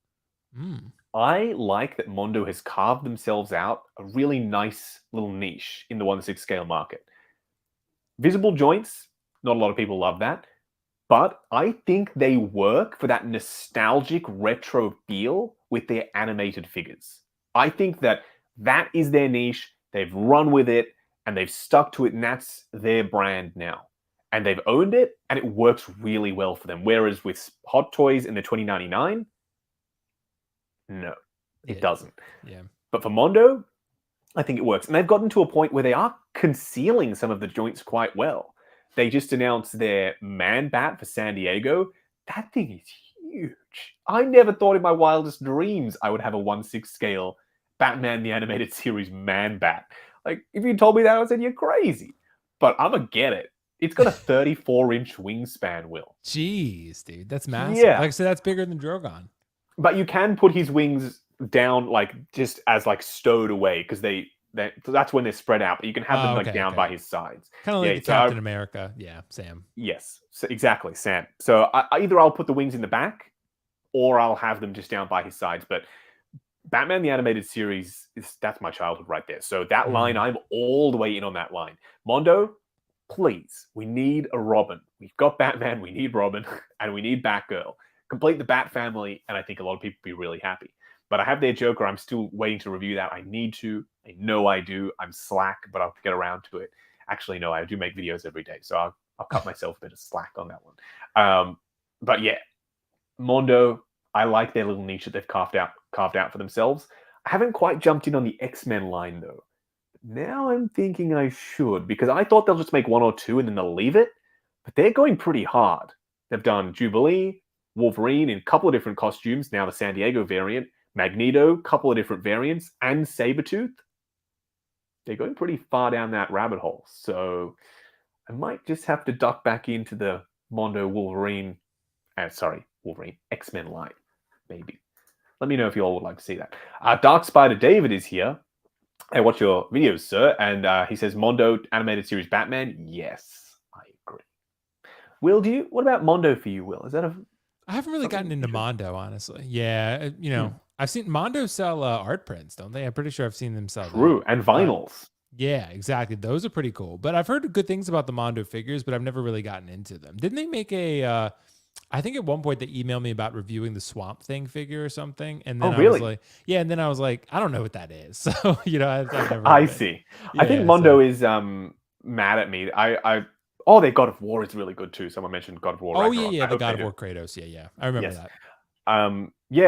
I like that Mondo has carved themselves out a really nice little niche in the 1/6 scale market. Visible joints, not a lot of people love that. But I think they work for that nostalgic retro feel with their animated figures. I think that is their niche. They've run with it and they've stuck to it, and that's their brand now. And they've owned it, and it works really well for them. Whereas with Hot Toys in the 2099, no. It doesn't. Yeah. But for Mondo, I think it works. And they've gotten to a point where they are concealing some of the joints quite well. They just announced their Man Bat for San Diego. That thing is huge. I never thought in my wildest dreams I would have a 1/6 scale Batman the Animated Series Man Bat. Like, if you told me that, I would say you're crazy. But I'm going to get it. It's got a 34-inch wingspan, Will. Jeez, dude. That's massive. Yeah. Like I said, that's bigger than Drogon. But you can put his wings down, like, just as, like, stowed away, because that's when they're spread out. But you can have them, like, down by his sides. Kind of like the Captain America. Yeah, Sam. Yes, so exactly, Sam. So either I'll put the wings in the back, or I'll have them just down by his sides. But Batman the Animated Series, that's my childhood right there. So that line, I'm all the way in on that line. Mondo, please, we need a Robin. We've got Batman, we need Robin, and we need Batgirl. Complete the Bat family, and I think a lot of people will be really happy. But I have their Joker. I'm still waiting to review that. I need to. I know I do. I'm slack, but I'll get around to it. Actually, no, I do make videos every day, so I'll cut myself a bit of slack on that one. But yeah, Mondo, I like their little niche that they've carved out for themselves. I haven't quite jumped in on the X-Men line, though. Now I'm thinking I should, because I thought they'll just make one or two and then they'll leave it. But they're going pretty hard. They've done Jubilee, Wolverine in a couple of different costumes, now the San Diego variant, Magneto, couple of different variants, and Sabretooth. They're going pretty far down that rabbit hole. So I might just have to duck back into the Mondo Wolverine X-Men line, maybe. Let me know if you all would like to see that. Dark Spider David is here. Hey, watch your videos, sir. And he says, Mondo Animated Series Batman. Yes, I agree. Will, what about Mondo for you, Will? Is that I haven't really gotten into Mondo, honestly. Yeah, I've seen Mondo sell art prints, don't they? I'm pretty sure I've seen them sell. True, and vinyls. Yeah, exactly. Those are pretty cool. But I've heard good things about the Mondo figures, but I've never really gotten into them. Didn't they make a... I think at one point they emailed me about reviewing the Swamp Thing figure or something. And then I was like, yeah. And then I was like, I don't know what that is. So, I've never. I see. Yeah, I think Mondo is mad at me. Their God of War is really good too. Someone mentioned God of War. Oh, yeah. The God of War Kratos. Yeah. I remember that.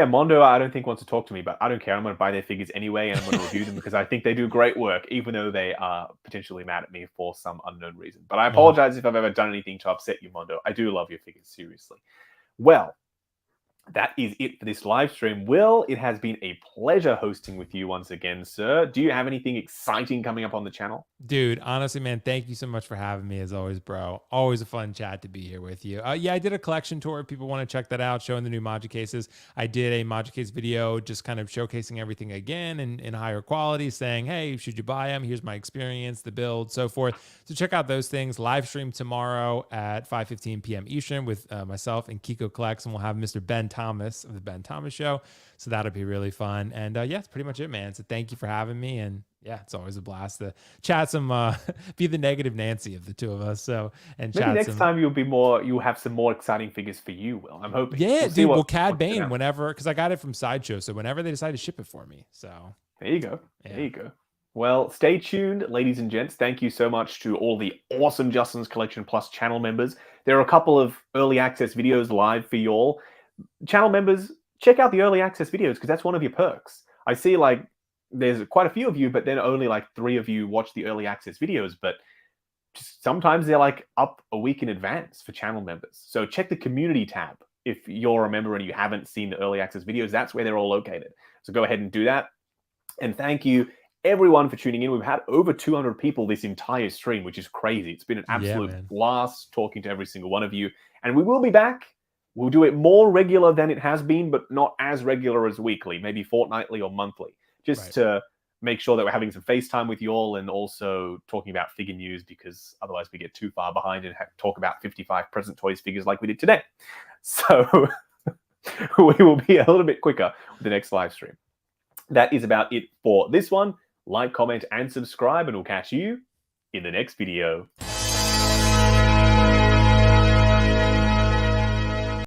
Mondo, I don't think wants to talk to me, but I don't care. I'm going to buy their figures anyway, and I'm going to review them because I think they do great work, even though they are potentially mad at me for some unknown reason. But I apologize if I've ever done anything to upset you, Mondo. I do love your figures, seriously. Well, that is it for this live stream. Will, it has been a pleasure hosting with you once again, sir. Do you have anything exciting coming up on the channel? Dude, honestly, man, thank you so much for having me as always, bro. Always a fun chat to be here with you. Yeah, I did a collection tour. If people want to check that out, showing the new Module cases. I did a Module case video just kind of showcasing everything again in higher quality, saying, hey, should you buy them? Here's my experience, the build, so forth. So check out those things. Live stream tomorrow at 5:15 p.m. Eastern with myself and Kiko Collects, and we'll have Mr. Ben Thomas of the Ben Thomas Show. So that'll be really fun. And yeah, that's pretty much it, man. So thank you for having me. And yeah, it's always a blast to chat some, be the negative Nancy of the two of us. So, and maybe chat next time you'll have some more exciting figures for you, Will. I'm hoping. Yeah, dude. Well, Cad Bane, whenever, because I got it from Sideshow. So whenever they decide to ship it for me. So there you go. Yeah. There you go. Well, stay tuned, ladies and gents. Thank you so much to all the awesome Justin's Collection Plus channel members. There are a couple of early access videos live for you all. Channel members, check out the early access videos because that's one of your perks. I see there's quite a few of you, but then only 3 of you watch the early access videos. But sometimes they're up a week in advance for channel members. So check the community tab. If you're a member and you haven't seen the early access videos, that's where they're all located. So go ahead and do that. And thank you everyone for tuning in. We've had over 200 people this entire stream, which is crazy. It's been an absolute blast talking to every single one of you. And we will be back. We'll do it more regular than it has been, but not as regular as weekly, maybe fortnightly or monthly, just to make sure that we're having some FaceTime with you all and also talking about figure news, because otherwise we get too far behind and have to talk about 55 present toys figures like we did today. So we will be a little bit quicker with the next live stream. That is about it for this one. Like, comment, and subscribe, and we'll catch you in the next video.